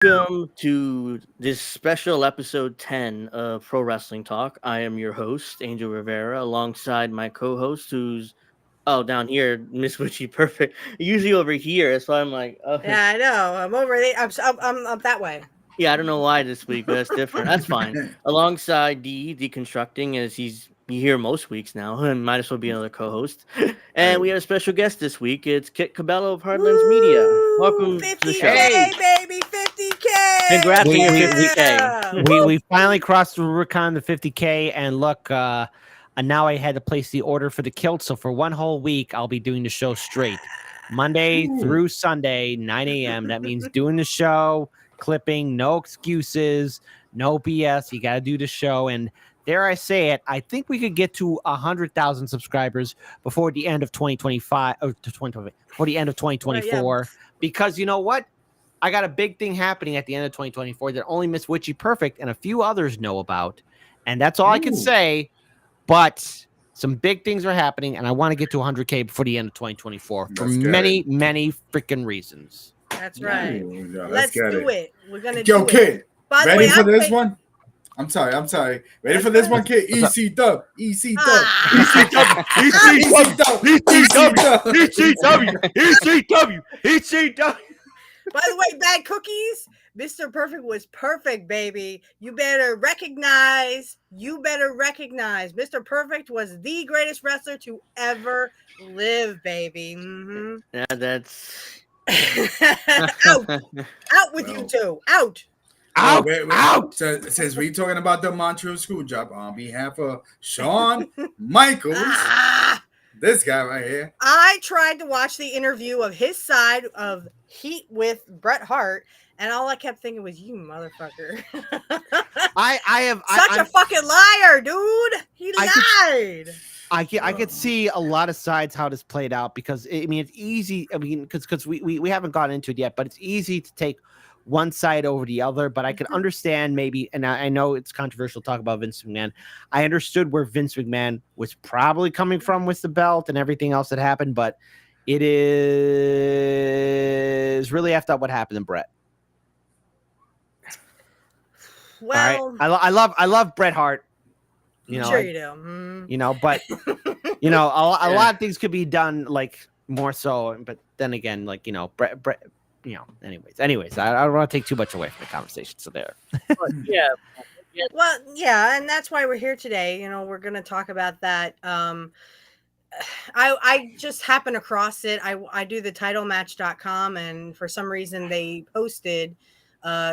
Welcome to this special episode 10 of Pro Wrestling Talk. I am your host, Angel Rivera, alongside my co host, who's, down here, Miss Witchy Perfect. Usually over here, that's why I'm like, Yeah, I know. I'm over there. I'm up that way. yeah, I don't know why this week, but that's different. That's fine. Alongside D, deconstructing, as he's here most weeks now, and might as well be another co host. And we Hey, have a special guest this week. It's Kit Cabello of Hardlands Media. Woo! Welcome to the show. 50K, hey, baby, 50K. Congrats on we your we we 50K. Yeah. we, Woo! we finally crossed the Rubicon, the 50K, and look, and now I had to place the order for the kilt. So for one whole week, I'll be doing the show straight, Monday ooh, through Sunday, 9 a.m. That means doing the show, clipping, no excuses, no BS. You got to do the show, and dare I say it, I think we could get to 100,000 subscribers before the end of 2025, or to 2020, before the end of Well, yeah. 2024. Because you know what? I got a big thing happening at the end of 2024 that only Miss Witchy Perfect and a few others know about. And that's all I can ooh. say. But some big things are happening, and I want to get to 100K before the end of 2024 for Let's get many, it. many freaking reasons. That's right. Ooh, yeah, Let's get do it. We're gonna Yo, do it. kid, By the ready way, for I'm this taking- one? I'm sorry. Ready Let's for this go. one, kid? What's up? EC dub, EC dub, Ah! EC dub, ECW. By the way, bad cookies. Mr. Perfect was perfect, baby. You better recognize. Mr. Perfect was the greatest wrestler to ever live, baby. Mm-hmm. Yeah, that's. Out with you two. Out. Out. Out. So, since we talking about the Montreal Screw Job, on behalf of Shawn Michaels, Ah! this guy right here. I tried to watch the interview of his side of Heat with Bret Hart, and all I kept thinking was, "You motherfucker!" Such a fucking liar, dude. He lied. I could see a lot of sides how this played out because I mean it's easy. I mean because we haven't gotten into it yet, but it's easy to take one side over the other. But I can understand maybe, and I know it's controversial to talk about Vince McMahon. I understood where Vince McMahon was probably coming from with the belt and everything else that happened, but it is really effed up what happened in Bret. Well, all right, I love Bret Hart. You know, sure you do. Mm. you know, but you know, a lot of things could be done like more so. But then again, like Brett, you know. Anyways, I don't want to take too much away from the conversation. So there. Yeah. Well, yeah, and that's why we're here today. We're going to talk about that. I just happened across it. I do the titlematch.com, and for some reason they posted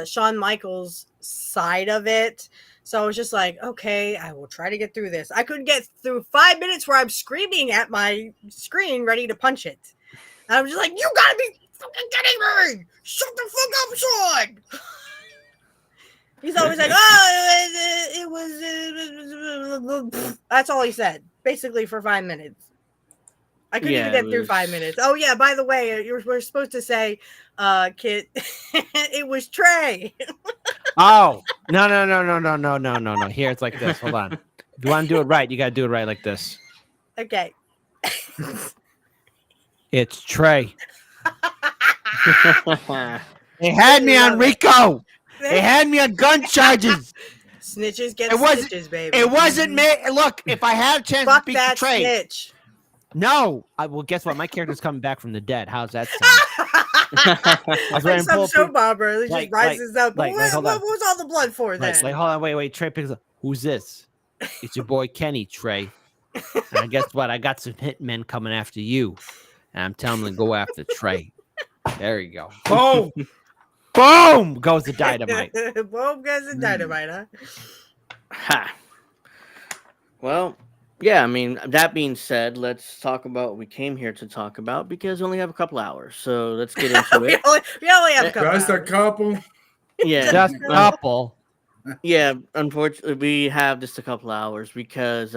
Shawn Michaels' side of it. So I was just like, okay, I will try to get through this. I couldn't get through 5 minutes where I'm screaming at my screen ready to punch it. And I'm just like, you gotta be fucking kidding me! Shut the fuck up, Shawn! He's always like, oh, it was. That's all he said, basically, for 5 minutes. I couldn't even get through 5 minutes. Oh, yeah, by the way, we're supposed to say, Kit, it was Trey. Oh, no. Here it's like this. Hold on. If you want to do it right, you got to do it right like this. Okay. It's Trey. They had me on Rico. They had me on gun charges. Snitches get stitches, baby. It wasn't me. Look, if I had a chance Fuck to speak that to Trey. snitch. No. Well, guess what? My character's coming back from the dead. How's that sound? Like some soap opera. It just rises up. Like, what was all the blood for then? Like, hold on, wait. Trey picks up. Who's this? It's your boy Kenny, Trey. And guess what? I got some hitmen coming after you. And I'm telling them to go after Trey. There you go. Boom. Boom goes the dynamite. Boom goes the dynamite, huh? Ha. Well, yeah, I mean, that being said, let's talk about what we came here to talk about because we only have a couple hours. So let's get into it. we only have a couple Just a hours. couple. Yeah. Just a couple. Yeah, unfortunately, we have just a couple hours because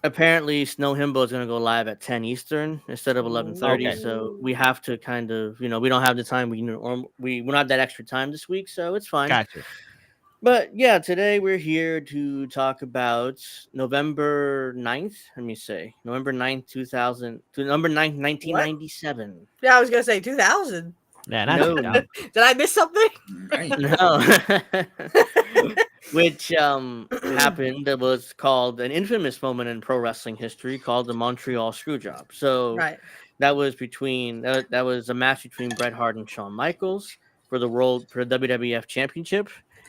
apparently Snow Himbo is going to go live at 10 Eastern instead of 11:30. Okay. So we have to kind of, we don't have the time. We don't have that extra time this week, so it's fine. Gotcha. But yeah, today we're here to talk about November 9th. Let me say November 9th, 1997. Yeah, I was gonna say 2000. Yeah, that's No. dumb. Did I miss something? Right. No. Which happened that was called an infamous moment in pro wrestling history called the Montreal Screw Job. So Right. that was that was a match between Bret Hart and Shawn Michaels for the WWF Championship.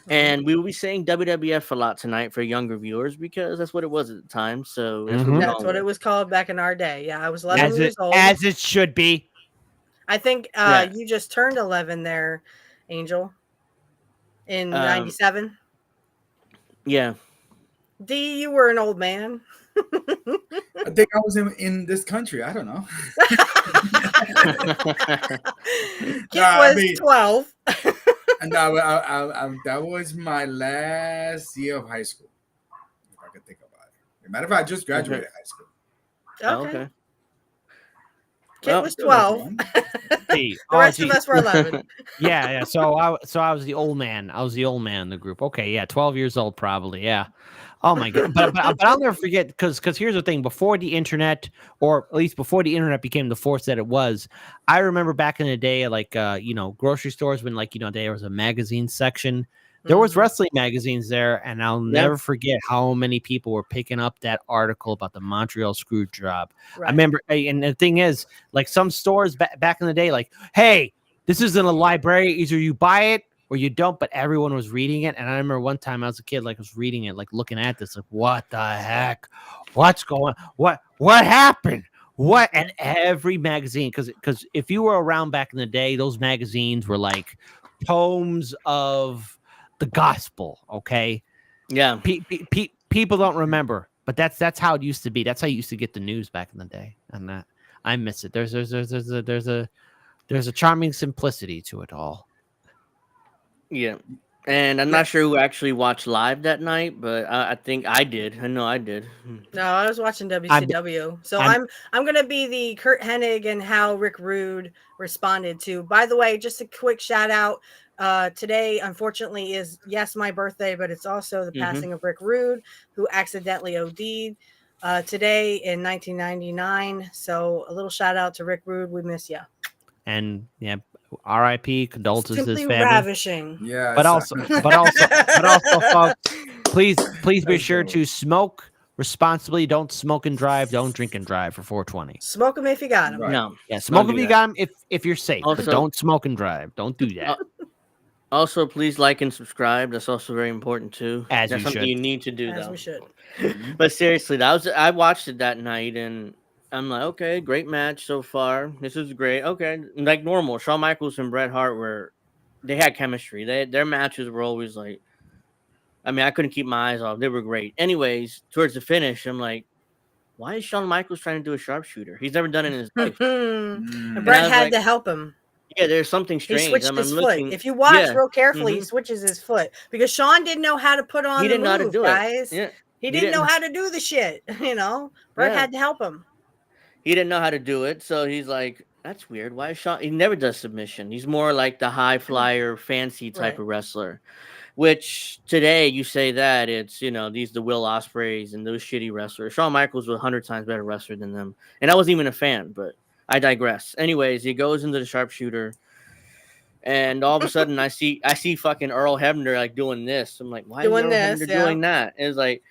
And we will be saying WWF a lot tonight for younger viewers because that's what it was at the time. So that's what we're That's going what with. it was called back in our day. Yeah, I was 11 As years old. it should be. I think Yeah. you just turned 11 there, Angel, in Um, 97. yeah. D, you were an old man. I think I was in this country. I don't know. Kit was 12. And that was my last year of high school, if I could think about it. As a matter of fact, I just graduated high school. Oh, Okay. okay. Kit Well, was Still that's 12. one. The Rest of us were 11. Yeah. So I was the old man. I was the old man in the group. Okay, yeah, 12 years old probably. Yeah. Oh my god. But I'll never forget because here's the thing. Before the internet, or at least before the internet became the force that it was, I remember back in the day, like grocery stores when there was a magazine section. There was wrestling magazines there, and I'll never forget how many people were picking up that article about the Montreal Screw Job. Right. I remember, and the thing is, like some stores back in the day, like, hey, this is in a library. Either you buy it or you don't. But everyone was reading it, and I remember one time I was a kid, like, I was reading it, like looking at this, like, what the heck? What's going? What happened? What? And every magazine, because if you were around back in the day, those magazines were like tomes of the gospel. Okay. Yeah. People don't remember, but that's how it used to be. That's how you used to get the news back in the day, and I miss it. There's a charming simplicity to it all. Yeah. And I'm not sure who actually watched live that night, but I think I did. I know I did. No, I was watching WCW. I'm gonna be the Kurt Hennig and how Rick Rude responded to. By the way, just a quick shout out. Today, unfortunately, is my birthday, but it's also the passing of Rick Rude, who accidentally OD'd today in 1999. So a little shout out to Rick Rude. We miss you. And yeah, R.I.P. Condolences to his Simply family. ravishing. Yeah. But also, folks, please be sure to smoke responsibly. Don't smoke and drive. Don't drink and drive for 420. Smoke them if you got them. Right. No. Yeah, smoke Don't if do you that. got them if you're safe. Also- but don't smoke and drive. Don't do that. Also, please like and subscribe. That's also very important too. As That's you something should. you need to do. As though. we should. But seriously, I watched it that night, and I'm like, okay, great match so far. This is great. Okay, like normal. Shawn Michaels and Bret Hart they had chemistry. Their matches were always like, I mean, I couldn't keep my eyes off. They were great. Anyways, towards the finish, I'm like, why is Shawn Michaels trying to do a sharpshooter? He's never done it in his life. And Brett I was had like, to help him. Yeah, there's something He strange. switched I'm his looking. foot. If you watch Yeah. real carefully, he switches his foot because Sean didn't know how to put on He the didn't know how to move, do guys. it. Yeah. He didn't know how to do the shit. Brett Yeah. had to help him. He didn't know how to do it, so he's like, "That's weird. Why is Sean?" He never does submission. He's more like the high flyer, fancy type of wrestler. Which today you say that it's the Will Ospreys and those shitty wrestlers. Shawn Michaels was 100 times better wrestler than them, and I wasn't even a fan. But I digress. Anyways, he goes into the sharpshooter, and all of a sudden I see fucking Earl Hebner like doing this. I'm like, why is Earl Hebner doing that? And it's like.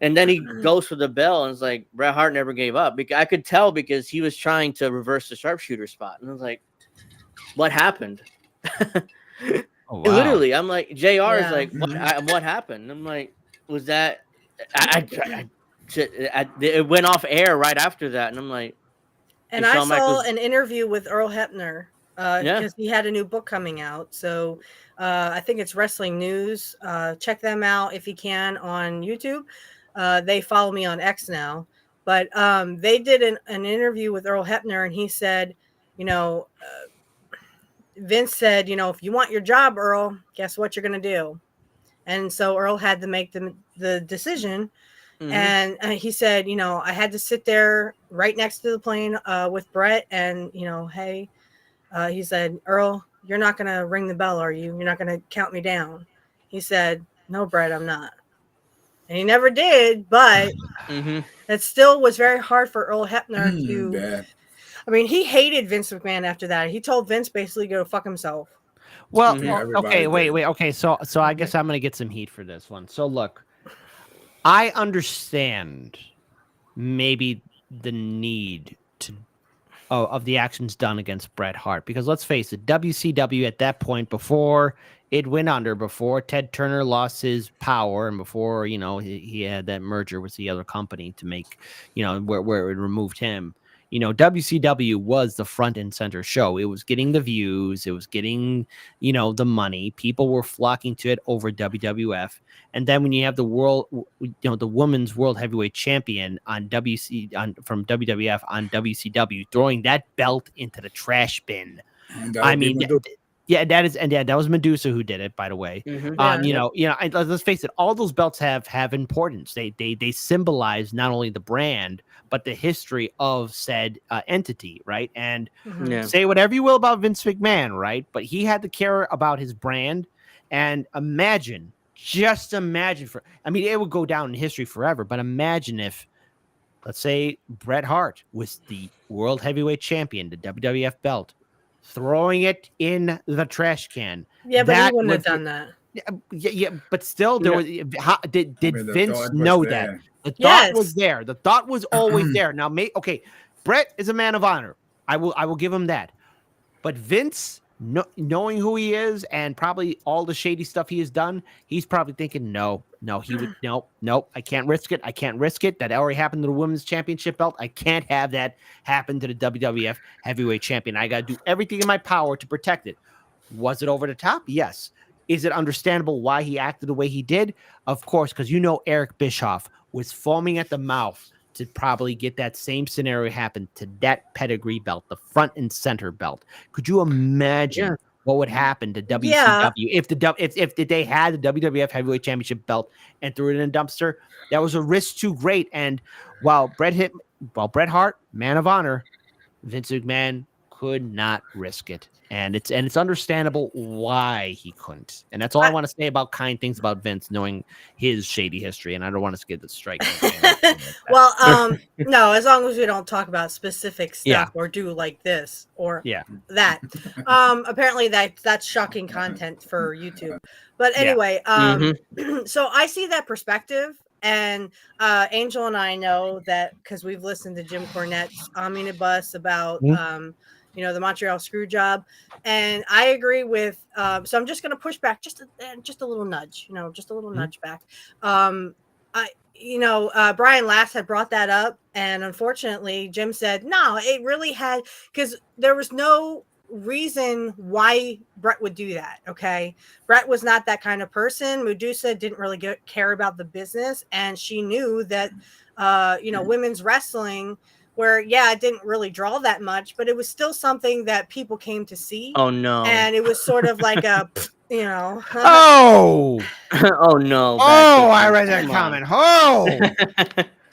And then he goes for the bell, and it's like Bret Hart never gave up. I could tell because he was trying to reverse the sharpshooter spot, and I was like, "What happened?" Oh, wow. Literally, I'm like, JR is like, "What happened?" I'm like, "Was that?" It went off air right after that, and I'm like, and I saw an interview with Earl Hebner because he had a new book coming out. So I think it's Wrestling News. Check them out if you can on YouTube. They follow me on X now, but they did an interview with Earl Hebner, and he said, Vince said, if you want your job, Earl, guess what you're going to do? And so Earl had to make the decision. And he said, I had to sit there right next to the plane with Brett, and hey, he said, Earl, you're not going to ring the bell, are you? You're not going to count me down. He said, no, Brett, I'm not. And he never did, but it still was very hard for Earl Hebner to I mean, he hated Vince McMahon after that. He told Vince basically to go fuck himself. Well, Mhm. Yeah, everybody okay, wait, did. wait. Okay, so I guess I'm gonna get some heat for this one. So look, I understand maybe the need to of the actions done against Bret Hart because let's face it, WCW at that point before it went under, before Ted Turner lost his power, and before he had that merger with the other company to make where it removed him. WCW was the front and center show. It was getting the views, it was getting the money. People were flocking to it over WWF. And then when you have the the women's world heavyweight champion on from WWF on WCW, throwing that belt into the trash bin. And that I would be mean, Medusa. yeah, that was Medusa who did it, by the way. Mhm. Yeah. Let's face it, all those belts have importance. They symbolize not only the brand but the history of said entity, right? And Mhm. Yeah. say whatever you will about Vince McMahon, right? But he had to care about his brand. And just imagine it would go down in history forever. But imagine if, let's say, Bret Hart was the world heavyweight champion, the WWF belt, throwing it in the trash can. Yeah, but he That wouldn't have would done that. yeah, but still, there No. was. Did I mean, the Vince thought was know that? there. The thought was Yes. there. The thought was always there. Now, okay, Brett is a man of honor. I will give him that. But Vince, knowing who he is and probably all the shady stuff he has done, he's probably thinking, no, he would no, I can't risk it. I can't risk it. That already happened to the women's championship belt. I can't have that happen to the WWF heavyweight champion. I got to do everything in my power to protect it. Was it over the top? Yes. Is it understandable why he acted the way he did? Of course, because Eric Bischoff was foaming at the mouth to probably get that same scenario happen to that pedigree belt, the front and center belt. Could you imagine what would happen to WCW if they had the WWF Heavyweight Championship belt and threw it in a dumpster? That was a risk too great. And while Bret Hart, man of honor, Vince McMahon could not risk it. And it's understandable why he couldn't. And that's all I want to say about kind things about Vince, knowing his shady history. And I don't want to get the strike. Well, no, as long as we don't talk about specific stuff Yeah. or do like this or Yeah. that. Apparently that's shocking content for YouTube. But anyway, so I see that perspective. And Angel and I know that because we've listened to Jim Cornette's Omnibus about the Montreal Screw Job, and I agree with. So I'm just going to push back just a little nudge, just a little nudge back. Brian Last had brought that up, and unfortunately, Jim said no. It really had because there was no reason why Bret would do that. Okay, Bret was not that kind of person. Medusa didn't really care about the business, and she knew that women's wrestling, where it didn't really draw that much, but it was still something that people came to see. Oh no. And it was sort of like a Oh no. I read that comment.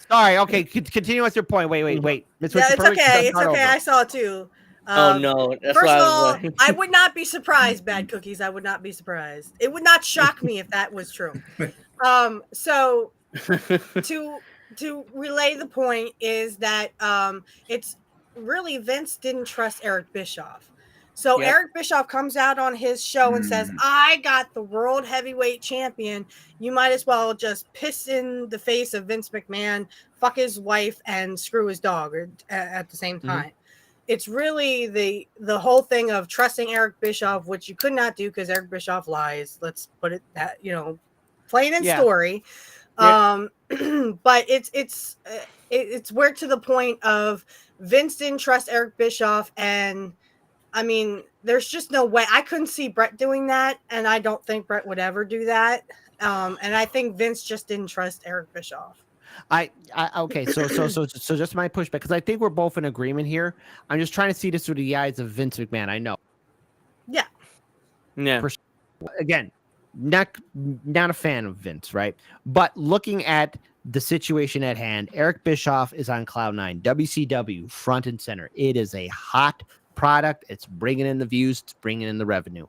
Sorry. Okay, continue with your point. Wait. It's okay. It's okay. I saw it too. Oh no! That's First why of I all, was like... I would not be surprised, Bad Cookies. I would not be surprised. It would not shock me if that was true. So to relay the point is that it's really Vince didn't trust Eric Bischoff. So Eric Bischoff comes out on his show and says, I got the world heavyweight champion. You might as well just piss in the face of Vince McMahon, fuck his wife, and screw his dog at the same time. It's really the whole thing of trusting Eric Bischoff, which you could not do because Eric Bischoff lies. Let's put it that, plain and story. But it's weird to the point of Vince didn't trust Eric Bischoff, and I mean, there's just no way. I couldn't see Bret doing that, and I don't think Bret would ever do that. And I think Vince just didn't trust Eric Bischoff. Okay, so just my pushback, because I think we're both in agreement here. I'm just trying to see this through the eyes of Vince McMahon. I know. Yeah. Again, not a fan of Vince, right? But looking at the situation at hand, Eric Bischoff is on cloud nine. WCW front and center. It is a hot product. It's bringing in the views. It's bringing in the revenue.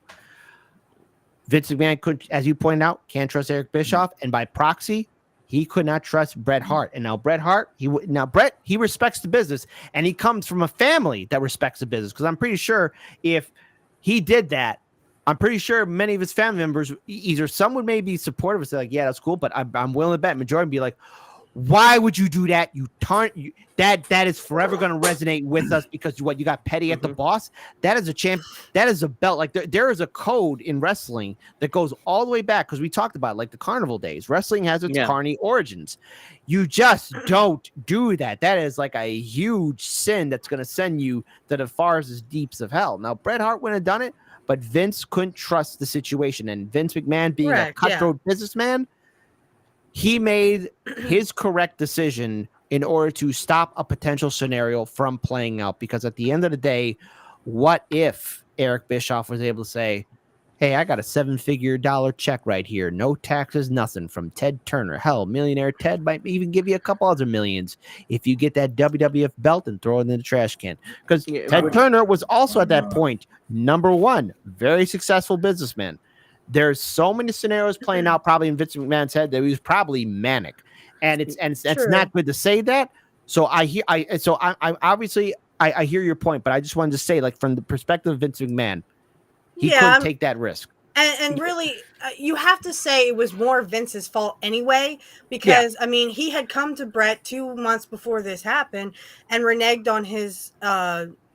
Vince McMahon could, as you pointed out, can't trust Eric Bischoff, and by proxy, he could not trust Bret Hart. And now Bret Hart, he respects the business, and he comes from a family that respects the business. Because I'm pretty sure if he did that, I'm pretty sure many of his family members, either some would maybe be supportive and say like, yeah, that's cool, but I'm willing to bet majority would be like, why would you do that? That is forever going to resonate with us because you got petty at the boss. That is a champ. That is a belt. Like there is a code in wrestling that goes all the way back because we talked about it, like the carnival days. Wrestling has its carny origins. You just don't do that. That is like a huge sin that's going to send you to the farthest deeps of hell. Now Bret Hart wouldn't have done it, but Vince couldn't trust the situation, and Vince McMahon being a cutthroat businessman, he made his correct decision in order to stop a potential scenario from playing out. Because at the end of the day, what if Eric Bischoff was able to say, hey, I got a $7-figure check right here. No taxes, nothing, from Ted Turner. Hell, millionaire Ted might even give you a couple other millions if you get that WWF belt and throw it in the trash can. Because Ted Turner was also at that point, number one, very successful businessman. There's so many scenarios playing out probably in Vince McMahon's head that he was probably manic, and it's not good to say that. So I hear your point, but I just wanted to say, like, from the perspective of Vince McMahon, he couldn't take that risk. And really, you have to say it was more Vince's fault anyway, because I mean, he had come to Bret 2 months before this happened and reneged on his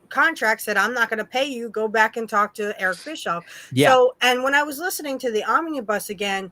contract, said, I'm not going to pay you, go back and talk to Eric Bischoff. So, and when I was listening to the Omnibus again,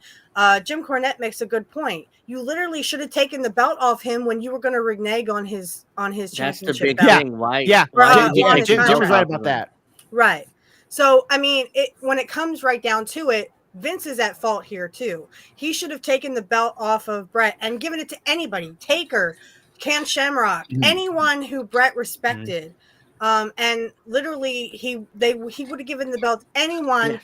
Jim Cornette makes a good point. You literally should have taken the belt off him when you were going to renege on his championship. That's the big belt. thing. Why? Jim was right about that. Right. So, I mean, when it comes right down to it, Vince is at fault here too. He should have taken the belt off of Bret and given it to anybody, Taker, Ken Shamrock, anyone who Bret respected. And literally, he would have given the belt to anyone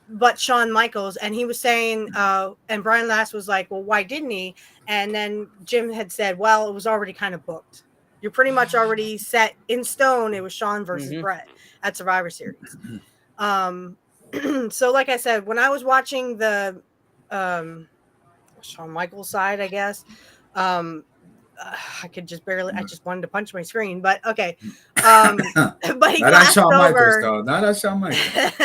but Shawn Michaels. And he was saying, and Brian Last was like, well, why didn't he? And then Jim had said, well, it was already kind of booked. You're pretty much already set in stone. It was Shawn versus Bret at Survivor Series. So like I said, when I was watching the Shawn Michaels side, I guess, I could just barely, I just wanted to punch my screen, but okay. But he glossed over. Not at Shawn Michaels.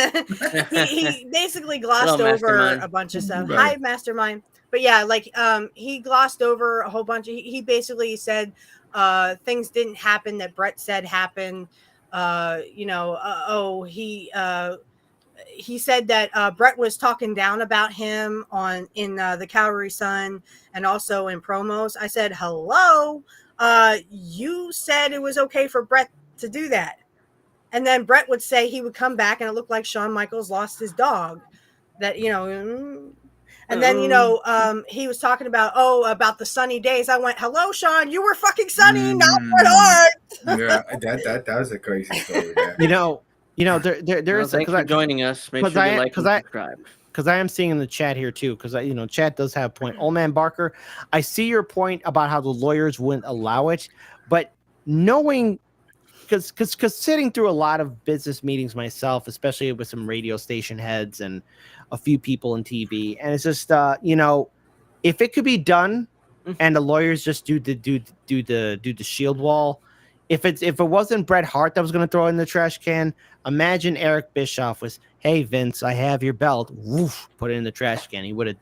he basically glossed over a bunch of stuff. Hi, Mastermind. But yeah, like he glossed over a whole bunch. He basically said things didn't happen that Bret said happened. He said that Bret was talking down about him in the Calgary Sun and also in promos. I said, hello, you said it was okay for Bret to do that. And then Bret would say he would come back and it looked like Shawn Michaels lost his dog. That, and then, he was talking about the sunny days. I went, hello, Shawn, you were fucking sunny, not Bret Hart. Yeah, that was a crazy story. There is. Thanks for joining us. Make sure you like and subscribe. Because I am seeing in the chat here too. Because chat does have a point. Old Man Barker, I see your point about how the lawyers wouldn't allow it, but knowing, because sitting through a lot of business meetings myself, especially with some radio station heads and a few people in TV, and it's just if it could be done, and the lawyers just do the shield wall. If it wasn't Bret Hart that was going to throw it in the trash can, imagine Eric Bischoff was, hey Vince, I have your belt. Woof, put it in the trash can. He would have.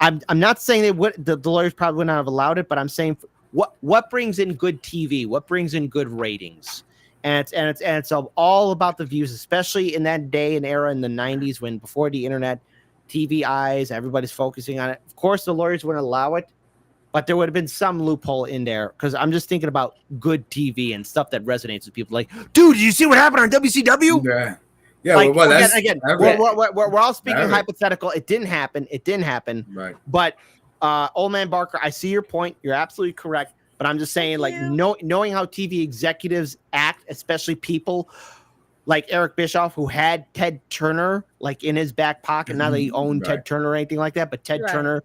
I'm not saying the lawyers probably would not have allowed it, but I'm saying what brings in good TV, what brings in good ratings, and it's all about the views, especially in that day and era in the 90s when before the internet, TV eyes, everybody's focusing on it. Of course, the lawyers wouldn't allow it. But there would have been some loophole in there because I'm just thinking about good TV and stuff that resonates with people. Like, dude, did you see what happened on WCW? Yeah. Like, we're all speaking hypothetical. It didn't happen. Right. But Old Man Barker, I see your point. You're absolutely correct. But I'm just saying, like, knowing how TV executives act, especially people like Eric Bischoff, who had Ted Turner like in his back pocket. Not that he owned Ted Turner or anything like that, but Ted Turner,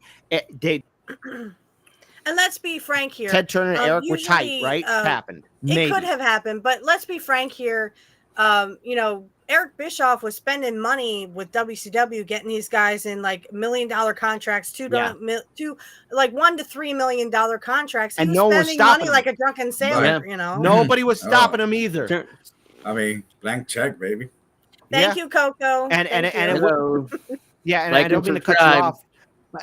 And let's be frank here. Ted Turner and Eric were tight, right? Happened. It could have happened, but let's be frank here. Eric Bischoff was spending money with WCW, getting these guys in like $1 million contracts, two like $1 to $3 million contracts. He And was no one was spending money stopping like him. a drunken sailor, Yeah. Nobody was stopping him either. Sure. I mean, blank check, baby. Thank you, Coco. And Thank you. Hello. and Like I don't and mean to cut you subscribe. off.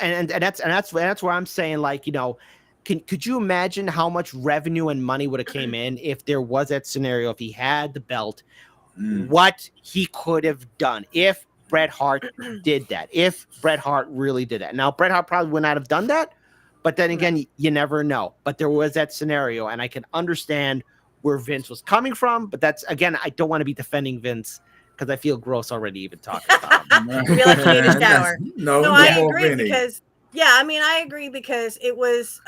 And that's where I'm saying, like, could you imagine how much revenue and money would have came in if there was that scenario, if he had the belt, what he could have done if Bret Hart did that, if Bret Hart really did that. Now, Bret Hart probably would not have done that, but then again, you never know. But there was that scenario, and I can understand where Vince was coming from. But that's, again, I don't want to be defending Vince because I feel gross already even talking about him. I feel like you need a shower. No, I more agree Vinny. because I agree because it was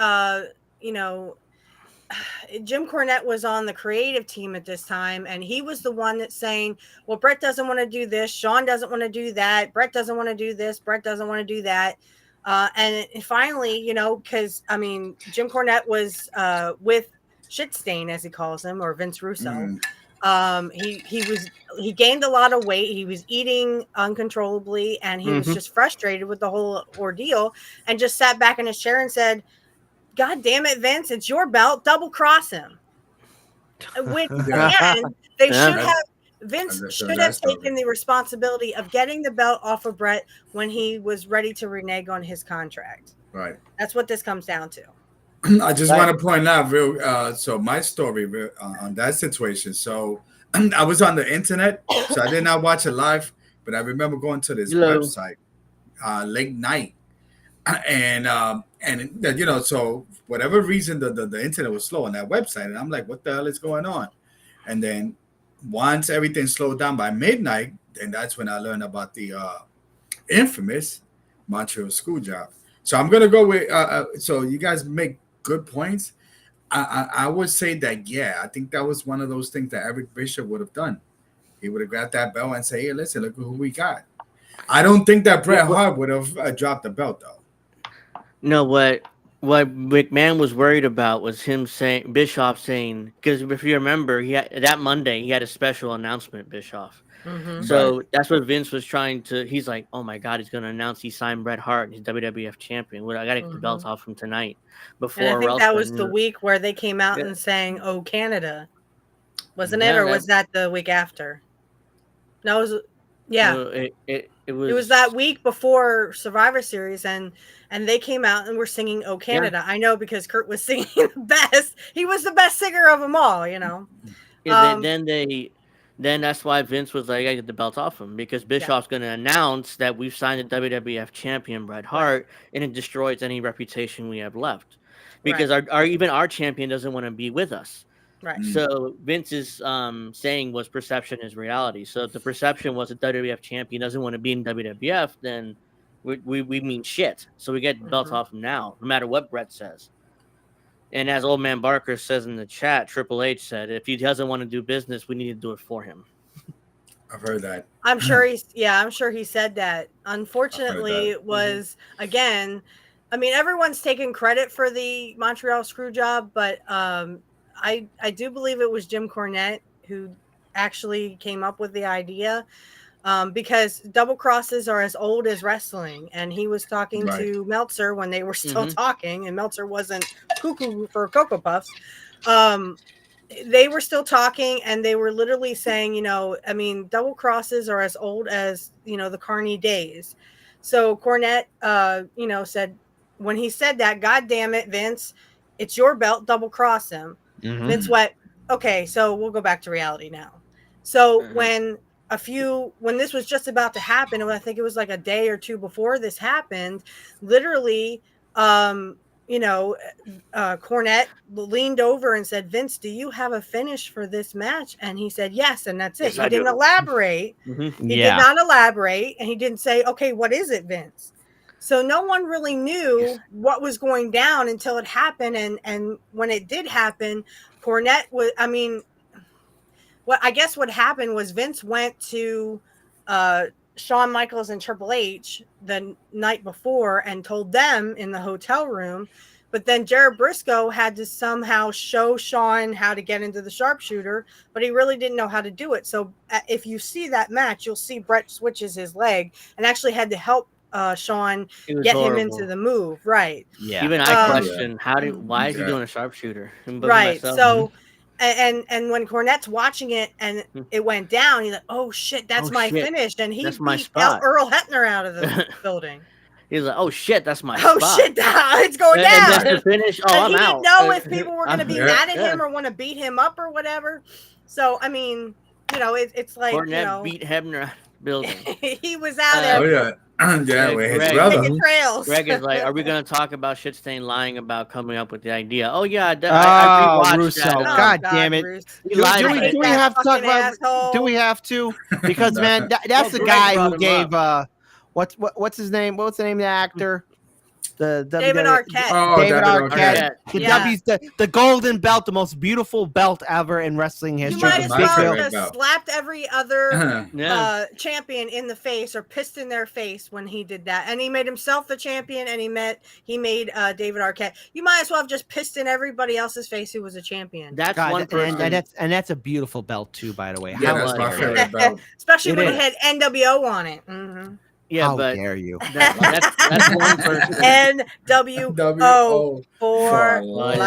Jim Cornette was on the creative team at this time, and he was the one that's saying, well, Bret doesn't want to do this, Shawn doesn't want to do that, Bret doesn't want to do this, Bret doesn't want to do that. And finally, because Jim Cornette was with Shitstain, as he calls him, or Vince Russo. He gained a lot of weight. He was eating uncontrollably, and he was just frustrated with the whole ordeal, and just sat back in his chair and said, God damn it, Vince, it's your belt, double cross him. Which again, they should have Vince should have taken the responsibility of getting the belt off of Bret when he was ready to renege on his contract. Right. That's what this comes down to. I just want to point out so my story on that situation. So I was on the internet, so I did not watch it live, but I remember going to this website late night, and so whatever reason the internet was slow on that website, and I'm like, what the hell is going on? And then once everything slowed down by midnight, then that's when I learned about the infamous Montreal Screw Job. So I'm gonna go with so you guys make good points. I would say that I think that was one of those things that Eric Bishop would have done. He would have grabbed that belt and say, hey, listen, look who we got. I don't think that Bret Hart would have dropped the belt though. No, what McMahon was worried about was Bischoff saying, because if you remember, that Monday he had a special announcement, Bischoff. So that's what Vince was trying to. He's like, oh my God, he's going to announce he signed Bret Hart, he's WWF champion. Well, I got to get the belt off him tonight. Before, and I think that was the week where they came out and sang "Oh Canada," wasn't it, or was that the week after? No, it was. It was that week before Survivor Series, and they came out and were singing "Oh Canada." I know because Kurt was singing the best. He was the best singer of them all, Then that's why Vince was like, I get the belt off him, because Bischoff's going to announce that we've signed the WWF champion Bret Hart, and it destroys any reputation we have left, because our champion doesn't want to be with us. Right. So Vince's saying was perception is reality. So if the perception was the WWF champion doesn't want to be in WWF, then we mean shit. So we get the belt off him now, no matter what Bret says. And as Old Man Barker says in the chat, Triple H said, if he doesn't want to do business, we need to do it for him. I've heard that. I'm sure he said that. Unfortunately, it was, again, everyone's taking credit for the Montreal Screw Job, but I do believe it was Jim Cornette who actually came up with the idea. Because double crosses are as old as wrestling, and he was talking to Meltzer when they were still talking, and Meltzer wasn't cuckoo for Cocoa Puffs. They were still talking, and they were literally saying, double crosses are as old as the Carney days. So Cornette, said when he said that, God damn it, Vince, it's your belt, double cross him. Vince went, okay, so we'll go back to reality now. So when this was just about to happen, and I think it was like a day or two before this happened, literally, Cornette leaned over and said, Vince, do you have a finish for this match? And he said, yes. And that's it. He didn't elaborate. He did not elaborate. And he didn't say, okay, what is it, Vince? So no one really knew what was going down until it happened. And when it did happen, Cornette was, what happened was Vince went to Shawn Michaels and Triple H the night before and told them in the hotel room, But then Jared Briscoe had to somehow show Shawn how to get into the sharpshooter, but he really didn't know how to do it. So if you see that match, you'll see Brett switches his leg and actually had to help Shawn It was get him horrible. into the move. Right. Yeah. Even I Um, question why is he doing a sharpshooter? It doesn't Right. mess up. So, and when Cornette's watching it and it went down, he's like, "Oh shit, that's Oh, my shit. finish!" And he That's my beat spot. Earl Hebner out of the building. He's like, oh shit, that's my Oh spot. shit, it's going And down. that's the finish. Oh, And I'm he out. didn't know if people were going to be Yeah. mad at him or want to beat him up or whatever. So, I mean, you know, it's like, Cornette you know, beat Hebner out of the building. he was out Oh there yeah, yeah, with his Greg. brother. making trails. Greg is like, are we going to talk about Shitstain lying about coming up with the idea? Oh yeah, I Oh, rewatched Russo. that. God damn it. Bruce. He Do, lied do on we, it. do we have to talk about? Asshole. Do we have to? Because No. man, that's the Greg guy brought who him gave up. what's his name? What's the name of the actor? The David WWF Arquette. Oh, David David Arquette. The Yeah. W's the golden belt, the most beautiful belt ever in wrestling You history. might It's as my Big well favorite Bill. just belt. slapped every other Yeah. champion in the face or pissed in their face when he did that. And he made himself the champion and he made David Arquette. You might as well have just pissed in everybody else's face who was a champion. That's God, one person. and that's a beautiful belt too, by the way. Yeah, How that's my dare you. favorite belt. Especially It when is. it had NWO on it. Mm-hmm. Yeah, How but dare you? that's one person. NWO W.O. for life.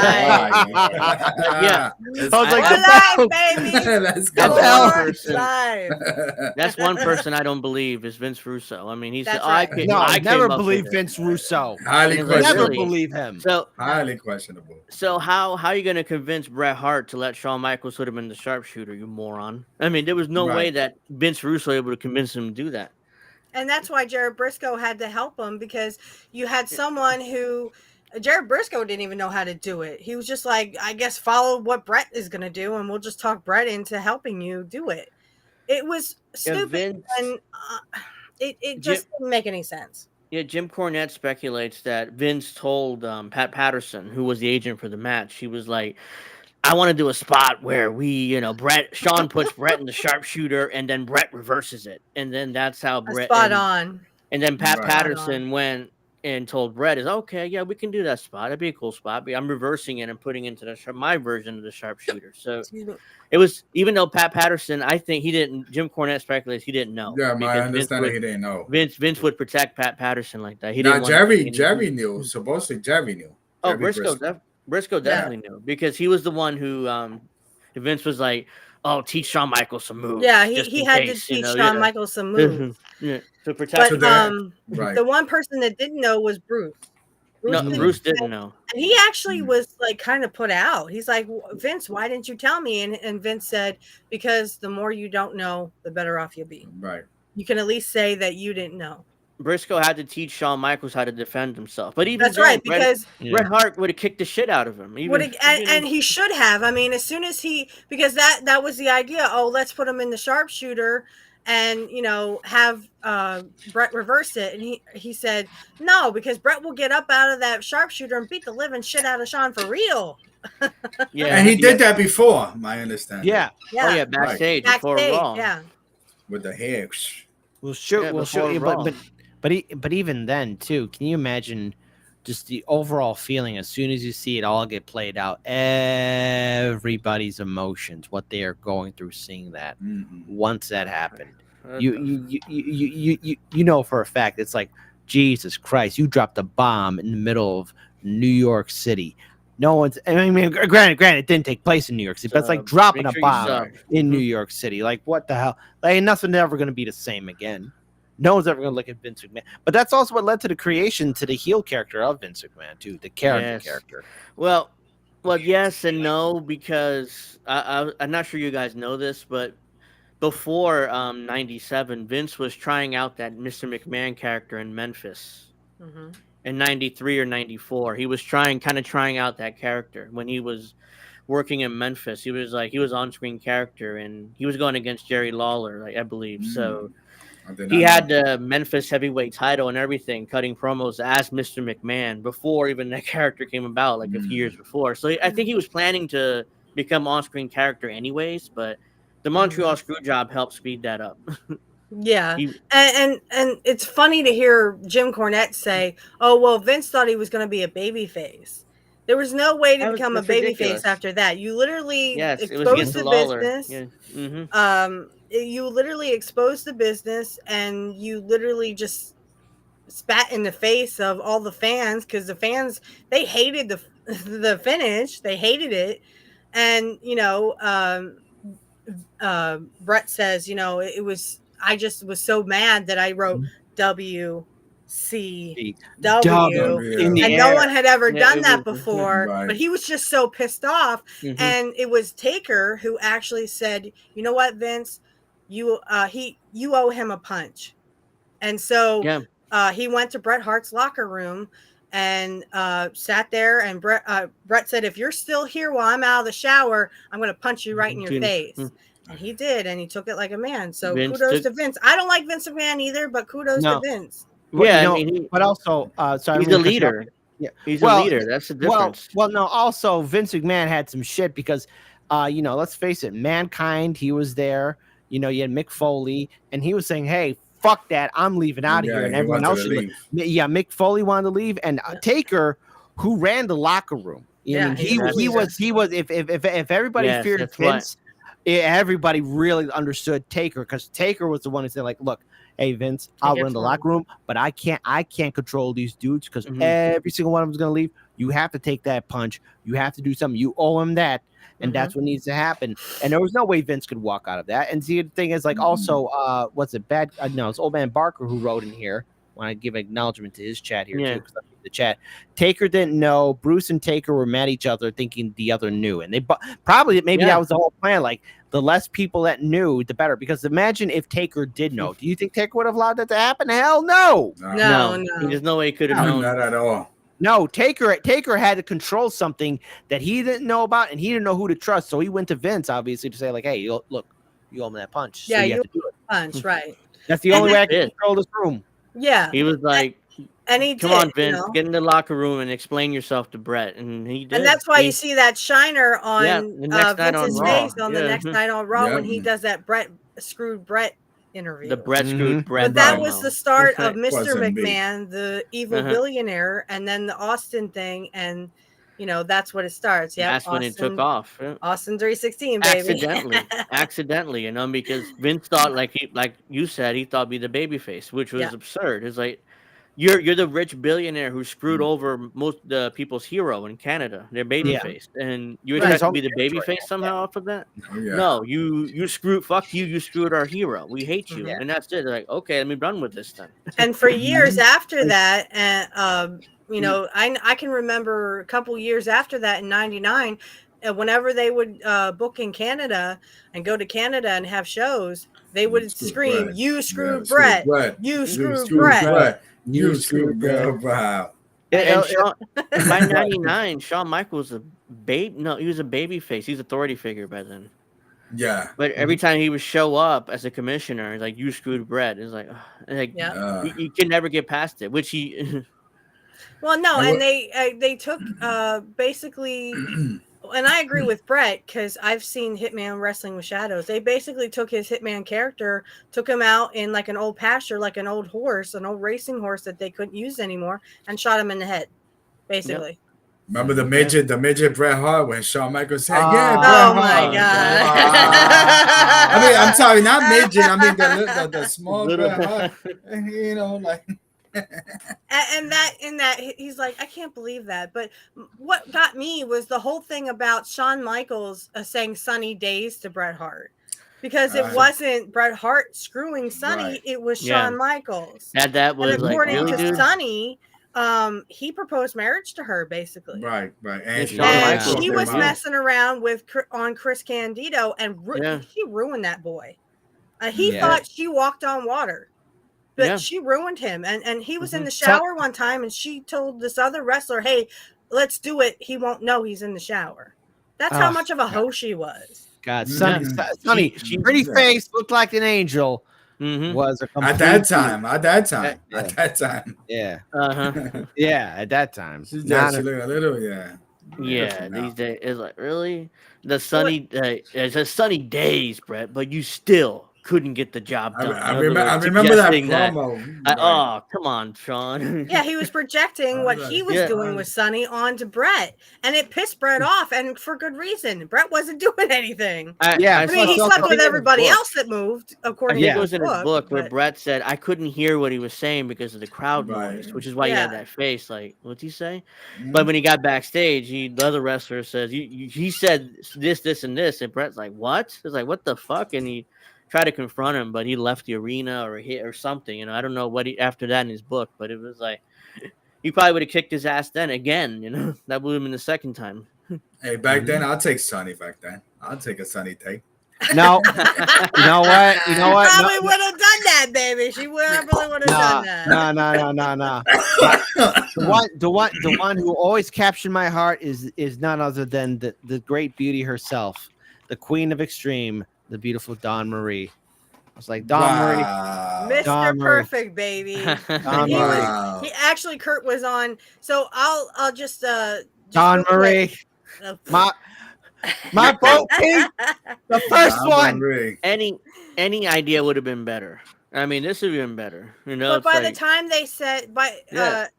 Yeah. Let's I was like, For the life, belt. baby. Let's That's go. one For person. life. That's one person I don't believe is Vince Russo. I mean, he said, That's "Oh, right. No, I never came up believe with it." Vince Russo. Highly And it's like, Never really? questionable. believe him. So Highly questionable. how are you going to convince Bret Hart to let Shawn Michaels put him in the sharpshooter? You moron! I mean, there was no way Right. that Vince Russo was able to convince him to do that. And that's why Jared Briscoe had to help him, because you had someone who Jared Briscoe didn't even know how to do it. He was just like, I guess follow what Brett is going to do and we'll just talk Brett into helping you do it. It was stupid. Vince- And it just didn't make any sense. Yeah, Jim Cornette speculates that Vince told Pat Patterson, who was the agent for the match, he was like, I want to do a spot where Shawn puts Brett in the sharpshooter and then Brett reverses it. And then that's how Brett. Spot on. And then Pat Right. Patterson went and told Brett, is okay, yeah, we can do that spot. That'd be a cool spot. But I'm reversing it and putting into my version of the sharpshooter. So Excuse me. it was, even though Pat Patterson, I think Jim Cornette speculates he didn't know. Yeah, my because understanding, he didn't know. Vince would protect Pat Patterson like that. He Now, didn't want Jerry knew. Supposedly, Jerry knew. Oh, Jerry Briscoe definitely knew, because he was the one who Vince was like, "Oh, teach Shawn Michaels some moves." Yeah, just he in had case, to teach you know, Shawn yeah. Michaels some moves. Yeah, to protect. But Right. the one person that didn't know was Bruce. Bruce didn't know. And he actually was like kind of put out. He's like, Vince, why didn't you tell me? And Vince said, because the more you don't know, the better off you'll be. Right. You can at least say that you didn't know. Briscoe had to teach Shawn Michaels how to defend himself. But even That's right, because Bret Hart would have kicked the shit out of him. And he should have. I mean, as soon as because that was the idea. Oh, let's put him in the sharpshooter and, have Bret reverse it. And he said, no, because Bret will get up out of that sharpshooter and beat the living shit out of Shawn for real. Yeah. And he did that before, my understanding. Yeah. Yeah. Oh, yeah, backstage before Raw. Yeah. With the hair. We'll show you, but even then too, can you imagine just the overall feeling as soon as you see it all get played out, everybody's emotions, what they are going through, seeing that once that happened, you know for a fact it's like, Jesus Christ, you dropped a bomb in the middle of New York City. No one's. I mean, granted, it didn't take place in New York City, but it's like dropping a bomb in New York City. Like, what the hell? Like, nothing's ever going to be the same again. No one's ever going to look at Vince McMahon. But that's also what led to the creation to the heel character of Vince McMahon, too. The character. Well, yes and no, because I'm not sure you guys know this, but before 97, Vince was trying out that Mr. McMahon character in Memphis. Mm-hmm. In 93 or 94. He was trying out that character when he was working in Memphis. He was on-screen character, and he was going against Jerry Lawler, I believe. So he had the Memphis heavyweight title and everything, cutting promos as Mr. McMahon before even that character came about, like a few years before. So I think he was planning to become on-screen character anyways, but the Montreal Screw Job helped speed that up. Yeah. And it's funny to hear Jim Cornette say, oh, well, Vince thought he was going to be a babyface. There was no way to That was become a that's babyface ridiculous. after that. You literally Yes, it was exposed against the Lawler. business. Yeah. Mm-hmm. You literally exposed the business, and you literally just spat in the face of all the fans, because the fans, they hated the finish. They hated it. And Brett says, it was, I just was so mad that I wrote WCW, W in the and no air. one had ever Yeah, done it that was before. Right. But he was just so pissed off. Mhm. And it was Taker who actually said, you know what, Vince, you owe him a punch. And so Yeah. he went to Bret Hart's locker room and sat there. And Bret said, if you're still here while I'm out of the shower, I'm going to punch you right in your face. And he did, and he took it like a man. So Vince kudos took- to Vince. I don't like Vince McMahon either, but kudos to No. Vince. Well, Yeah, you know, I mean, but also, sorry, he's I'm a gonna cut you off. leader. Yeah. He's Well, a leader. That's the difference. Well, no. Also, Vince McMahon had some shit because, let's face it, Mankind, he was there. You had Mick Foley, and he was saying, "Hey, fuck that, I'm leaving out of here." And he everyone wanted else, to leave. yeah, Mick Foley wanted to leave, and Taker, who ran the locker room. I mean, he was. If everybody Yes, feared that's why. Vince, everybody really understood Taker, because Taker was the one who said, like, look, hey Vince, I'll it run the for locker room, but I can't control these dudes, because Mhm. every single one of them's gonna leave. You have to take that punch. You have to do something. You owe him that, and that's what needs to happen. And there was no way Vince could walk out of that. And see, the thing is, like, also, what's it bad? No, it's Old Man Barker who wrote in here. Want to give acknowledgement to his chat here Yeah. too, because I read the chat. Taker didn't know. Bruce and Taker were mad at each other, thinking the other knew, and they probably maybe that was the whole plan. Like, the less people that knew, the better. Because imagine if Taker did know. Do you think Taker would have allowed that to happen? Hell no. No. There's no way he could have known. Not at all. No, Taker had to control something that he didn't know about, and he didn't know who to trust. So he went to Vince, obviously, to say, like, "Hey, look, you owe me that punch. Yeah, so you you have to do it." punch, right? That's the And only way I that's can it. control this room. Yeah, He was like, and he "Come did, on, Vince, get in the locker room and explain yourself to Brett." And he did. And that's why you see that shiner on the next night on Vince's Raw. face on the Yeah. next night on Raw when Yep. he does that screwed Brett interview. The Brett screwed Brett. But that promo. was the start of Mr. Wasn't me. McMahon, the evil Uh-huh. billionaire, and then the Austin thing, and that's what it starts. Yeah, That's when it took off. Yeah. Austin 316, baby. Accidentally, because Vince thought, like you said, he thought be the babyface, which was Yeah. absurd. It's like you're the rich billionaire who screwed over most the people's hero in Canada, their babyface, and you Right. expect to be the babyface somehow off of that? Oh, yeah. No, you screwed. Fuck you. You screwed our hero. We hate you, Yeah. and that's it. They're like, okay, let me run with this then. And for years after that, and I can remember a couple years after that in '99, whenever they would book in Canada and go to Canada and have shows, they would scream, Brett. "You screwed Yeah, Brett! Brett. You You screwed screwed Brett!" Brett. You screwed Brett. Wow. And Shawn, by '99, Shawn Michaels was a babe. No, he was a baby face. He's an authority figure by then. Yeah. But every time he would show up as a commissioner, it's like, you screwed Brett. It's like, Yeah. you can never get past it. Which he, Well, no, and they took basically, and I agree with Brett, because I've seen Hitman Wrestling with Shadows. They basically took his Hitman character, took him out in like an old pasture, like an old horse, an old racing horse that they couldn't use anymore, and shot him in the head, basically. Remember the midget Bret Hart when Shawn Michaels said, "Yeah, Bret Oh Hart." my God! I mean, I'm sorry, not midget. I mean the small Bret Hart. Like. and that he's like, I can't believe that. But what got me was the whole thing about Shawn Michaels saying "Sunny Days" to Bret Hart, because it wasn't Bret Hart screwing Sunny, Right. it was Shawn Michaels. that was And like, according really, to dude? Sunny, he proposed marriage to her, basically. Right. And Shawn And Michaels she came was out. messing around on Chris Candido, and she ruined that boy. He thought she walked on water, but she ruined him. And he was in the shower one time, and she told this other wrestler, "Hey, let's do it. He won't know he's in the shower." That's how much of a hoe she was. God, Sunny, pretty face, looked like an angel. Was a complete at that time. Yeah. Uh-huh. Yeah, at that time. She looked a little, Yeah, these days it's like, really, it's a sunny days, Brett, but you still couldn't get the job done. I remember that promo. Right. Oh, come on, Sean. Yeah, he was projecting what he was doing with Sonny onto Brett, and it pissed Brett off, and for good reason. Brett wasn't doing anything. I mean, he slept with everybody else that moved, according to it was in his book where but... Brett said, I couldn't hear what he was saying because of the crowd noise, which is why he had that face. Like, what'd he say? Mm-hmm. But when he got backstage, the other wrestler says, he said this, and this. And Brett's like, what? It's like, what the fuck? And he tried to confront him, but he left the arena or something. You know, I don't know what after that in his book, but it was like, he probably would have kicked his ass then again. You know, that would have been the second time. Hey, back then, I'll take Sonny back then. I'll take a Sonny take. No, you know what? She probably would have done that, baby. She probably would have done that. No. The one who always captured my heart is none other than the great beauty herself, the Queen of Extreme, the beautiful Dawn Marie. I was like, Dawn Marie, Mr. Perfect, baby. He actually, Kurt was on. So I'll just Dawn Marie, my boat king, the first one. Any idea would have been better. I mean, this would have been better. You know, but by the time they said,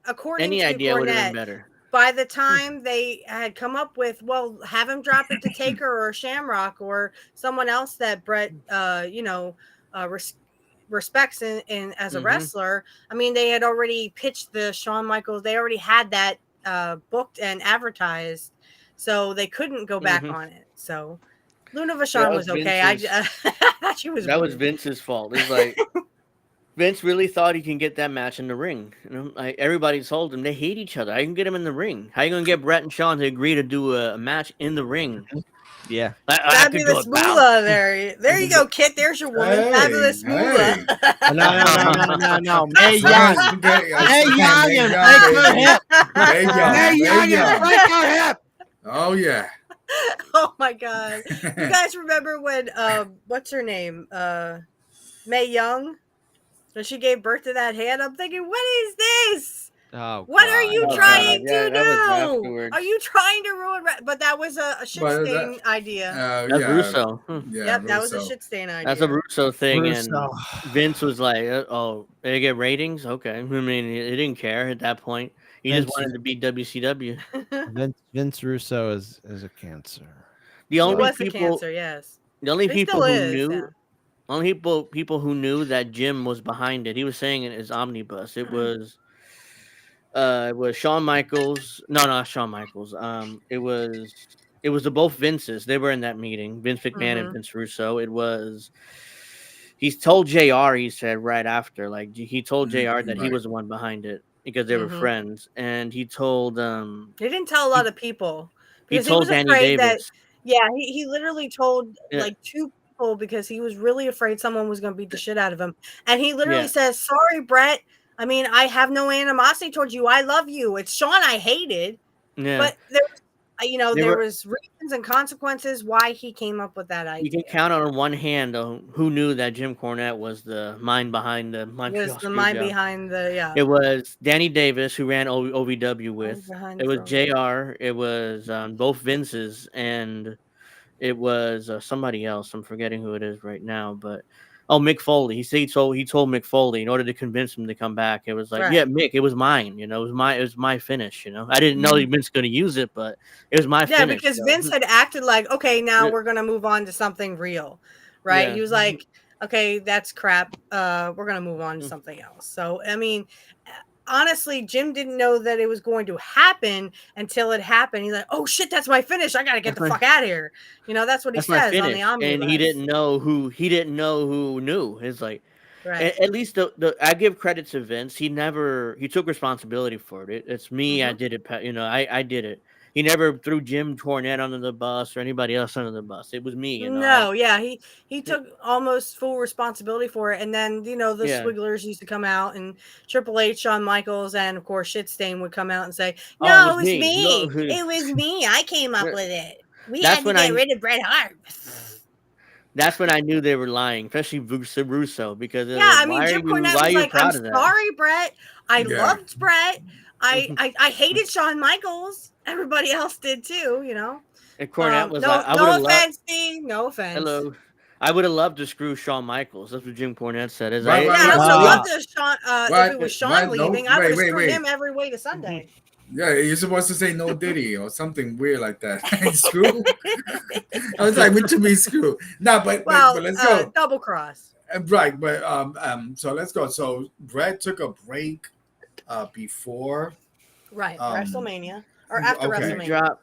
according any to idea Cornette, would have been better. By the time they had come up with, well, have him drop it to Taker or Shamrock or someone else that Brett, respects in as a wrestler. I mean, they had already pitched the Shawn Michaels. They already had that booked and advertised, so they couldn't go back on it. So Luna Vachon was okay. I thought she was. That was Vince's fault. It's like Vince really thought he can get that match in the ring. You know, like everybody told him they hate each other. How you can get them in the ring? How you gonna get Brett and Shawn to agree to do a match in the ring? Yeah, that'd be the Moolah there. There you go, Kit. There's your woman. Fabulous Moolah. No. Mae Young. Break her hip. Oh yeah. Oh my God. You guys remember when what's her name? Mae Young? When she gave birth to that hand, I'm thinking, what is this? Oh, what are you trying to do? Afterwards. Are you trying to ruin? But that was a shit stain idea. That's Russo. Yep, that was a shit stain idea. That's a Russo thing, and Vince was like, "Oh, they get ratings? Okay." I mean, he didn't care at that point. He just wanted to beat WCW. Vince Russo is a cancer. The only a cancer, yes. The only people who knew. Only people who knew that Jim was behind it. He was saying in his omnibus. It was Shawn Michaels. No, not Shawn Michaels. It was the both Vinces. They were in that meeting. Vince McMahon and Vince Russo. It was. He told JR. He said right after, like he told JR that he was the one behind it because they were friends, and he told. He didn't tell a lot of people. He told Danny Davis. He literally told like two. Because he was really afraid someone was going to beat the shit out of him. And he literally says, sorry, Brett. I mean, I have no animosity towards you. I love you. It's Shawn I hated. Yeah. But there was reasons and consequences why he came up with that idea. You can count on one hand who knew that Jim Cornette was the mind behind the Montreal Screw Job. It was Danny Davis, who ran OVW with. It was JR. It was both Vinces, and it was somebody else. I'm forgetting who it is right now, but Mick Foley. He said he told Mick Foley in order to convince him to come back. It was like, yeah, Mick, it was mine. You know, it was my finish. You know, I didn't know Vince going to use it, but it was my finish. Yeah, because Vince had acted like, okay, now we're going to move on to something real, right? Yeah. He was like, okay, that's crap. We're going to move on to something else. So, I mean, honestly, Jim didn't know that it was going to happen until it happened. He's like, "Oh shit, that's my finish! I gotta get the fuck out of here." You know, that's what he says on the omnibus. And he didn't know who knew. It's like, at least I give credit to Vince. He took responsibility for it. It's me. I did it. You know, I did it. He never threw Jim Cornette under the bus or anybody else under the bus. It was me. You know? No, he took almost full responsibility for it. And then, the Swigglers used to come out, and Triple H, Shawn Michaels, and of course Shitstain would come out and say, "No, it was me. It was me. I came up with it. We had to get rid of Bret Hart." That's when I knew they were lying, especially Russo, because Jim Cornette was like, "I'm sorry, Bret. I loved Bret. I hated Shawn Michaels. Everybody else did too, you know." And Cornette was like, "No offense, Steve. No offense." Hello. I would have loved to screw Shawn Michaels. That's what Jim Cornette said. Is Right, Yeah, right, I would have Wow. loved to Sean. If it was Sean Right, no, leaving, I would have wait, screwed wait. him every way to Sunday. Yeah, you're supposed to say no Diddy or something weird like that. Screw. I was like, what you mean screw? No, but Well, let's go. double cross. Right, but so let's go. So Brett took a break before Right, Um, WrestleMania or after okay. WrestleMania.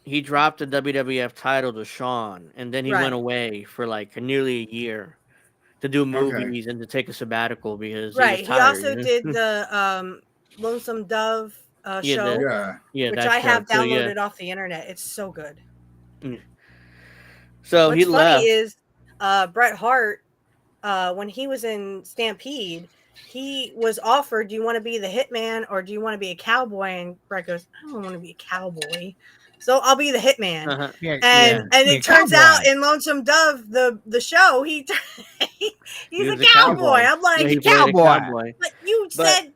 He dropped the WWF title to Shawn, and then he Right. went away for like nearly a year to do movies and to take a sabbatical because Right. he was He tired. also did the Lonesome Dove Yeah, show, Yeah. which that I show. have So, yeah. downloaded off the internet. It's so good. So What's he funny left. is Bret Hart, when he was in Stampede, he was offered, do you want to be the Hitman or do you want to be a cowboy? And Bret goes, I don't want to be a cowboy. So I'll be the Hitman. Uh-huh. And Be a it turns cowboy. out in Lonesome Dove, the show, he's He a was a cowboy. cowboy. I'm like, Yeah, he played a cowboy. cowboy. but you But- said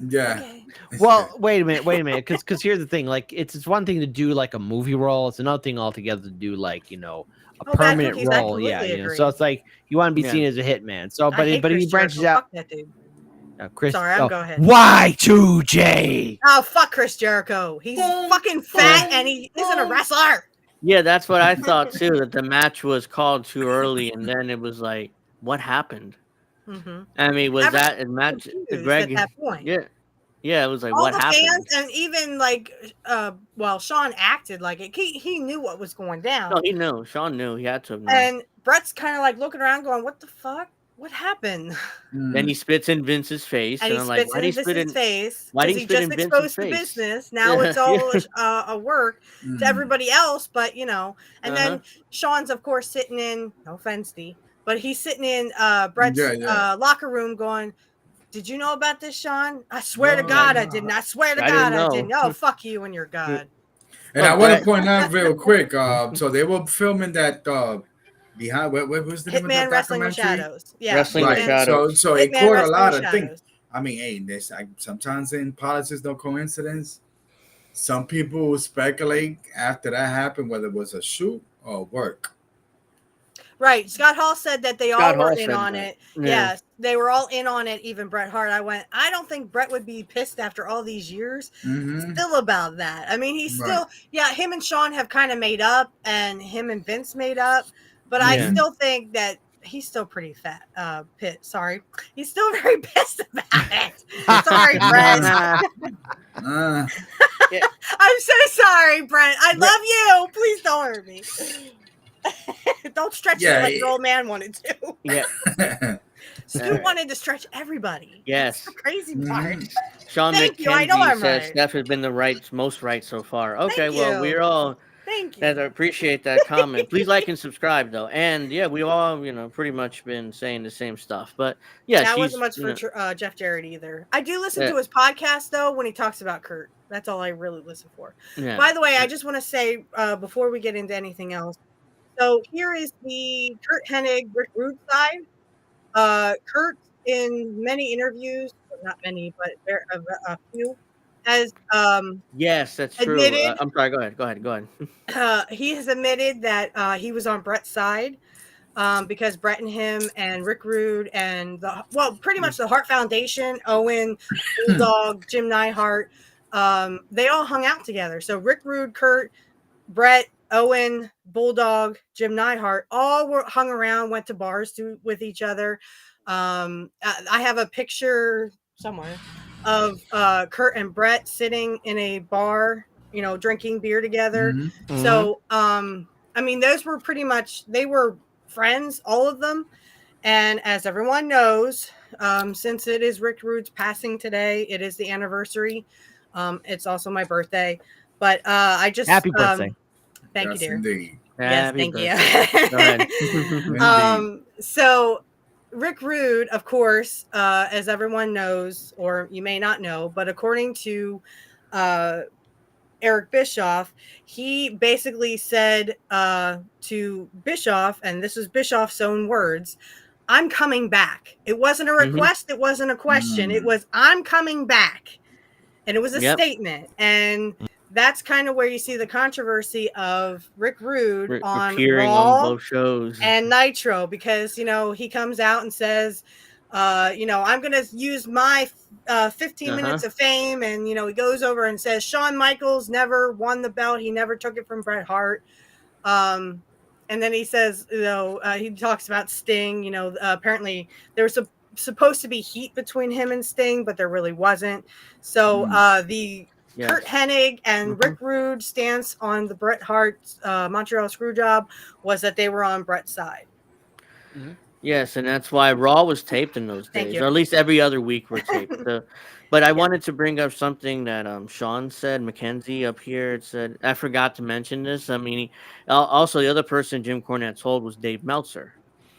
Yeah. okay. Well, wait a minute, because here's the thing. Like, it's one thing to do like a movie role. It's another thing altogether to do like a Oh, Bad permanent Cookies, I role. Yeah, completely agree. So it's like you want to be Yeah. seen as a hitman. So, I but hate but Chris he branches Jericho. out. Fuck that dude. Chris, Sorry, go ahead. Y2J. Oh, fuck Chris Jericho. He's fucking fat and he isn't a wrestler. Yeah, that's what I thought too. That the match was called too early, and then it was like, what happened? Mm-hmm. I mean, was Everyone that a match? Confused Greg, at that point. yeah, it was like, All what the happened? fans and even like, Sean acted like it. He knew what was going down. No, he knew. Sean knew. He had to have known. And Brett's kind of like looking around, going, "What the fuck? What happened?" Then he spits in Vince's face, And and he I'm like, spits why in did he spit in? Vince's face why did because he he spit just in Vince's exposed the face? business. Now Yeah. it's all a work to everybody else, but and then Sean's of course sitting in. No offense, Steve, but he's sitting in Brett's locker room, going, "Did you know about this, Sean? I swear to God, I didn't. I swear to I God, didn't I know." didn't. Oh, fuck you and your God." And I want to point out real quick. So they were filming that behind. What was the name of Hitman that Wrestling with documentary? Shadows. Yeah, Wrestling with Right. Shadows. So it Hitman caught a Wrestling lot with of things. Shadows. I mean, hey, sometimes in politics, no coincidence. Some people speculate after that happened whether it was a shoot or work. Right. Scott Hall said that they Scott all were Hall in said on that. it. Yeah. Yes, they were all in on it, even Bret Hart. I went, I don't think Bret would be pissed after all these years still about that. I mean, he's still, him and Sean have kind of made up and him and Vince made up, but I still think that he's still pretty fat. Sorry. He's still very pissed about it. Sorry, Bret. I'm so sorry, Brent. I love you. Please don't hurt me. Don't stretch me like your old man wanted to. Yeah. Stu wanted to stretch everybody. Yes. That's the crazy part. Sean Thank you. I know McKenzie I'm says right. Steph has been the most right so far. Okay, Thank well, you. we're all. Thank you. I appreciate that comment. Please like and subscribe, though. And yeah, we all, pretty much been saying the same stuff. But yeah, that wasn't much for Jeff Jarrett either. I do listen to his podcast though when he talks about Kurt. That's all I really listen for. Yeah. By the way, I just want to say before we get into anything else. So here is the Kurt Hennig Rick Rude side. Kurt, in many interviews, not many, but there are a few, has yes, that's admitted, true. I'm sorry. Go ahead. He has admitted that he was on Brett's side because Brett and him and Rick Rude and pretty much the Hart Foundation, Owen, Bulldog, Jim Neidhart, they all hung out together. So Rick Rude, Kurt, Brett, Owen, Bulldog, Jim Neidhart, all hung around, went to bars with each other. I have a picture somewhere of Kurt and Brett sitting in a bar, drinking beer together. So, I mean, those were they were friends, all of them. And as everyone knows, since it is Rick Rude's passing today, it is the anniversary. It's also my birthday, but I just happy birthday. Thank you, dear. Indeed. Yes, thank you. So Rick Rude, of course, as everyone knows, or you may not know, but according to Eric Bischoff, he basically said to Bischoff, and this is Bischoff's own words, "I'm coming back." It wasn't a request. It wasn't a question. It was, "I'm coming back." And it was a statement. And that's kind of where you see the controversy of Rick Rude on appearing on Raw both shows and Nitro, because he comes out and says, I'm gonna use my 15 minutes of fame, and he goes over and says Shawn Michaels never won the belt, he never took it from Bret Hart. And then he says, he talks about Sting. Apparently there was supposed to be heat between him and Sting, but there really wasn't. So the Kurt Hennig and Rick Rude stance on the Bret Hart Montreal Screw Job was that they were on Bret's side. Yes, and that's why Raw was taped in those days, or at least every other week we're taped. But I wanted to bring up something that Sean said, Mackenzie up here. It said, I forgot to mention this. I mean, also the other person Jim Cornette told was Dave Meltzer,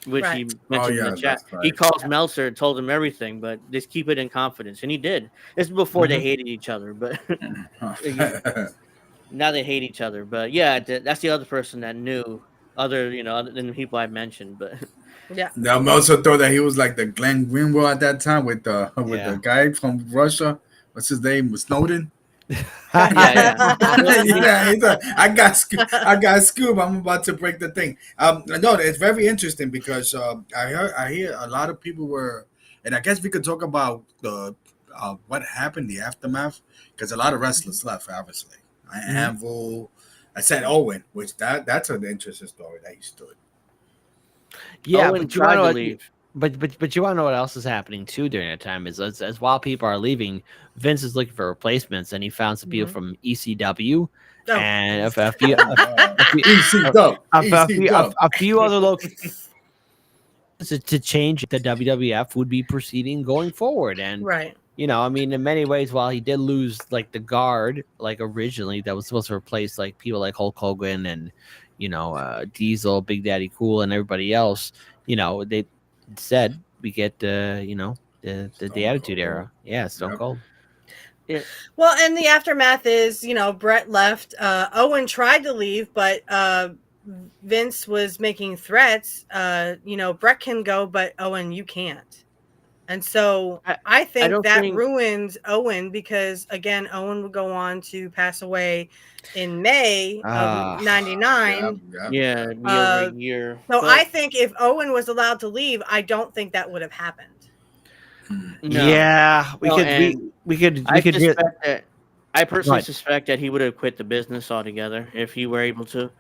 which he mentioned in the chat. Right. He calls Meltzer and told him everything, but just keep it in confidence. And he did. This is before they hated each other, but now they hate each other. But yeah, that's the other person that knew, other than the people I mentioned, but. Yeah. Now, I also thought that he was like the Glenn Greenwald at that time with the guy from Russia. What's his name? Snowden. Yeah. I got scoop. I'm about to break the thing. No, it's very interesting because I hear a lot of people were, and I guess we could talk about the what happened, the aftermath, because a lot of wrestlers left, obviously. Anvil, I said Owen, which that's an interesting story that he stood. Yeah, Owen but you want tried to to know leave. but you want to know what else is happening too during that time is as while people are leaving, Vince is looking for replacements, and he found some people from ECW and a few other locations to change the WWF would be proceeding going forward. And I mean, in many ways, while he did lose like the guard, like originally that was supposed to replace like people like Hulk Hogan and Diesel, Big Daddy Cool, and everybody else, they said we get the Attitude Era. Yeah, Stone Cold. Yeah. Well, and the aftermath is, Bret left. Owen tried to leave, but Vince was making threats. Bret can go, but Owen, you can't. And so I think that ruined Owen, because again, Owen would go on to pass away in May of '99. Yeah, over a year. So I think if Owen was allowed to leave, I don't think that would have happened. No. Yeah, we could. I personally suspect that he would have quit the business altogether if he were able to,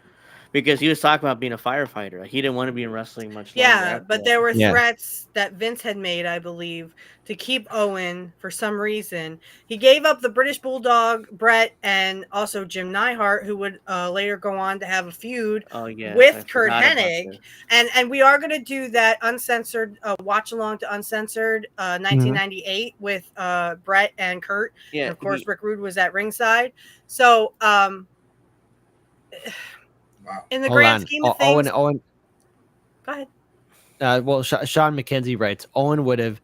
because he was talking about being a firefighter. He didn't want to be in wrestling much longer. Yeah, but there were threats that Vince had made, I believe, to keep Owen for some reason. He gave up the British Bulldog, Bret, and also Jim Neidhart, who would later go on to have a feud with Kurt Hennig. And we are going to do that uncensored watch along to Uncensored 1998 with Bret and Kurt. Yeah, and of course, Rick Rude was at ringside. So, in the grand scheme of things, Owen. Go ahead. Well, Sean McKenzie writes, Owen would have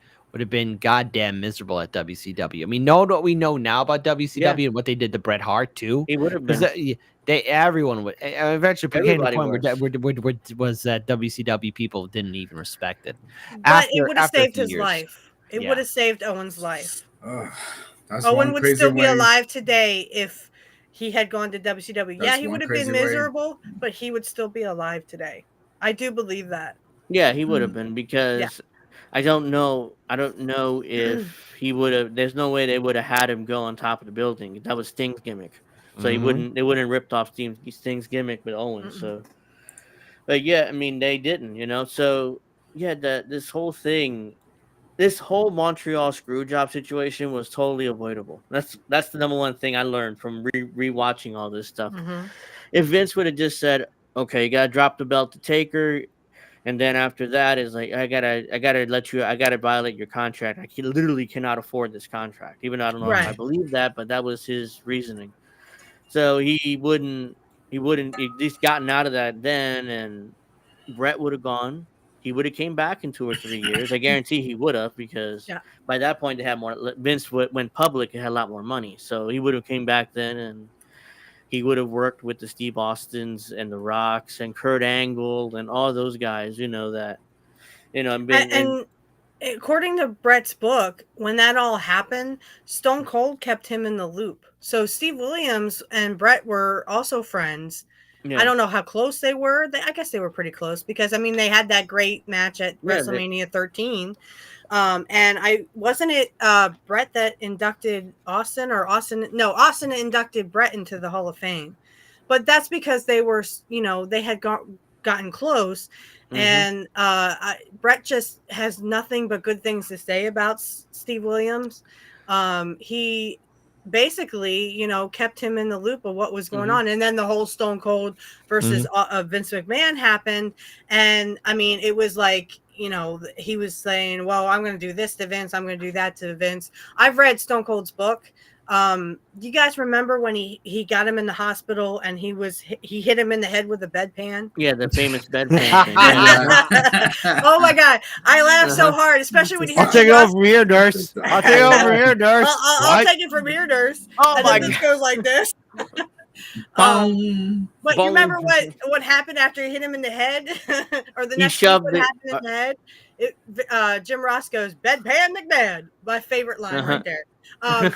been goddamn miserable at WCW. I mean, know what we know now about WCW and what they did to Bret Hart too. He would have been. Everyone would eventually became the point where that WCW people didn't even respect it. But it would have saved his life. It would have saved Owen's life. Owen would still be alive today if he had gone to WCW. Yeah, he would have been miserable, but he would still be alive today. I do believe that. Yeah, he would have been, because I don't know if he would have. There's no way they would have had him go on top of the building. That was Sting's gimmick, so they wouldn't ripped off Sting's gimmick with Owen. So, but yeah, I mean they didn't, So yeah, this whole thing. This whole Montreal screw job situation was totally avoidable. That's the number one thing I learned from rewatching all this stuff. If Vince would have just said, "Okay, you gotta drop the belt to Taker," and then after that is like, I gotta violate your contract. I literally cannot afford this contract, even though I don't know if I believe that, but that was his reasoning. So he wouldn't at least gotten out of that then, and Bret would have gone. He would have came back in 2 or 3 years. I guarantee he would have, because by that point they had more. Vince went public and had a lot more money, so he would have came back then, and he would have worked with the Steve Austins and the Rocks and Kurt Angle and all those guys. according to Brett's book, when that all happened, Stone Cold kept him in the loop. So Steve Williams and Brett were also friends. I Yeah, don't know how close they were. I guess they were pretty close because I mean they had that great match at yeah, WrestleMania 13. And I wasn't it Brett that inducted Austin or Austin? No, Austin inducted Brett into the Hall of Fame. But that's because they were, they had gotten close. hmm And Brett just has nothing but good things to say about Steve Williams. He basically, kept him in the loop of what was going hmm on. And then the whole Stone Cold versus Vince McMahon happened. And I mean, it was like, he was saying, well, I'm going to do this to Vince. I'm going to do that to Vince. I've read Stone Cold's book. Do you guys remember when he got him in the hospital and he hit him in the head with a bedpan? yeah, the famous bedpan thing. Yeah. Oh my god, I laughed so Uh-huh. hard, especially when you I'll hear take it Jim over from here, nurse. I'll take it over from here, nurse. I'll take it from here, nurse. Oh And my then this god. goes like this. Boom. But you remember Boom. what happened after he hit him in the head, or the He next week shoved what it. happened in the head? Jim Ross goes, "Bedpan McMahon," my favorite line Uh-huh. right there.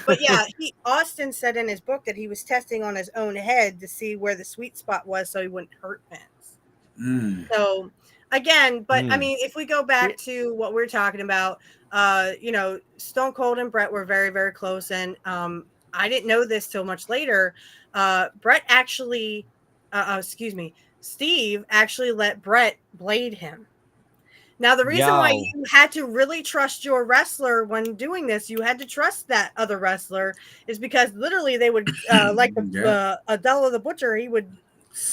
But yeah, Austin said in his book that he was testing on his own head to see where the sweet spot was, so he wouldn't hurt Vince. Mm. So again, but I Mm. mean, if we go back to what we're talking about, Stone Cold and Brett were very, very close, and I didn't know this till much later. Brett actually, excuse me, Steve actually let Brett blade him. Now, the reason why Yo. you had to really trust your wrestler when doing this, you had to trust that other wrestler, is because literally they would, like Yeah. Adela the Butcher, he would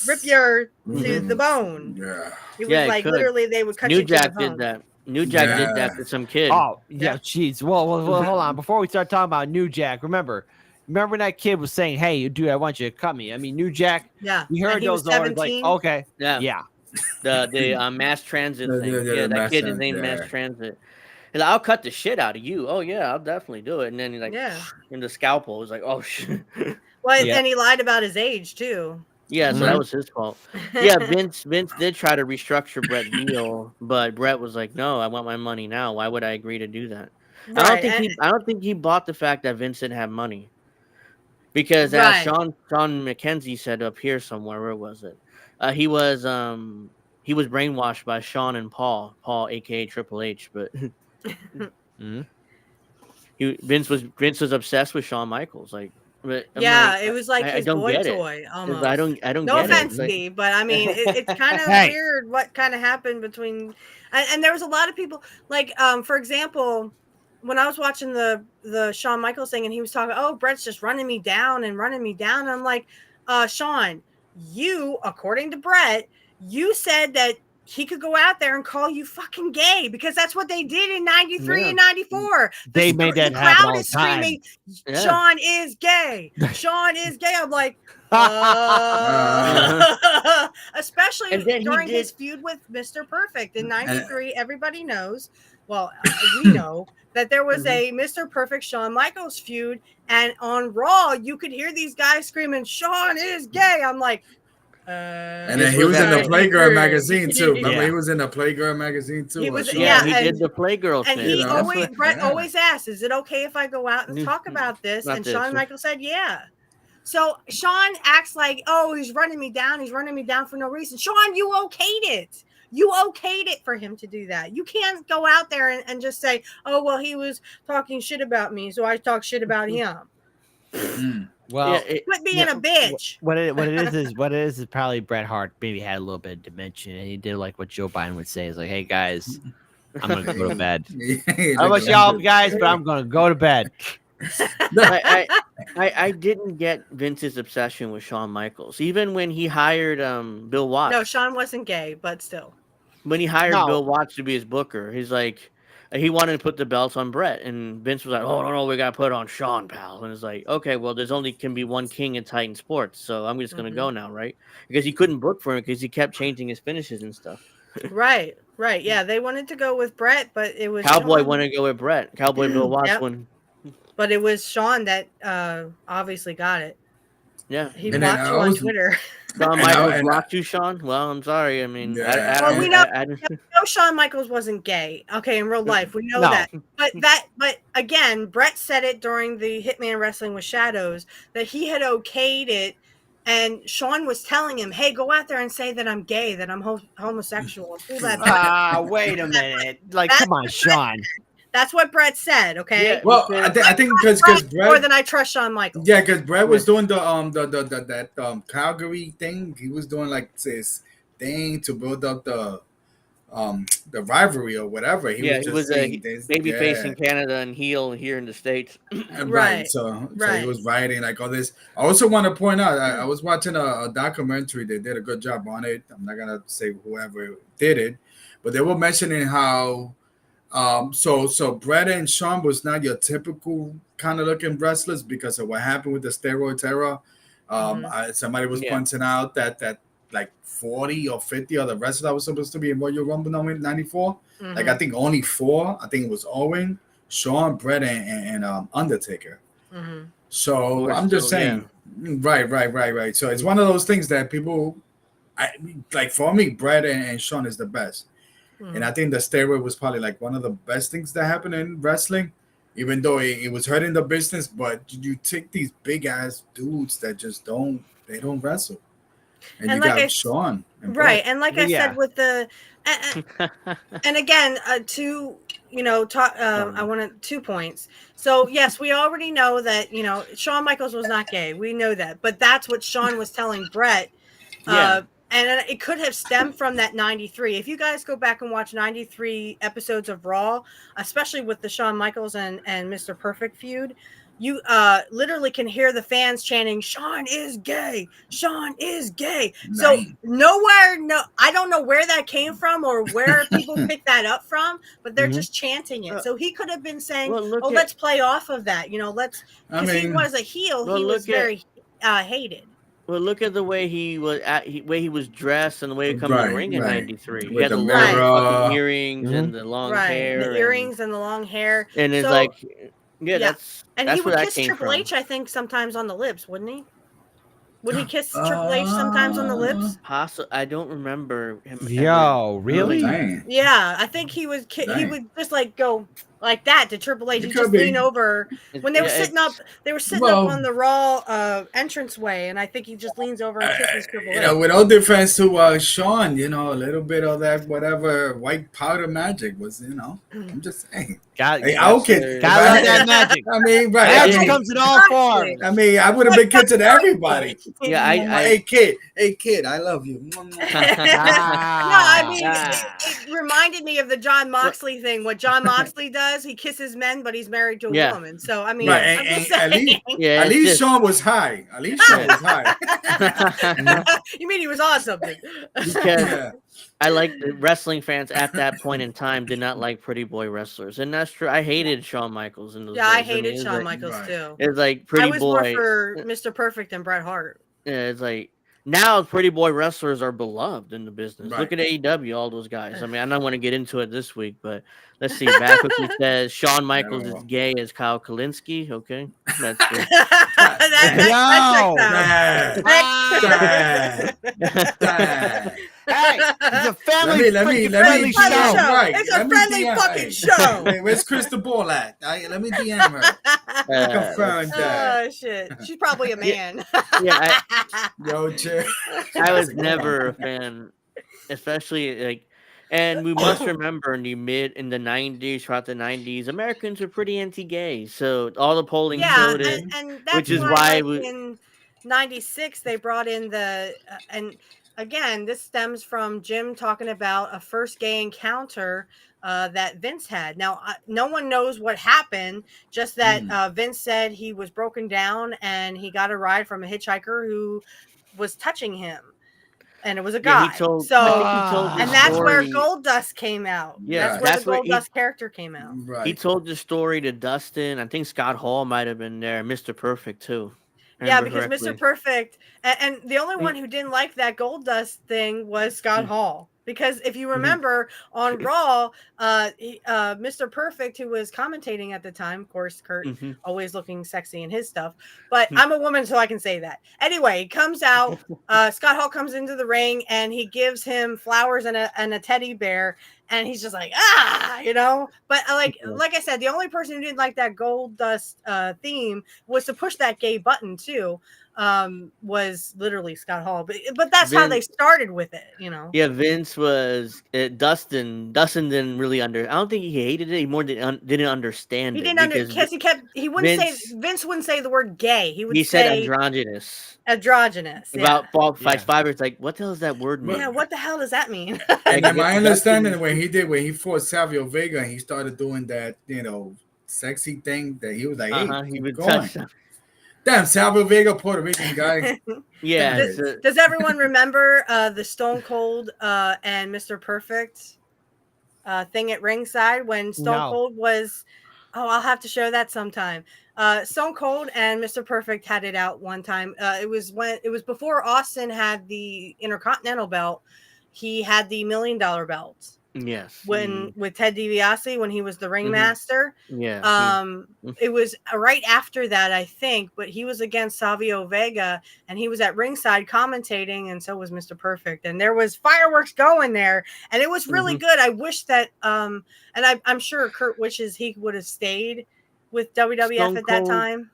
rip you to Mhm. the bone. Yeah. It was Yeah, it like could. literally they would cut New you to the Jack did bone. that. New Jack did that Yeah. to some kid. Oh, Yeah. yeah, jeez. Well, hold on. Before we start talking about New Jack, remember when that kid was saying, "Hey, dude, I want you to cut me." I mean, New Jack. Yeah. We And heard he was those orders, like, 17. okay, Yeah, yeah. the mass transit Yeah, thing. yeah, Yeah, the that kid is master. named Mass Yeah. Transit. He's like, I'll cut the shit out of you. Oh yeah, I'll definitely do it. And then he's like, Yeah. in the scalpel, he's like, oh shit. Well, Yeah. and he lied about his age too. Yeah, so Mhm. that was his fault. Yeah, Vince did try to restructure Brett's deal, but Brett was like, "No, I want my money now. Why would I agree to do that?" Right. I don't think he bought the fact that Vince didn't have money because as Right. Sean McKenzie said up here somewhere, where was it? He was brainwashed by Sean and Paul, aka Triple H, but Mhm. Vince was obsessed with Shawn Michaels. Like, but I'm Yeah, like, it was like I his don't boy get it. toy I almost. don't No get it. offense, It's like, Steve, but I mean, it's kind of Hey. weird what kind of happened between, and there was a lot of people like, for example, when I was watching the Shawn Michaels thing, and he was talking, oh, Brett's just running me down and running me down. And I'm like, Sean, you, according to Brett, you said that he could go out there and call you fucking gay because that's what they did in 93 Yeah. and 94. They made that the happen crowd all is the time. screaming, Yeah. Sean is gay. Sean is gay. I'm like, especially And then he during did. his feud with Mr. Perfect in 93. Everybody knows. Well, we know that there was a Mr. Perfect Shawn Michaels feud, and on Raw, you could hear these guys screaming, Sean is gay. I'm like, And This then he was was in the at- Playgirl magazine too. Remember, Yeah. he was in the Playgirl magazine too. He was- Sean. Yeah, Yeah, he and- did the Playgirl And thing. he You know? That's always, what- Brett Yeah. always asked, "Is it okay if I go out and Mm, talk about this?" not And this. Shawn Michaels said, "Yeah." So Sean acts like, "Oh, he's running me down. He's running me down for no reason." Sean, you okayed it. You okayed it for him to do that. You can't go out there and just say, "Oh, well, he was talking shit about me, so I talk shit about him." Mm. Well, Yeah, it- Quit being a bitch. what it is probably Bret Hart maybe had a little bit of dementia, and he did like what Joe Biden would say is like, "Hey guys, I'm gonna go to bed. I don't know about y'all guys, but I'm gonna go to bed." I didn't get Vince's obsession with Shawn Michaels. Even when he hired Bill Watts. No, Sean wasn't gay, but still. When he hired No. Bill Watts to be his booker, he's like, he wanted to put the belts on Brett, and Vince was like, "Oh no, we gotta put it on Shawn, pal." And it's like, okay, well, there's only can be one king in Titan Sports, so I'm just gonna go now, right? Because he couldn't book for him because he kept changing his finishes and stuff. Right. Yeah, they wanted to go with Brett, but it was Cowboy Shawn. wanted to go with Brett. Cowboy Bill Watts Yep. won. But it was Sean that obviously got it. Yeah. He And then blocked I you on was, Twitter. Shawn and I, Michaels and I, blocked you, Sean. Well, I'm sorry. I mean, yeah, Well, we know I no, Shawn Michaels wasn't gay. Okay, in real life, we know No. that. But again, Brett said it during the Hitman Wrestling with Shadows that he had okayed it, and Sean was telling him, "Hey, go out there and say that I'm gay, that I'm homosexual, and pull that." Wait a minute. Like, That's come on, Sean. That's what Brett said. yeah, Okay, well, because I think because Brett more Brett, than I trust Shawn Michaels. yeah, because Brett was Yeah. doing the that Calgary thing. He was doing like this thing to build up the rivalry or whatever. He was yeah, he just was a saying this, baby face yeah. in Canada and heel here in the States. Right. Right, So he right. was writing like all this. I also want to point out I Hmm. was watching a documentary. They did a good job on it. I'm not gonna say whoever did it, but they were mentioning how so Brett and Sean was not your typical kind of looking wrestlers because of what happened with the steroids era. Hmm. Somebody was Yeah. pointing out that like 40 or 50 of the wrestlers that was supposed to be in Royal Rumble '94. Like I Hmm. think only four. I think it was Owen, Sean, Brett, and Undertaker. Hmm. So We're I'm just still, yeah. saying, right. So it's one of those things that people, like for me, Brett and Sean is the best. And Hmm. I think the steroid was probably like one of the best things that happened in wrestling, even though it was hurting the business. But you take these big ass dudes that just they don't wrestle, and And you got Sean and right, Brett. and like I said Yeah. with the, and again, talk. I Sorry. wanted 2 points. So yes, we already know that Shawn Michaels was not gay. We know that, but that's what Shawn was telling Brett. Yeah. And it could have stemmed from that 93. If you guys go back and watch 93 episodes of Raw, especially with the Shawn Michaels and Mr. Perfect feud, you literally can hear the fans chanting, Shawn is gay. Shawn is gay. So Nice. I don't know where that came from or where people picked that up from, but they're Mhm. just chanting it. Uh, So he could have been saying, well, oh, look at let's play off of that. I Because he mean, was a heel. well, He was look at very hated. well, look at the way he was way he was dressed and the way he come in the ring in right, '93. He with had the the long Right. fucking mirror. earrings Mhm. and the long Right, the hair earrings and the long hair. and it's So, like, yeah, yeah, and he that's where would that kiss came Triple from. H, I think, sometimes on the lips, wouldn't he? Would he kiss Triple H sometimes on the Uh, lips? I don't remember him ever Yo, oh doing really? that. dang, Yeah, I think he dang, would just like go like that to Triple H. it He'd could just lean be. over when they were Yeah, sitting up. it's They were sitting up Well, on the Raw entranceway, and I think he just leans over and kisses Triple H. with all defense to Sean, a little bit of that whatever white powder magic was, I'm just saying. Got Hey, I that's okay. If gotta love that magic. I mean, right. Magic it, comes in all Exactly. forms. I would have been kissing everybody. yeah, Hey kid, I love you. No, I Ah. mean, Ah. it reminded me of the John Well, Moxley thing. What John Moxley does, he kisses men, but he's married to a yeah, woman. So, I mean, Right, yeah, I'm just and at least saying. yeah. at It's least just Sean was high. At least Sean yeah. was high. Mhm. You mean he was on something? Because Yeah. I like the wrestling fans at that point in time did not like pretty boy wrestlers, and that's true. I hated Shawn Michaels in those Yeah, I days. I mean, hated Shawn Michaels Right. too. it's like I pretty was more boy. for Mr. Perfect and Bret Hart. Yeah, it's like now pretty boy wrestlers are beloved in the business. Right. Look at AEW, all those guys. I mean, I don't want to get into it this week, but let's see. Backwookie says Shawn Michaels is No. gay as Kyle Kalinske. Okay, that's good. that Yo. checks out. Hey, it's a family freaking let friendly me Funny DM. show. show. Right. It's Let a me friendly DM. fucking Hey, show. where's Crystal Ball at? Let me DM her. Confirm That's, that. Oh shit. She's probably a yeah, man. yeah. Yo, Jay. I I was said, come on. never a fan, especially like, and we must remember in the '90s, throughout the '90s, Americans were pretty anti-gay. So all the polling Yeah, showed it, and which that's is why why like we, in 96 they brought in and again this stems from Jim talking about a first gay encounter that Vince had. Now no one knows what happened, just that Mm. Vince said he was broken down and he got a ride from a hitchhiker who was touching him, and it was a yeah, guy. I So think he told the and that's where story. Gold Dust came out. Yeah, That's Right. where the that's where Gold Dust character came out. he Right. told the story to Dustin. I think Scott Hall might have been there, Mr. Perfect too. I Yeah, remember because Mr. correctly. Perfect and the only one He- who didn't like that Gold Dust thing was Scott Hall. Because if you remember on Raw, Mr. Perfect, who was commentating at the time, of course, Kurt always looking sexy in his stuff, but I'm a woman, so I can say that. Anyway, he comes out. Scott Hall comes into the ring and he gives him flowers and a teddy bear, and he's just like, you know. But like I said, the only person who didn't like that Gold Dust theme was to push that gay button too. Was literally Scott Hall, but that's how they started with it, you know. Yeah, Vince was Dustin. Dustin didn't really I don't think he hated it. He more didn't understand. He it didn't because he wouldn't Vince wouldn't say the word gay. He said androgynous. Androgynous. About Fight Five. It's like, what the hell does that word mean? Yeah, what the hell does that mean? And then my understanding when he fought Savio Vega and he started doing that, you know, sexy thing that he was like, hey, he would touch him. Damn, Salvador Vega, Puerto Rican guy. Yeah. Does everyone remember the Stone Cold and Mr. Perfect thing at ringside when Stone Cold was? Oh, I'll have to show that sometime. Stone Cold and Mr. Perfect had it out one time. It was before Austin had the Intercontinental belt. He had the $1 million belt. Yes. With Ted DiBiase when he was the ringmaster. Yeah. It was right after that, I think, but he was against Savio Vega and he was at ringside commentating, and so was Mr. Perfect. And there was fireworks going there, and it was really good. I wish that and I'm sure Kurt wishes he would have stayed with WWF at that time.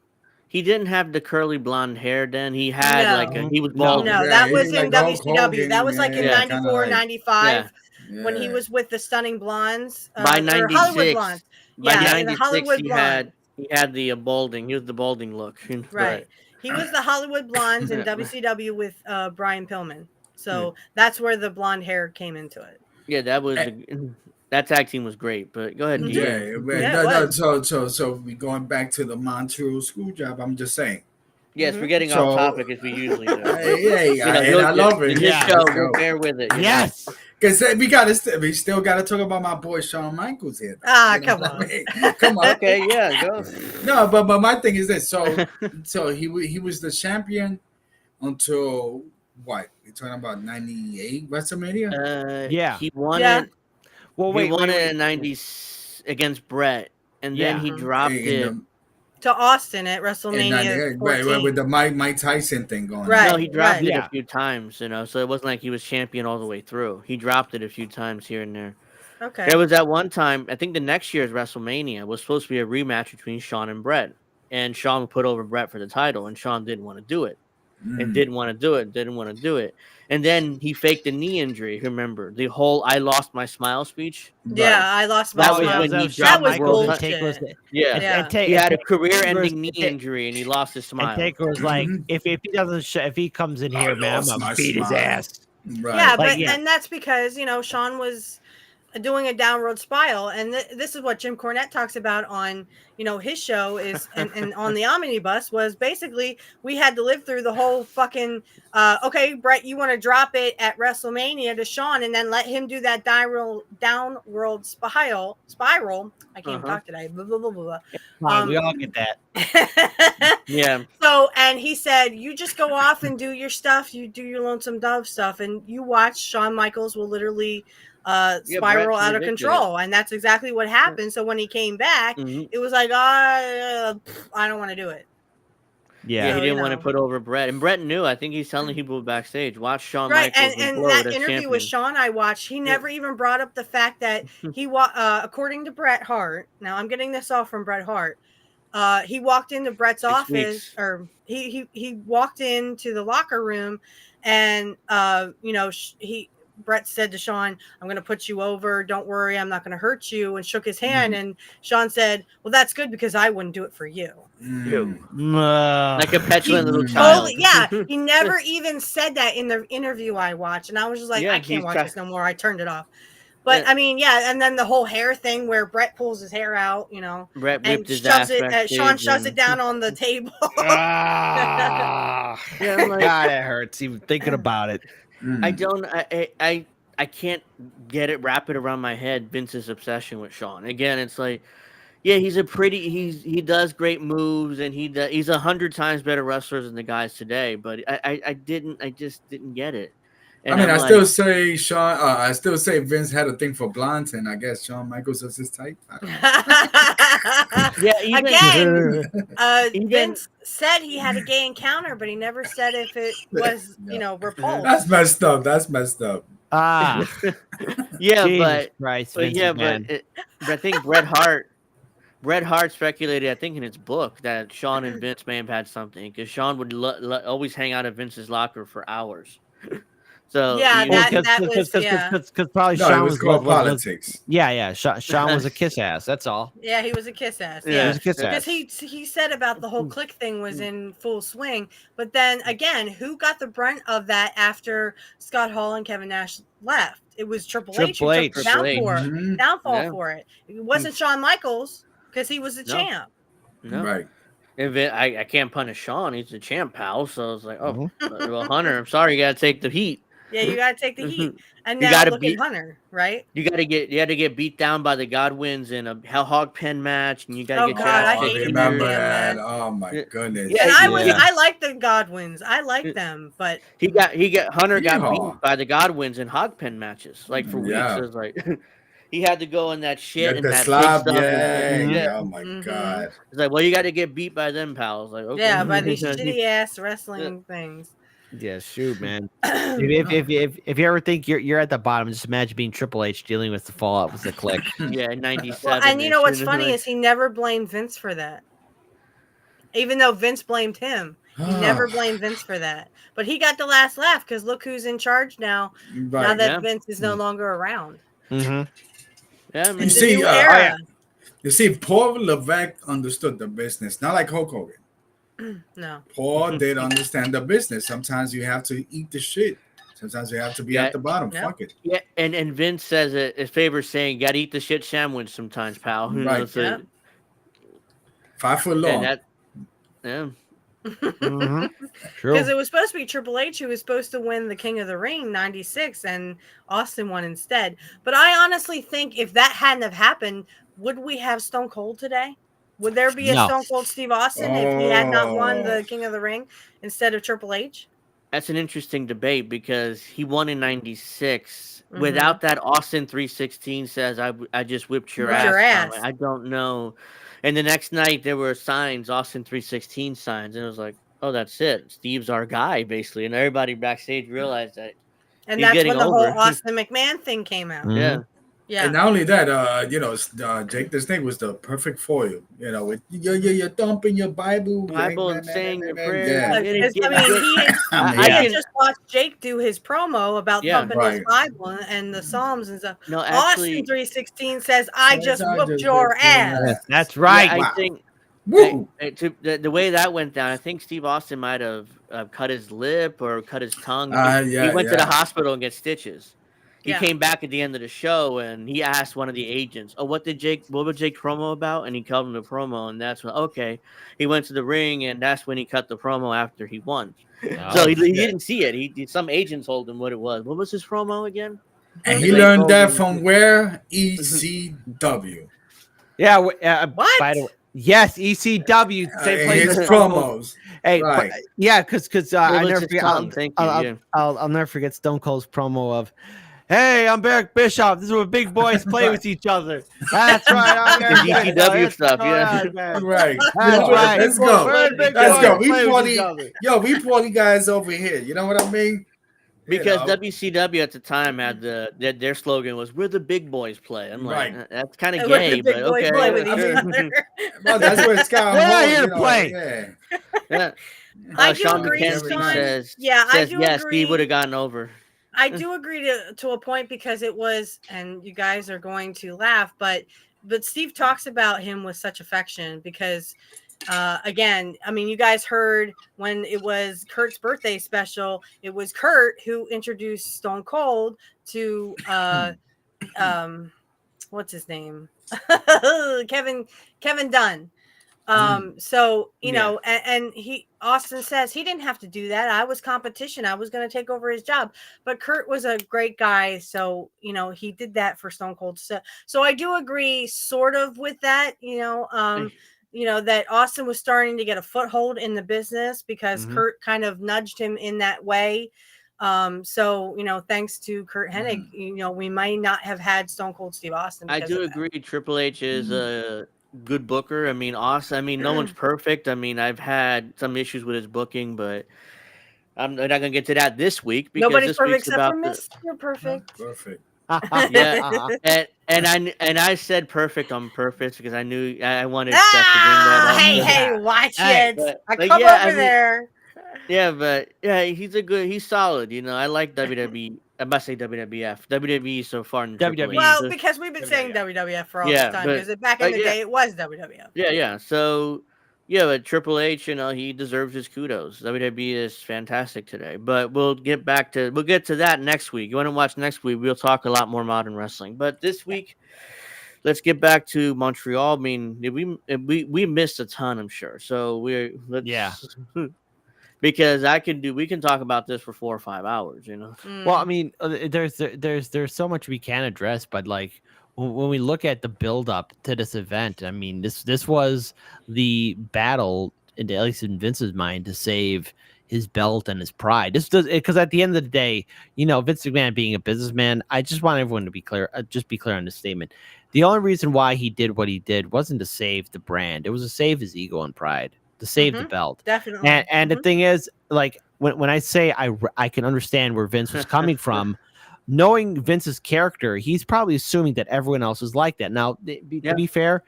He didn't have the curly blonde hair then. He had he was bald. No, that was in WCW. That was like in 94, 95. Yeah. When he was with the Stunning Blondes, by 96, Hollywood Blondes. By 96, he had the balding. He was the balding look. Right. He was the Hollywood Blondes in WCW with Brian Pillman. So that's where the blonde hair came into it. Yeah, that tag team was great. But go ahead. So we going back to the Montreal Screw Job. I'm just saying. Yes, we're getting off topic as we usually do. I love it. We'll bear with it. Yes. Because we still got to talk about my boy Shawn Michaels here. Come on. Come on. Okay, yeah, go. No, but my thing is this. So he was the champion until what? We're talking about 98 WrestleMania? He won it. Well, he won it in 90 against Brett, and then he dropped it to Austin at WrestleMania 14. With the Mike Tyson thing going on. Right. No, he dropped it a few times, so it wasn't like he was champion all the way through. He dropped it a few times here and there. Okay. There was that one time, I think the next year's WrestleMania was supposed to be a rematch between Shawn and Brett. And Shawn put over Brett for the title, and Shawn didn't want to do it. And didn't want to do it. And then he faked a knee injury. Remember the whole "I lost my smile" speech? Yeah, I lost my smile. That was bullshit. Yeah. He had a career-ending knee injury, and he lost his smile. And Taker was like, if he comes in here, man, I'm gonna beat his ass. Right. Yeah, and that's because Shawn was doing a downward spiral, and this is what Jim Cornette talks about on his show is and on the omnibus was basically we had to live through the whole fucking okay, Brett, you want to drop it at WrestleMania to Shawn and then let him do that downward spiral. I can't talk today. Blah, blah, blah, blah. We all get that. Yeah. So, and he said, you just go off and do your stuff. You do your Lonesome Dove stuff, and you watch Shawn Michaels will literally spiral out of control, and that's exactly what happened. So when he came back, it was like, I don't want to do it. Yeah, he didn't want to put over Brett, and Brett knew. I think he's telling people backstage, watch Shawn Michaels. Right, and that interview with Shawn I watched, he never even brought up the fact that he according to Bret Hart. Now I'm getting this all from Bret Hart. He walked into Bret's office, or he walked into the locker room, and Brett said to Shawn, I'm going to put you over. Don't worry. I'm not going to hurt you. And shook his hand. And Shawn said, well, that's good because I wouldn't do it for you. Like a petulant little child. He never even said that in the interview I watched. And I was just like, I can't watch this no more. I turned it off. But I mean, and then the whole hair thing where Brett pulls his hair out, Brett and whipped his ass backstage. Sean shoves it down on the table. God, it hurts even thinking about it. I can't wrap it around my head, Vince's obsession with Shawn. Again, it's like, yeah, he does great moves, and he's 100 times better wrestler than the guys today, but I just didn't get it. I mean, I still say Shawn. I still say Vince had a thing for blondes, and I guess Shawn Michaels was his type. Yeah, Again, even Vince said he had a gay encounter, but he never said if it was, repulsed. That's messed up. That's messed up. Ah, yeah, Jesus Christ, Vince McMahon. but I think Bret Hart speculated, I think in his book, that Shawn and Vince may have had something because Shawn would always hang out at Vince's locker for hours. So Yeah, that was because probably No, Shawn it was called politics. Yeah. Shawn was a kiss ass. That's all. Yeah, he was a kiss ass. He was a kiss Because ass. he said about the whole click thing was in full swing. But then again, who got the brunt of that after Scott Hall and Kevin Nash left? It was Triple H who took the downfall for it. It wasn't Shawn Michaels because he was the champ. No. Right. If I can't punish Shawn, he's the champ, pal. So it's like, oh, well, Hunter, I'm sorry, you got to take the heat. Yeah, you got to take the heat. And You now gotta look at Hunter, right? You had to get beat down by the Godwins in a hog pen match, and you got to get. I remember that. Oh my goodness! Yeah, I like the Godwins. I like them, but Hunter got beat by the Godwins in hog pen matches like for weeks. It was like he had to go in that shit and that slab. Stuff Oh my god! It's like, well, you got to get beat by them pals. Like, okay. Yeah, by these shitty ass wrestling things. Yeah, shoot, man. if you ever think you're at the bottom, just imagine being Triple H dealing with the fallout with the Click. Yeah, 97. Well, and you know what's funny is he never blamed Vince for that. Even though Vince blamed him, he never blamed Vince for that. But he got the last laugh because look who's in charge now. Right, now that Vince is no longer around. Mm-hmm. Yeah, I mean, you see, Paul Levesque understood the business, not like Hulk Hogan. No. Paul did understand the business. Sometimes you have to eat the shit. Sometimes you have to be at the bottom. Yeah. Fuck it. Yeah, and Vince says it. His favorite saying, "Got to eat the shit sandwich sometimes, pal." Right. 5 foot long. Because it was supposed to be Triple H who was supposed to win the King of the Ring '96, and Austin won instead. But I honestly think if that hadn't have happened, would we have Stone Cold today? Would there be a Stone Cold Steve Austin if he had not won the King of the Ring instead of Triple H? That's an interesting debate because he won in '96. Without that, Austin 316 says, I just whipped your ass. I don't know. And the next night there were signs, Austin 316 signs, and it was like, oh, that's it. Steve's our guy, basically. And everybody backstage realized that. And that's when the whole Austin McMahon thing came out. Yeah. Yeah. And not only that, Jake the Snake was the perfect foil. With you're thumping your Bible and saying your prayers. I had just watched Jake do his promo about thumping his Bible and the Psalms and stuff. No, actually, Austin 316 says, "I just whooped your ass." That's right. Yeah, I think the way that went down, I think Steve Austin might have cut his lip or cut his tongue. He went to the hospital and get stitches. He came back at the end of the show and he asked one of the agents, "Oh, what was Jake promo about?" And he called him the promo, and that's when he went to the ring, and that's when he cut the promo after he won. So he didn't see it. Some agent told him what it was. What was his promo again? And he learned that from where? ECW. Yeah. What? By the way, yes, ECW. His promos. Hey, because I'll never forget. I'll never forget Stone Cold's promo of, "Hey, I'm Eric Bischoff. This is where big boys play with each other." That's right. I'm ECW stuff, Right. That's right. Let's go. We party guys over here. You know what I mean? Because WCW at the time had their slogan was "We're the big boys play." I'm like, that's kind of gay, but okay. Well, that's where Scott Hall here play. Yeah. I do Sean agree. says, I do agree. Steve would have gotten over. I do agree to a point because it was, and you guys are going to laugh, but Steve talks about him with such affection because, again, I mean, you guys heard when it was Kurt's birthday special, it was Kurt who introduced Stone Cold to, what's his name? Kevin Dunn. So, and Austin says he didn't have to do that. I was competition. I was going to take over his job, but Kurt was a great guy. So, he did that for Stone Cold. So I do agree sort of with that, that Austin was starting to get a foothold in the business because Kurt kind of nudged him in that way. So thanks to Kurt Hennig, we might not have had Stone Cold Steve Austin. I Because do of that. agree. Triple H is a good booker. I mean, Austin. I mean, no one's perfect. I mean, I've had some issues with his booking, but I'm not gonna get to that this week because Nobody's this perfect week's except for about the Mr. Perfect. Perfect. yeah. And I said perfect on purpose because I knew I wanted Seth to bring that up. Hey, watch Hey, it! But, I but come yeah, over I mean, there. he's solid. I like WWE. I must say WWF. WWE so far in Triple H. WWE. Well, So, because we've been saying WWF for all yeah, this time, because back in the day it was WWF. Yeah. So, yeah, but Triple H, he deserves his kudos. WWE is fantastic today. But we'll get to that next week. You want to watch next week? We'll talk a lot more modern wrestling. But this week, let's get back to Montreal. I mean, we missed a ton, I'm sure. So because we can talk about this for 4 or 5 hours. Well, I mean, there's so much we can address, but like when we look at the build up to this event, I mean, this was the battle, at least in Vince's mind, to save his belt and his pride. This does because at the end of the day, Vince McMahon being a businessman, I just want everyone to be clear. Just be clear on this statement. The only reason why he did what he did wasn't to save the brand; it was to save his ego and pride, to save the belt. Definitely. And the thing is, like when I say I can understand where Vince was coming from, knowing Vince's character, he's probably assuming that everyone else is like that. Now, to be fair,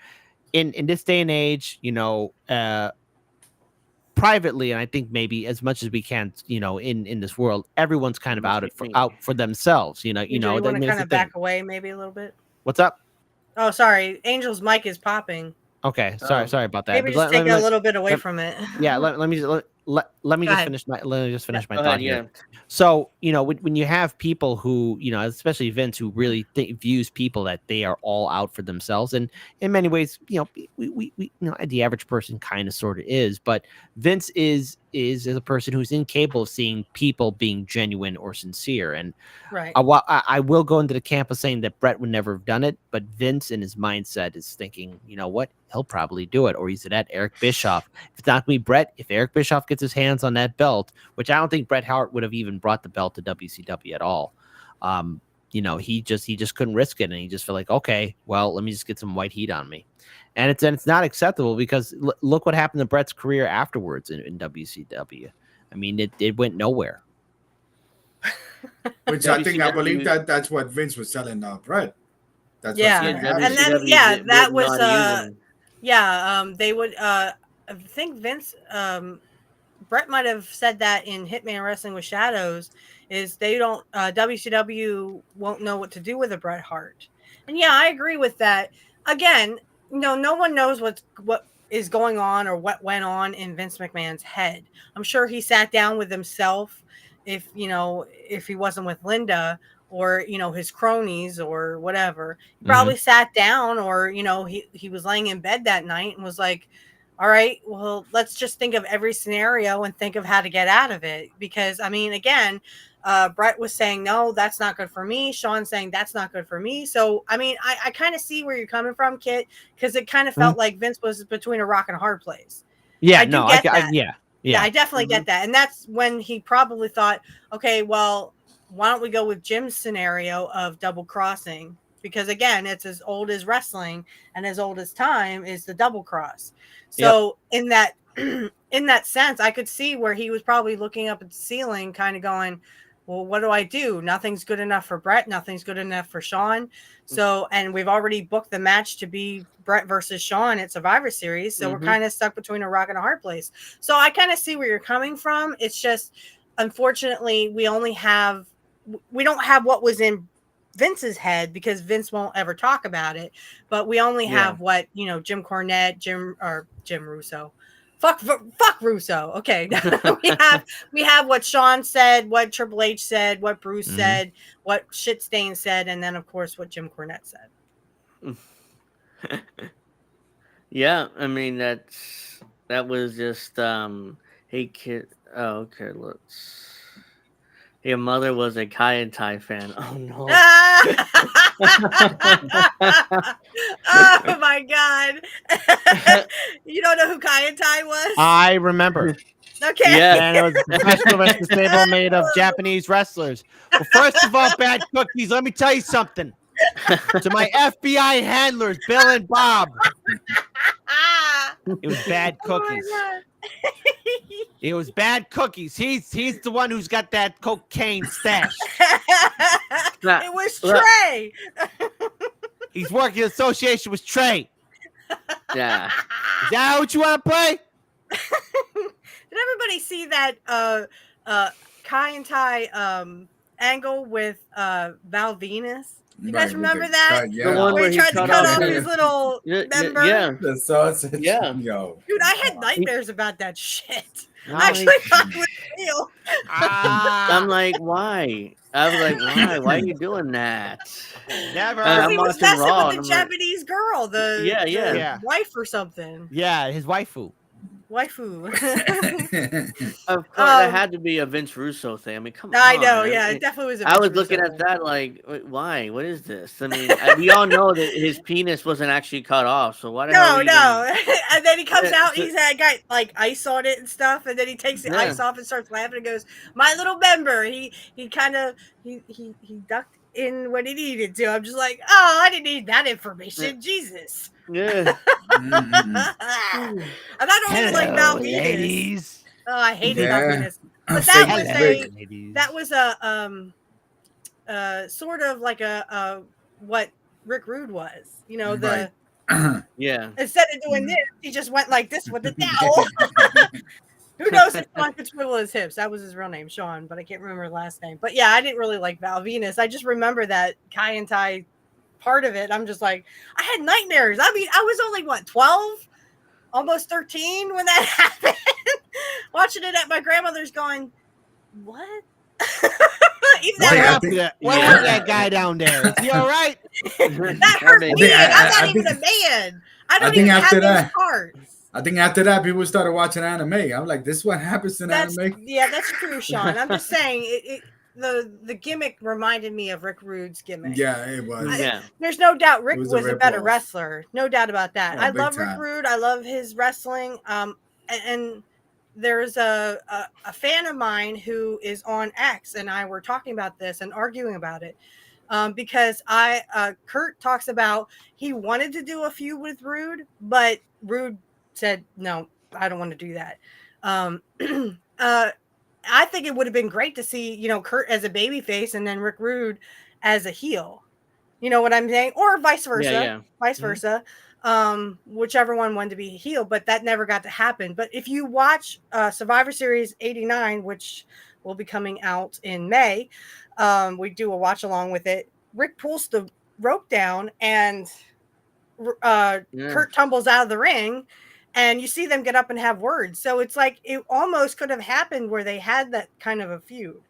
in this day and age, privately, and I think maybe as much as we can, in this world, everyone's kind of out for themselves. You want to kind of back away maybe a little bit. What's up? Oh, sorry, Angel's mic is popping. Okay, sorry about that. Maybe just take it a little bit away from it. Yeah, let me just finish my thought here. So, when you have people who, especially Vince, who really views people that they are all out for themselves, and in many ways, we the average person kind of sort of is, but Vince is a person who's incapable of seeing people being genuine or sincere. And right, I will go into the camp of saying that Brett would never have done it, but Vince in his mindset is thinking, you know what, he'll probably do it, or he's at Eric Bischoff. If it's not me, Brett, if Eric Bischoff gets his hands on that belt, which I don't think Bret Hart would have even brought the belt to WCW at all. He just couldn't risk it, and he just felt like, okay, well, let me just get some white heat on me. And it's not acceptable because look what happened to Bret's career afterwards in WCW. I mean, it went nowhere. Which I believe that's what Vince was telling Bret. That's and then that was they would I think Vince Bret might have said that in Hitman Wrestling with Shadows is they don't WCW won't know what to do with a Bret Hart. And yeah, I agree with that. Again, no one knows what is going on or what went on in Vince McMahon's head. I'm sure he sat down with himself if he wasn't with Linda or his cronies or whatever. He probably sat down or he was laying in bed that night and was like, all right, well, let's just think of every scenario and think of how to get out of it. Because, I mean, again, Bret was saying, no, that's not good for me. Sean's saying, that's not good for me. So, I mean, I kind of see where you're coming from, Kit, because it kind of felt like Vince was between a rock and a hard place. Yeah, I definitely get that. And that's when he probably thought, okay, well, why don't we go with Jim's scenario of double crossing? Because again, it's as old as wrestling and as old as time is the double cross. So in that sense, I could see where he was probably looking up at the ceiling, kind of going, well, what do I do? Nothing's good enough for Bret. Nothing's good enough for Sean. So, and we've already booked the match to be Bret versus Sean at Survivor Series. So we're kind of stuck between a rock and a hard place. So I kind of see where you're coming from. It's just, unfortunately, we don't have what was in Vince's head because Vince won't ever talk about it, but we only have what Jim Cornette, Jim Russo, fuck Russo. Okay, we have what Sean said, what Triple H said, what Bruce said, what Shitstain said, and then of course what Jim Cornette said. Yeah, I mean that was just hey kid. Oh, okay, let's. Your mother was a Kai and Tai fan. Oh no! Oh my god! You don't know who Kai and Tai was? I remember. Okay. Yeah. And it was a professional wrestling stable made of Japanese wrestlers. Well, first of all, Bad Cookies, let me tell you something. To my FBI handlers, Bill and Bob, it was Bad Cookies. Oh It was Bad Cookies. He's the one who's got that cocaine stash. my God. It was Trey. He's working in association with Trey. Yeah. Is that what you want to play? Did everybody see that Kai and Tai angle with Val Venus? You guys remember that? Yeah. The one Where where he he tried to cut cut off off his- his little member? Yeah. The sausage. Yeah. Yo. Dude, I had nightmares about that shit. No, I actually thought it was real. I'm like, why? I was like, why? Why are you doing that? Never. I'm He was watching messing Raw, with and the I'm like- Japanese girl, the Yeah. wife or something. Yeah, his waifu. Waifu. Of course, that had to be a Vince Russo thing. I mean, come on. I know, man. yeah, it definitely was. I was looking at that like, why? What is this? I mean, we all know that his penis wasn't actually cut off, so why the hell? No. And then he comes Yeah, out, so- he's got like ice on it and stuff, and then he takes the Yeah. ice off and starts laughing and goes, "My little member." He kind of he ducked in when he needed to. I'm just like, oh, I didn't need that information. Jesus. Yeah. And I don't even like Val Venus. ladies. Oh, I hated Val Yeah. Venus. But Fake that was Rick. that was a sort of like a what Rick Rude was. You know, the Right. Yeah. instead of doing this, he just went like this with the towel. Who knows if Sean could swivel his hips? That was his real name, Sean, but I can't remember his last name. But yeah, I didn't really like Val Venus. I just remember that Kai and Tai part of it. I'm just like, I had nightmares. I mean, I was only what, 12? Almost 13 when that happened. Watching it at my grandmother's going, what? Even What Yeah, I happened? think- What Yeah. happened to that guy down there? Is he all right? that hurt I me. mean, I'm not I even think- a man. I don't I think even have after those that- parts. I think after that, people started watching anime. I'm like, this is what happens in That's anime. yeah, that's true, Sean. I'm just saying the gimmick reminded me of Rick Rude's gimmick. Yeah, it was. Yeah. There's no doubt Rick was was a a better rip-off. wrestler. No doubt about that. Oh, I big love Rick time. Rude. I love his wrestling. And there's a fan of mine who is on X, and I were talking about this and arguing about it. Because Kurt talks about he wanted to do a feud with Rude, but Rude said, no, I don't want to do that. I think it would have been great to see, Kurt as a babyface and then Rick Rude as a heel. You know what I'm saying? Or vice versa. Yeah. Vice versa. Whichever one wanted to be heel, but that never got to happen. But if you watch Survivor Series 89, which will be coming out in May, we do a watch along with it. Rick pulls the rope down and Kurt tumbles out of the ring, and you see them get up and have words. So it's like it almost could have happened where they had that kind of a feud.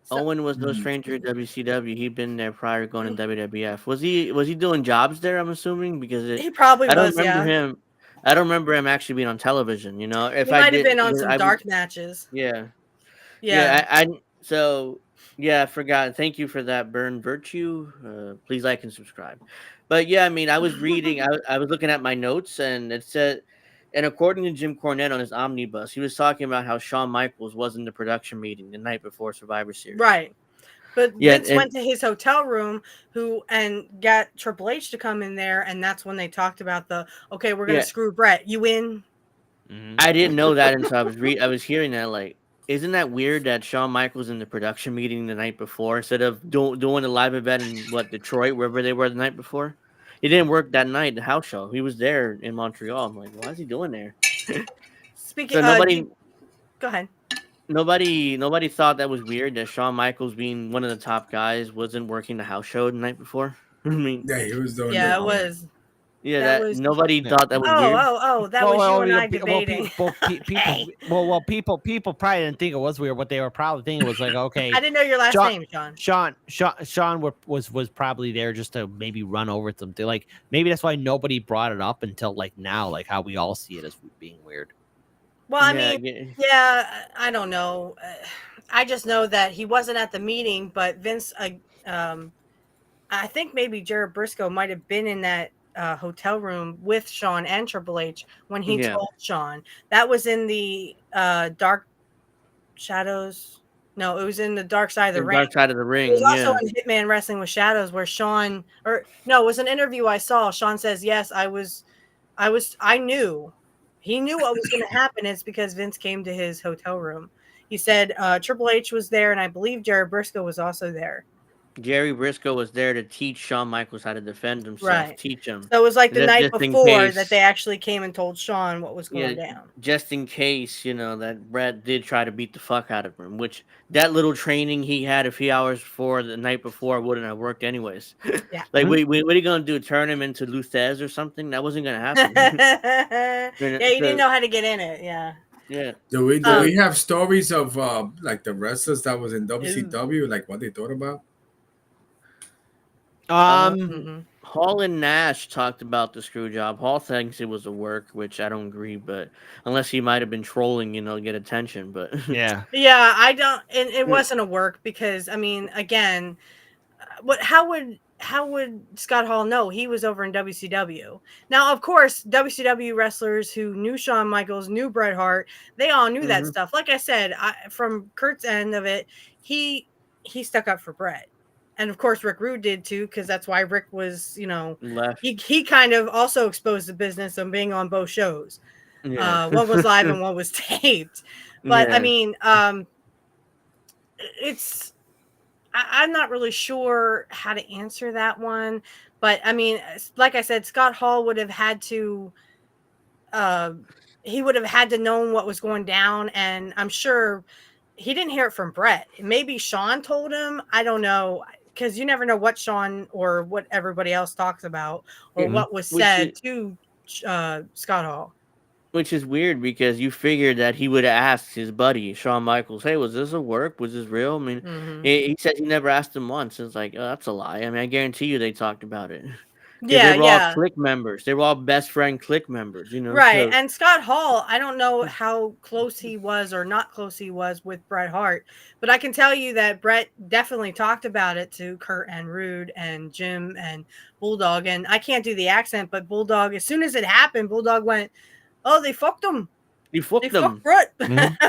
So, Owen was no stranger to WCW. He'd been there prior to going to WWF. Was he doing jobs there? I'm assuming because he probably I don't was. remember Yeah, him. I don't remember him actually being on television. If he I might did, have been on some I dark matches. Yeah. Yeah. I forgot. Thank you for that, Burn Virtue. Please like and subscribe. But yeah, I mean, I was reading. I was looking at my notes, and it said, and according to Jim Cornette on his omnibus, he was talking about how Shawn Michaels was in the production meeting the night before Survivor Series. Right. But Yeah, Vince went to his hotel room and got Triple H to come in there, and that's when they talked about okay, we're gonna screw Brett. You in? I didn't know that until I was hearing that. Like, isn't that weird that Shawn Michaels in the production meeting the night before instead of doing a live event in Detroit, wherever they were the night before? He didn't work that night, the house show. He was there in Montreal. I'm like, why is he doing there? Speaking, So go ahead. Nobody thought that was weird that Shawn Michaels, being one of the top guys, wasn't working the house show the night before. I mean, Yeah, he was doing. Yeah, it was. yeah, that was- nobody thought that was weird. Oh, that was you and I debating. People probably didn't think it was weird. What they were probably thinking was like, okay, I didn't know your last name, Sean. Sean was probably there just to maybe run over something. Like maybe that's why nobody brought it up until like now, like how we all see it as being weird. Well, I mean, yeah, I don't know. I just know that he wasn't at the meeting, but Vince, I think maybe Jared Briscoe might have been in that hotel room with Shawn and Triple H when he Yeah. told Shawn. That was in the Dark Shadows. No, it was in the Dark Side of the The Ring. Dark Side of the It was Ring. also Yeah. in Hitman Wrestling with Shadows, where Shawn, or no, it was an interview I saw. Shawn says, "Yes, I knew." He knew what was going to happen. It's because Vince came to his hotel room. He said Triple H was there, and I believe Jared Briscoe was also there. Jerry Briscoe was there to teach Shawn Michaels how to defend himself, Right. teach him. So it was like the night Just in before that case, they actually came and told Shawn what was yeah, going down. just in case, that Brett did try to beat the fuck out of him, which that little training he had a few hours before the night before wouldn't have worked anyways. Yeah. Like, what are you gonna do? Turn him into Luthez or something? That wasn't gonna happen. Yeah, he didn't know how to get in it. Yeah. Yeah. Do we have stories of like the wrestlers that was in WCW, like what they thought about? Mhm. Hall and Nash talked about the screw job. Hall thinks it was a work, which I don't agree, but unless he might have been trolling, to get attention. But Yeah. Yeah, I don't, and it wasn't a work because I mean, again, how would Scott Hall know? He was over in WCW. Now, of course, WCW wrestlers who knew Shawn Michaels, knew Bret Hart, they all knew that stuff. Like I said, from Kurt's end of it, he stuck up for Bret. And of course, Rick Rude did too, because that's why Rick was, left. he kind of also exposed the business of being on both shows. Yeah. One was live and one was taped. But I Yeah. mean, I'm not really sure how to answer that one. But I mean, like I said, Scott Hall would have had to, he would have had to know what was going down. And I'm sure he didn't hear it from Bret. Maybe Shawn told him. I don't know. Because you never know what Shawn or what everybody else talks about or what was said to Scott Hall. Which is weird because you figured that he would have asked his buddy Shawn Michaels, "Hey, was this a work? Was this real?" I mean, he said he never asked him once. It's like, oh, that's a lie. I mean, I guarantee you they talked about it because they were all clique members. They were all best friend clique members. Right. So And Scott Hall, I don't know how close he was or not close he was with Bret Hart, but I can tell you that Bret definitely talked about it to Kurt and Rude and Jim and Bulldog. And I can't do the accent, but Bulldog, as soon as it happened, Bulldog went, "Oh, they fucked him. he They fucked them. fucked Bret."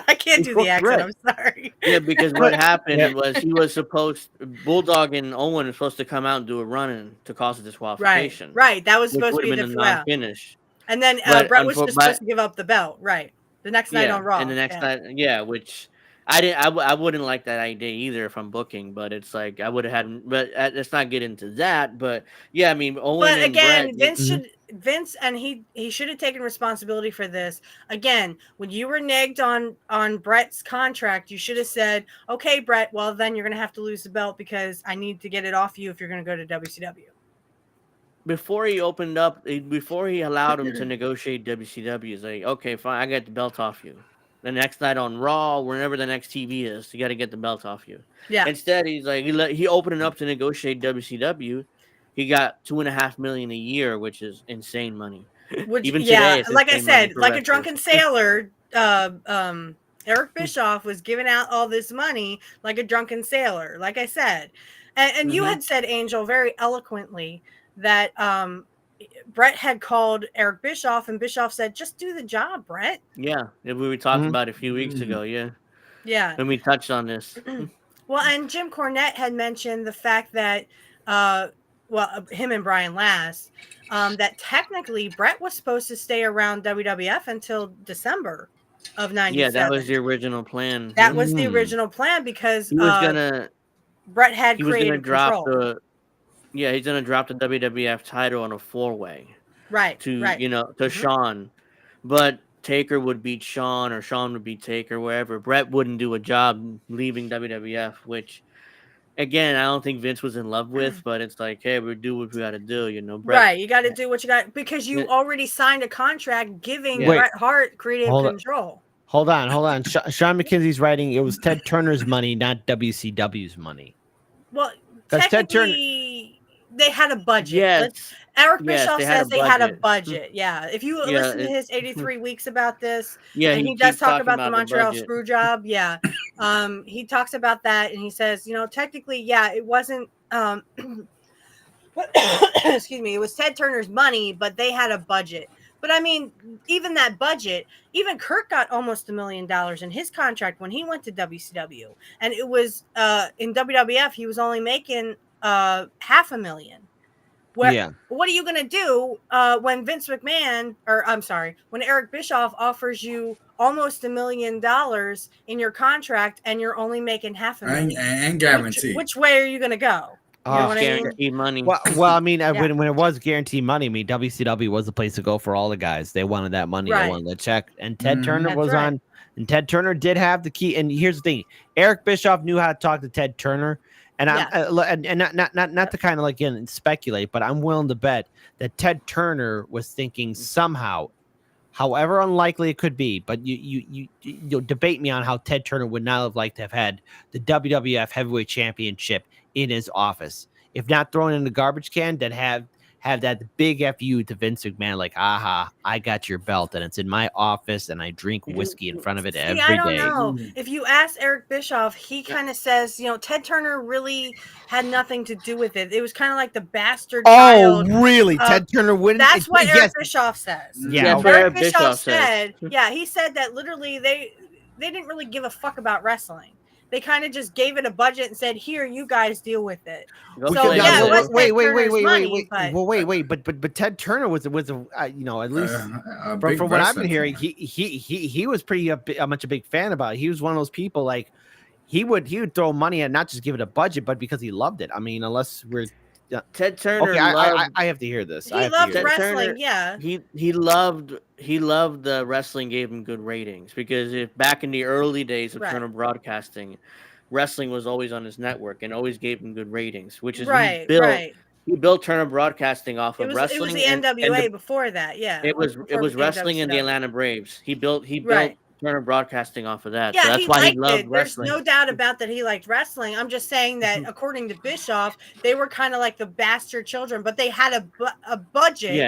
I can't do the fucked accent. Bret. I'm sorry. Yeah, because what happened was he was supposed Bulldog and Owen were supposed to come out and do a run-in to cause a disqualification. Right. That was Which supposed would to have be been the a non-finish. And then But Bret was just supposed to give up the belt. Right. The next night on Raw. and the next night, which I wouldn't like that idea either if I'm booking, but it's like I would have had, but let's not get into that. But yeah, I mean, Owen But and again, Bret, Vince and he should have taken responsibility for this. Again, when you were negged on Bret's contract, you should have said, "Okay, Bret, well then you're gonna have to lose the belt because I need to get it off you if you're gonna go to WCW." before he opened up, before he allowed him to negotiate WCW, he's like, okay, fine, I got the belt off you. The next night on Raw, whenever the next TV is, you got to get the belt off you. Yeah. Instead, he's like, he opened it up to negotiate WCW. He got $2.5 million a year, which is insane money. Which, Even today, it's like I insane money said, for like a wrestlers. drunken sailor, Eric Bischoff was giving out all this money like a drunken sailor, like I said. And you had said, Angel, very eloquently that Bret had called Eric Bischoff, and Bischoff said, "Just do the job, Bret." Yeah, we talked about it a few weeks ago. Yeah, when we touched on this. Well, and Jim Cornette had mentioned the fact that, him and Brian Last, that technically Bret was supposed to stay around WWF until December of '97. Yeah, that was the original plan. That was the original plan because he was gonna. Bret had He was gonna creative drop control. he's gonna drop the WWF title on a 4-way. Right. To Shawn, but Taker would beat Shawn or Shawn would beat Taker, wherever. Bret wouldn't do a job leaving WWF, which again I don't think Vince was in love with, but it's like, hey, we do what we got to do, Bret, right, you got to do what you got because you already signed a contract giving Bret Hart creative control. Hold on. Sean McKenzie's writing it was Ted Turner's money, not WCW's money. Well, technically, they had a budget. Yes. Eric Bischoff says they had a budget. Yeah. If you listen to his 83 weeks about this, and he does talk about the Montreal Screw Job. Yeah. He talks about that and he says, technically, it wasn't excuse me, it was Ted Turner's money, but they had a budget. But I mean, even that budget, even Kurt got almost $1 million in his contract when he went to WCW, and it was in WWF he was only making $500,000. What are you going to do when Vince McMahon, or I'm sorry, when Eric Bischoff offers you almost $1 million in your contract and you're only making $500,000? And guaranteed. Which way are you going to go? You know what I mean? Guaranteed money. Well, I mean, when it was guaranteed money, I mean, WCW was the place to go for all the guys. They wanted that money. They wanted the check. And Ted Turner was on. And Ted Turner did have the key. And here's the thing: Eric Bischoff knew how to talk to Ted Turner. And and not to kind of like again speculate, but I'm willing to bet that Ted Turner was thinking somehow, however unlikely it could be, but you'll debate me on how Ted Turner would not have liked to have had the WWF Heavyweight Championship in his office, if not thrown in the garbage can, then have that big FU to Vince McMahon, like, aha, I got your belt and it's in my office and I drink whiskey in front of it every day. I don't know. If you ask Eric Bischoff, he kind of says, Ted Turner really had nothing to do with it. It was kind of like the bastard child. Oh, really? Ted Turner wouldn't? That's what Eric Bischoff says. Yeah, that's what Eric Bischoff said. Yeah, he said that literally they didn't really give a fuck about wrestling. They kind of just gave it a budget and said, "Here, you guys deal with it." So wait. But Ted Turner was at least from what I've been hearing, he was pretty much a big fan about it. He was one of those people like he would throw money at, not just give it a budget, but because he loved it. I mean, unless we're Ted Turner. Okay, I have to hear this. He loved wrestling. Turner, he loved the wrestling. Gave him good ratings because if back in the early days of Turner Broadcasting, wrestling was always on his network and always gave him good ratings. Which is he built Turner Broadcasting off of wrestling. It was the NWA before that. Yeah, it was wrestling and the Atlanta Braves. He built Turner Broadcasting off of that. Yeah, so that's why he loved wrestling. There's no doubt about that he liked wrestling. I'm just saying that according to Bischoff, they were kind of like the bastard children, but they had a budget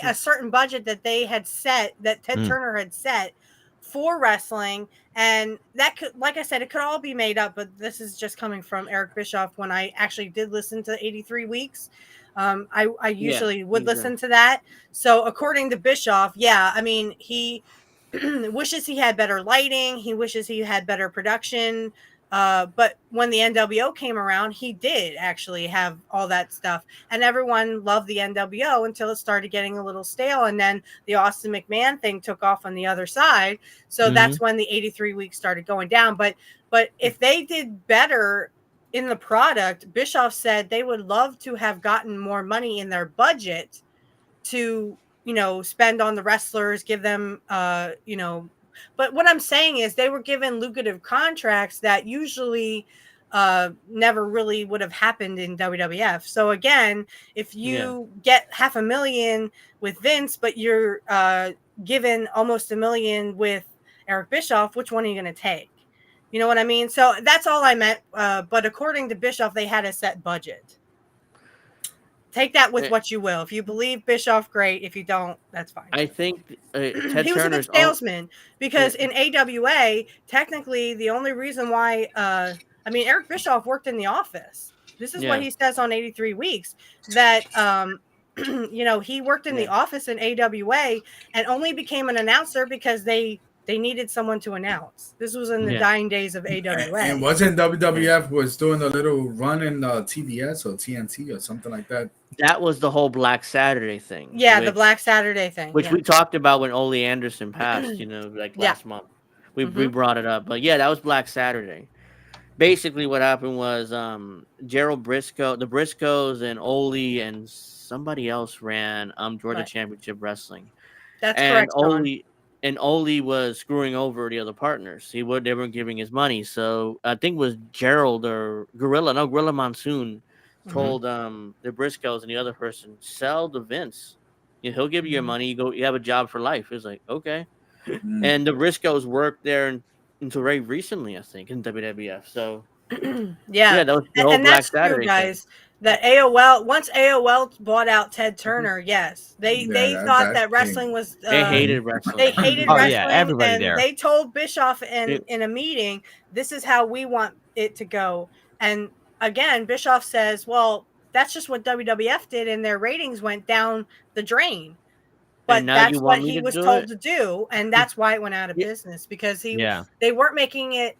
a certain budget that they had set, that Ted Turner had set for wrestling. And that could, like I said, it could all be made up, but this is just coming from Eric Bischoff. When I actually did listen to 83 Weeks, I usually would listen to that. So according to Bischoff, I mean, he wishes he had better lighting. He wishes he had better production. But when the NWO came around, he did actually have all that stuff. And everyone loved the NWO until it started getting a little stale. And then the Austin McMahon thing took off on the other side. So that's when the 83 Weeks started going down. But if they did better in the product, Bischoff said they would love to have gotten more money in their budget to spend on the wrestlers, give them, but what I'm saying is they were given lucrative contracts that usually never really would have happened in WWF. So again, if you get $500,000 with Vince, but you're given almost $1 million with Eric Bischoff, which one are you going to take? You know what I mean? So that's all I meant. But according to Bischoff, they had a set budget. Take that with what you will. If you believe Bischoff, great. If you don't, that's fine. I think Ted he was Turner's a good salesman because in AWA, technically, the only reason why, Eric Bischoff worked in the office. This is what he says on 83 Weeks, that, he worked in the office in AWA and only became an announcer because they needed someone to announce. This was in the dying days of AWA. And wasn't WWF was doing a little run in TBS or TNT or something like that? That was the whole Black Saturday thing. Yeah, the Black Saturday thing. Which we talked about when Ole Anderson passed, last month. We brought it up. But that was Black Saturday. Basically what happened was Gerald Briscoe, the Briscoes and Ole and somebody else ran Georgia Championship Wrestling. That's correct. And Ole was screwing over the other partners. They weren't giving his money. So I think it was Gerald or Gorilla Monsoon told the Briscoes and the other person, sell to Vince. He'll give you your money. You have a job for life. It was like, okay. And the Briscoes worked there until very recently, I think, in WWF. So that was the whole Black Saturday guys. That once AOL bought out Ted Turner, they thought that wrestling was. They hated wrestling. They hated wrestling. Yeah, everybody and there. They told Bischoff in a meeting, "This is how we want it to go." And again, Bischoff says, "Well, that's just what WWF did, and their ratings went down the drain. And But now that's you what want me he to was do told it? to do, and that's why it went out of Yeah. business, because Yeah. they weren't making it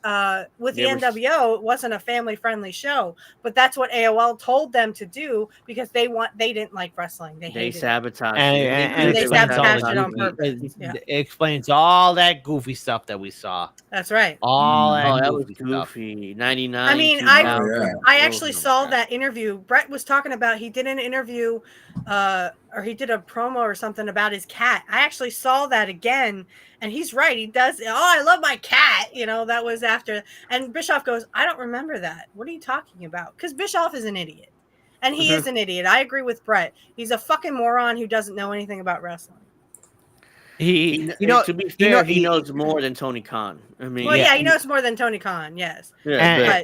with the They were- NWO. It wasn't a family friendly show, but that's what AOL told them to do because they didn't like wrestling. They They hated it. sabotaged And, it. and, knew and they they were explains all the sabotaged it on sabotaging goofy. purpose. Yeah. It explains all that goofy stuff that we saw. That's right. All that Oh, that was goofy stuff. goofy. 99. I mean, 2000. Oh, yeah. I Oh, actually no, saw God. that interview. Brett was talking about, he did an interview or he did a promo or something about his cat. I actually saw that again, and he's right. He does. Oh, I love my cat. That was after. And Bischoff goes, I don't remember that. What are you talking about? Because Bischoff is an idiot. And he is an idiot. I agree with Brett. He's a fucking moron who doesn't know anything about wrestling. To be fair, he knows more than Tony Khan. I mean, Well, yeah, he knows more than Tony Khan. Yes. Yeah,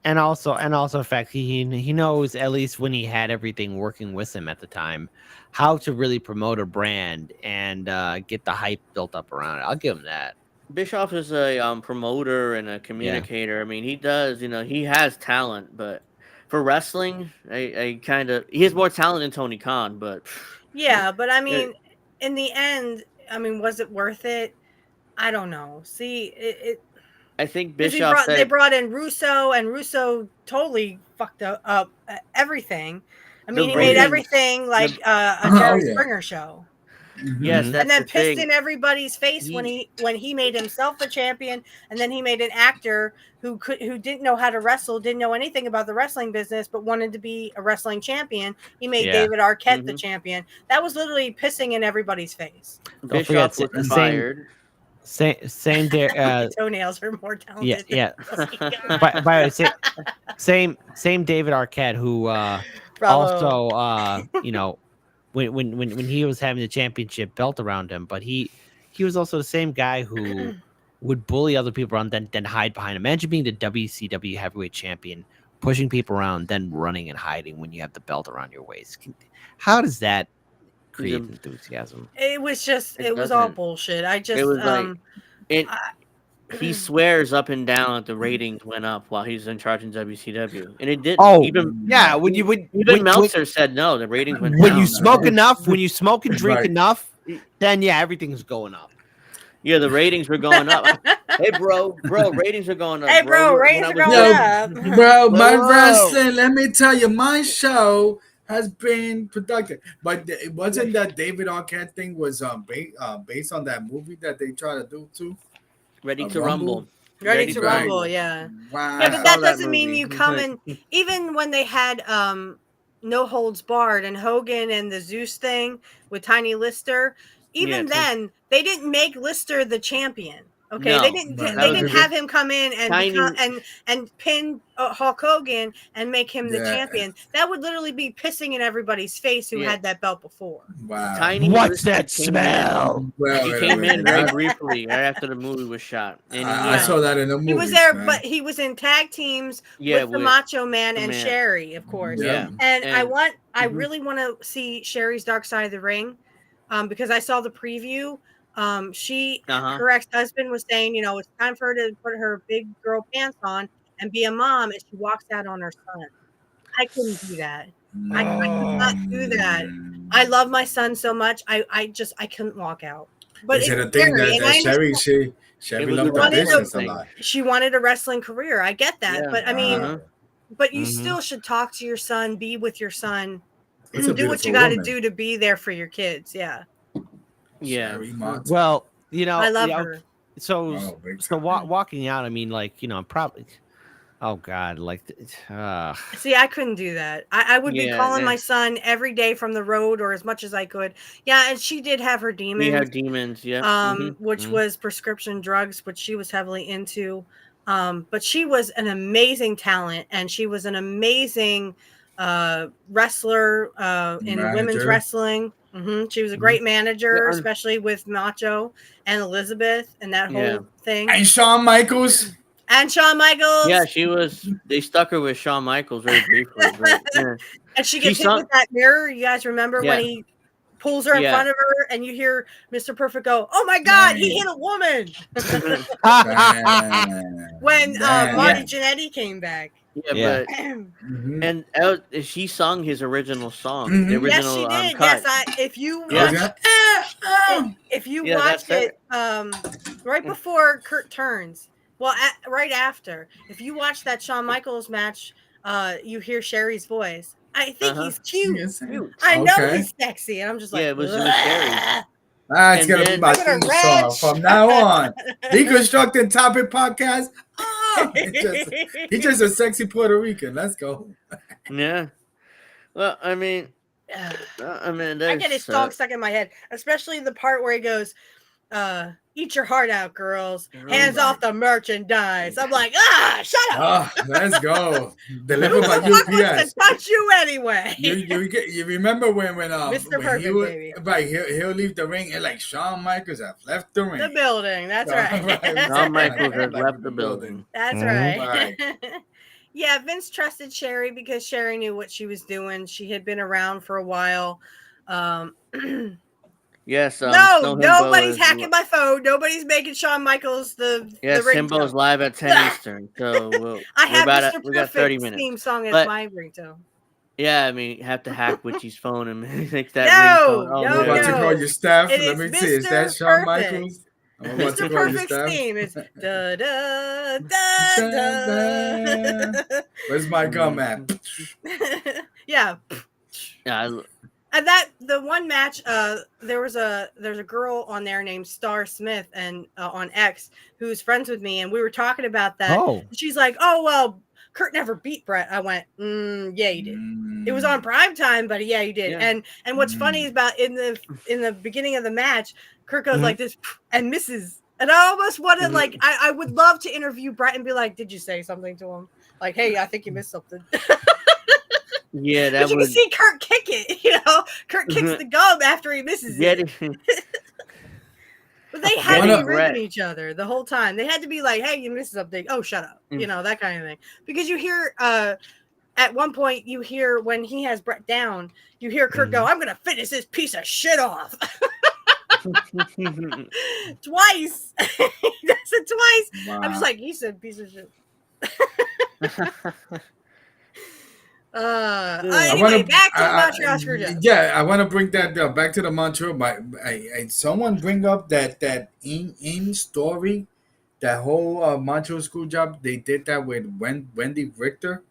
And also, in fact, he knows, at least when he had everything working with him at the time, how to really promote a brand and get the hype built up around it. I'll give him that. Bischoff is a promoter and a communicator. I mean, he does. He has talent, but for wrestling, he has more talent than Tony Khan. But yeah, but I mean, in the end, I mean, was it worth it? I don't know. See, I think Bischoff they brought in Russo, and Russo totally fucked up everything. I mean, he made everything like a Jerry Springer show. Yes, and then pissed in everybody's face when he made himself the champion, and then he made an actor who didn't know how to wrestle, didn't know anything about the wrestling business, but wanted to be a wrestling champion. He made David Arquette the champion. That was literally pissing in everybody's face. Bischoff was fired. Same day. Toenails are more talented. Yeah. By the way, same David Arquette, who also when he was having the championship belt around him, but he was also the same guy who would bully other people around, then hide behind him. Imagine being the WCW heavyweight champion, pushing people around, then running and hiding when you have the belt around your waist. How does that create enthusiasm? It was just, it was all bullshit. It was he swears up and down that the ratings went up while he's in charge in WCW, and it didn't. Oh, even Meltzer said no, the ratings went down. When you smoke enough, when you smoke and drink enough, then everything's going up. Yeah, the ratings were going up. Hey, bro, ratings are going up. Hey, bro, ratings are going up. Bro, my wrestling, let me tell you, my show has been productive. But it wasn't that David Arquette thing was based on that movie that they try to do too? Ready to Rumble. Ready to Rumble, yeah. Wow. Yeah, but that doesn't mean you come in. Even when they had No Holds Barred and Hogan and the Zeus thing with Tiny Lister, even then they didn't make Lister the champion. Okay, no, they didn't have him come in and pin Hulk Hogan and make him the champion. That would literally be pissing in everybody's face who had that belt before. Wow. What's that smell? He came in very briefly right after the movie was shot. And I saw that in the movie. He was there, but he was in tag teams with the Macho Man and Sherry, of course. Yeah. And I really want to see Sherry's Dark Side of the Ring, because I saw the preview. Her ex-husband was saying, it's time for her to put her big girl pants on and be a mom, and she walks out on her son. I couldn't do that. I could not do that. I love my son so much. I couldn't walk out. But is it a thing that Sherry loved the business a lot? She wanted a wrestling career. I get that, but I mean, but you still should talk to your son, be with your son, do what you got to do to be there for your kids. Yeah. Yeah. Well, I love her. So walking out, I mean, I'm probably. Oh God! See, I couldn't do that. I would be calling my son every day from the road, or as much as I could. Yeah, and she did have her demons. We had demons, yeah. Which was prescription drugs, which she was heavily into. But she was an amazing talent, and she was an amazing wrestler in women's wrestling. She was a great manager, especially with Macho and Elizabeth and that whole thing. And Shawn Michaels. Yeah, she was. They stuck her with Shawn Michaels very briefly. And she gets hit with that mirror. You guys remember when he pulls her in front of her, and you hear Mr. Perfect go, "Oh my God, he hit a woman!" When Marty Jannetty came back. Yeah, Yeah. but Mhm. and she sung his original song, the Mhm. Yes, she original did. cut. Yes, if you Oh, Yeah, watch yeah. if you yeah, watch that's her. it right before Kurt turns, well right after, if you watch that Shawn Michaels match, you hear Sherry's voice. I think Uh-huh. he's cute. Yes. Cute. I know Okay. he's sexy, and I'm just Yeah, like, it was Sherry. "Ugh, It's And gonna be my then I'm gonna theme song wrench." from now on. Deconstructing Topic Podcast. Oh, he's just a sexy Puerto Rican. Let's go. yeah. Well, I mean I get his there's song stuck in my head, especially the part where he goes, "Eat your heart out, girls. Hands Right. off the merchandise." I'm like, shut up. Oh, let's go. Who Delivered by the fuck wants to UPS. touch you anyway? You remember when Mr. when he Perfect, would baby. right he'll leave the ring and like Shawn Michaels have left the The ring. building. That's right. Right. Shawn Like, Michaels has like left the the building. That's Mhm. right. Right. Yeah, Vince trusted Sherry because Sherry knew what she was doing. She had been around for a while. Um, Yes, no, Snow nobody's Himbo is hacking my phone. Nobody's making Shawn Michaels the Himbo's ringtone. live at 10 Eastern. So I we're have about Mr. we got 30 Perfect's minutes. theme song as But my ringtone. yeah, I mean, you have to hack Witchy's phone and make that No, ringtone. Oh, I'm no, about to yeah. call no. your staff. It Let is me see. Is that Mr. Shawn Perfect. Michaels? I'm about to Mr. call your Perfect's staff. theme is da da da Da, da. da. Where's my gum at? Yeah. Yeah, And that the one match, there's a girl on there named Star Smith and on X who's friends with me, and we were talking about that. Oh. She's like, "Oh well, Kurt never beat Brett." I went, "Yeah, he did. It was on prime time, but yeah, he did." Yeah. And what's funny is about in the beginning of the match, Kurt goes like this and misses. And I almost wanted like I would love to interview Brett and be like, "Did you say something to him? Like, hey, I think you missed something." yeah, But that you can would see Kurt kick it, Kurt kicks the gum after he misses get it. it. But they had to Getting be ribbing Brett. each other the whole time. They had to be like, "Hey, you missed something. Oh, shut up." That kind of thing. Because you hear at one point you hear when he has Brett down, you hear Kurt go, "I'm gonna finish this piece of shit off." Twice. He does it twice. Wow. I'm just like, he said piece of shit. Anyway, back to the Montreal Screw Job. Yeah, I want to bring that back to the Montreal. Someone bring up that in story, that whole Montreal Screw Job. They did that with Wendy Richter.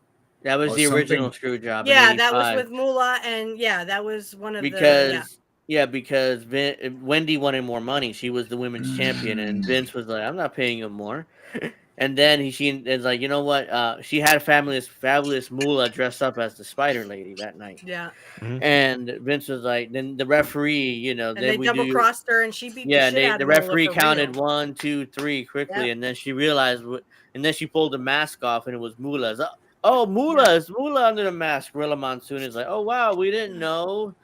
That was Or the something. original screw job. Yeah, in that was 85. with Moolah, and yeah, that was one of because Wendy wanted more money. She was the women's champion, and Vince was like, "I'm not paying you more." And then she is like, "You know what?" She had fabulous Moolah dressed up as the Spider Lady that night. Yeah. And Vince was like, then the referee, and they double crossed her, and she beat the shit out the of referee Moolah for counted real. 1, 2, 3 quickly, Yep. and then she realized, and then she pulled the mask off, and it was Moolah's. Oh, Moolah, it's Moolah under the mask. Gorilla Monsoon is like, "Oh wow, we didn't know."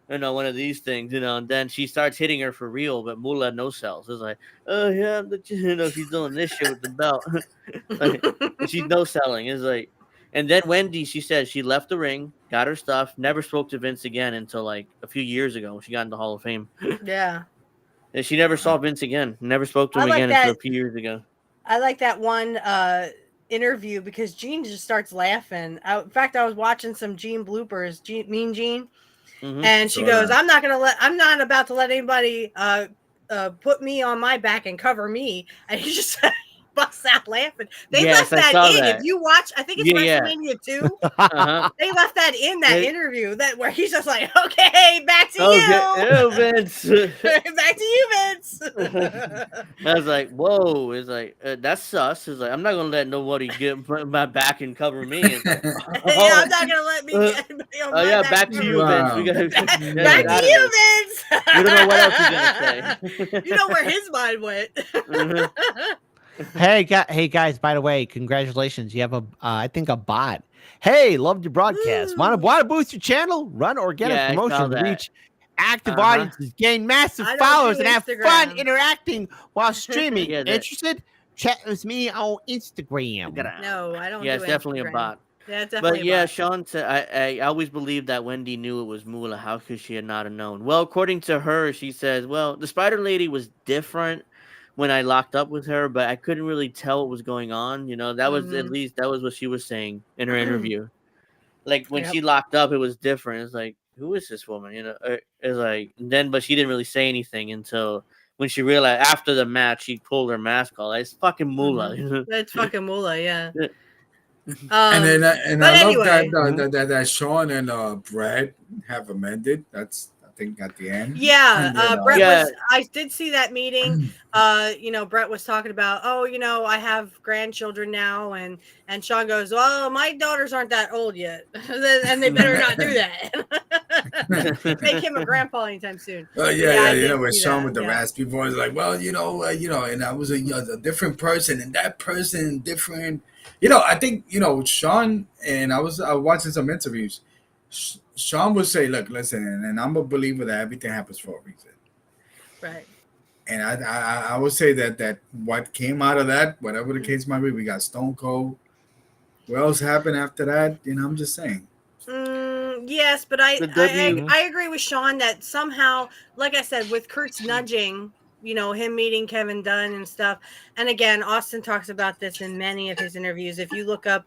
One of these things, and then she starts hitting her for real, but Moolah no sells. It's like, "Oh yeah, but she's doing this shit with the belt." And she's no selling. It's like, and then Wendy, she said she left the ring, got her stuff, never spoke to Vince again until like a few years ago when she got into Hall of Fame. Yeah. And she never saw Vince again. Never spoke to him again until a few years ago. I like that one interview because Gene just starts laughing. In fact, I was watching some Gene bloopers, Mean Gene, and she goes, "I'm not about to let anybody put me on my back and cover me." And he just busts out laughing. They left that in. If you watch, I think it's WrestleMania 2. They left that in that interview where he's just like, "Okay, back to you, Vince. Back to you, Vince." I was like, "Whoa!" It's like that's sus. It's like I'm not gonna let nobody get my back and cover me. It's like, yeah, I'm not gonna let me get anybody on my back. Back to you, Vince. We gotta back to you, Vince. We don't know what else he's gonna say. You know where his mind went. Hey guys, by the way, congratulations. You have I think a bot. Hey, loved your broadcast. Want to boost your channel? Run organic promotion to reach active audiences, gain massive followers, and have fun interacting while streaming. Interested? Chat with me on Instagram. No, I don't. Yeah, it's definitely a bot. Yeah, it's definitely a bot. Sean said, I always believed that Wendy knew it was Moolah. How could she have not have known? Well, according to her, she says, well, the Spider Lady was different, when I locked up with her, but I couldn't really tell what was going on. That was at Mhm. least that was what she was saying in her interview. Like when Yep. she locked up, it was different. It's like, who is this woman? It's like then, but she didn't really say anything until when she realized after the match, she pulled her mask off. Like, it's fucking Moolah. That's fucking Moolah, yeah. And then But I love that anyway, that Sean and Brad have amended. That's I think at the end. yeah, And then Brett Yeah. was. I did see that meeting. Brett was talking about, oh, I have grandchildren now, and Sean goes, well, my daughters aren't that old yet, and they better not do that. Make him a grandpa anytime soon. I did with see Sean that, with the yeah. raspy voice, like, well, and I was a different person, and that person different. I think Sean, and I was watching some interviews. Sean would say, "Look, listen, and I'm a believer that everything happens for a reason." Right. And I would say that what came out of that, whatever the case might be, we got Stone Cold. What else happened after that? I'm just saying. Yes, but I The I agree with Sean that somehow, like I said, with Kurt's nudging, him meeting Kevin Dunn and stuff. And again, Austin talks about this in many of his interviews. If you look up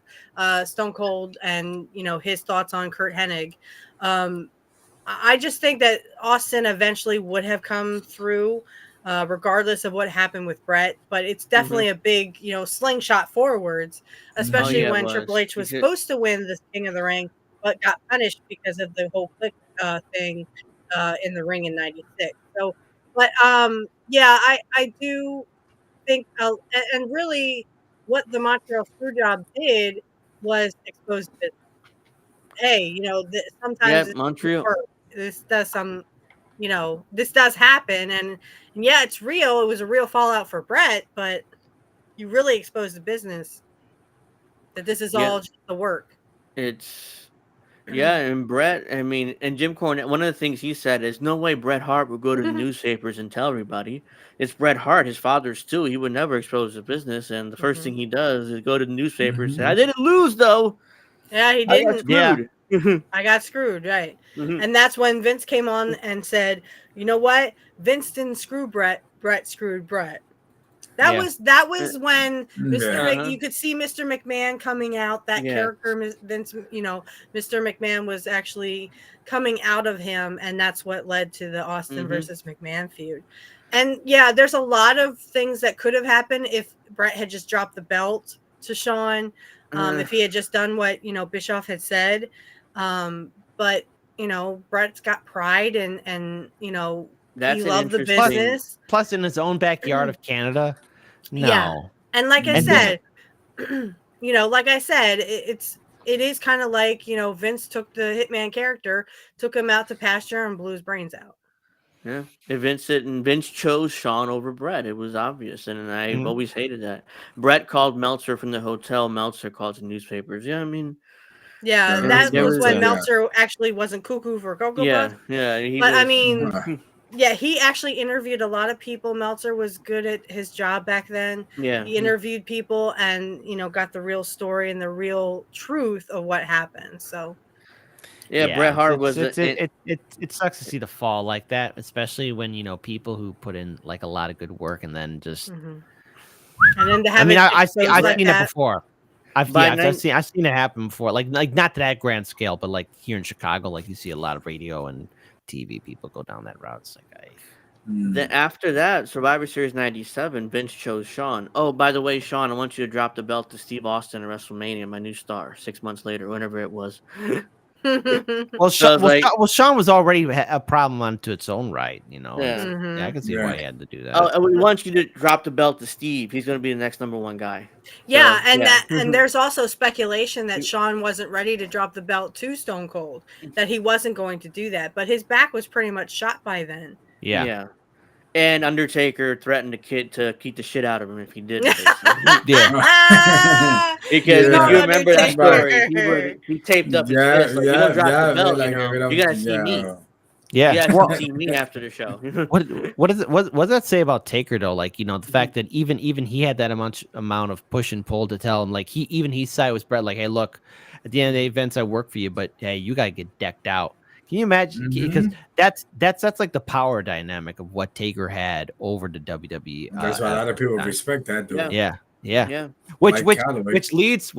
Stone Cold and his thoughts on Kurt Hennig, I just think that Austin eventually would have come through. Regardless of what happened with Brett, but it's definitely a big, slingshot forwards, Oh especially yeah, it when Triple was. H was supposed to win the King of the Ring, but got punished because of the whole click thing in the ring in '96. So, but yeah, I do think, and really, what the Montreal Screw Job did was expose this. Hey, Yeah, sometimes this Montreal. work. This does this does happen, and yeah, it's real. It was a real fallout for Brett, but you really exposed the business that this is Yeah, all just the work. it's yeah, and Brett. I mean, and Jim Cornette. One of the things he said is, "No way, Bret Hart would go to the newspapers and tell everybody." It's Bret Hart, his father's too. He would never expose the business, and the first thing he does is go to the newspapers and say, "I didn't lose though. Yeah, he I got didn't. Yeah. screwed." I got screwed, right? Mhm. And that's when Vince came on and said, "You know what? Vince didn't screw Brett. Brett screwed Brett." That Yeah. was when Yeah. You could see Mr. McMahon coming out. That Yeah. character, Vince, Mr. McMahon was actually coming out of him, and that's what led to the Austin versus McMahon feud. And yeah, there's a lot of things that could have happened if Brett had just dropped the belt to Shawn, if he had just done what Bischoff had said. But Brett's got pride, and he That's an loved the interesting. business. Plus, in his own backyard of Canada, no. Yeah. And like I And said, like I said, it is kind of like, Vince took the Hitman character, took him out to pasture and blew his brains out. Yeah, and Vince chose Shawn over Brett. It was obvious, and I've Mhm. always hated that. Brett called Meltzer from the hotel. Meltzer called the newspapers. Yeah, I mean, Yeah, there that was was when a Meltzer actually wasn't cuckoo for Cocoa Puffs. yeah. He But I was. mean, yeah, he actually interviewed a lot of people. Meltzer was good at his job back then. Yeah, He interviewed people and, got the real story and the real truth of what happened. So, yeah. Bret Hart was. It sucks to see the fall like that, especially when people who put in like a lot of good work and then just. and then to have I mean, I've exposed like seen that. it before. I've seen it happen before. Like not to that grand scale, but like here in Chicago, like you see a lot of radio and TV people go down that route. It's like Then after that, Survivor Series '97, Vince chose Shawn. Oh, by the way, Shawn, I want you to drop the belt to Steve Austin at WrestleMania, my new star. 6 months later, whenever it was. Well, So Shawn was already a problem unto its own right, Yeah. I can see why he had to do that. Oh, and we want you to drop the belt to Steve. He's going to be the next #1 guy. Yeah, So, and there's also speculation that Shawn wasn't ready to drop the belt to Stone Cold, that he wasn't going to do that, but his back was pretty much shot by then. Yeah. And Undertaker threatened to keep the shit out of him if he didn't. Yeah. Because if you remember that Undertaker. story, he taped up his fist. Like, you don't drop the belt, like, you gotta see me. Yeah. You gotta see me after the show. What does that say about Taker though? Like, the fact that even he had that amount of push and pull to tell him, like he side with Brett, like, hey, look, at the end of the day, Vince, I work for you, but hey, you gotta get decked out. Can you imagine? Because Mhm. that's like the power dynamic of what Taker had over the WWE. That's why a lot of people time. respect that dude. Yeah. Yeah. Yeah. Which Mike Calloway. leads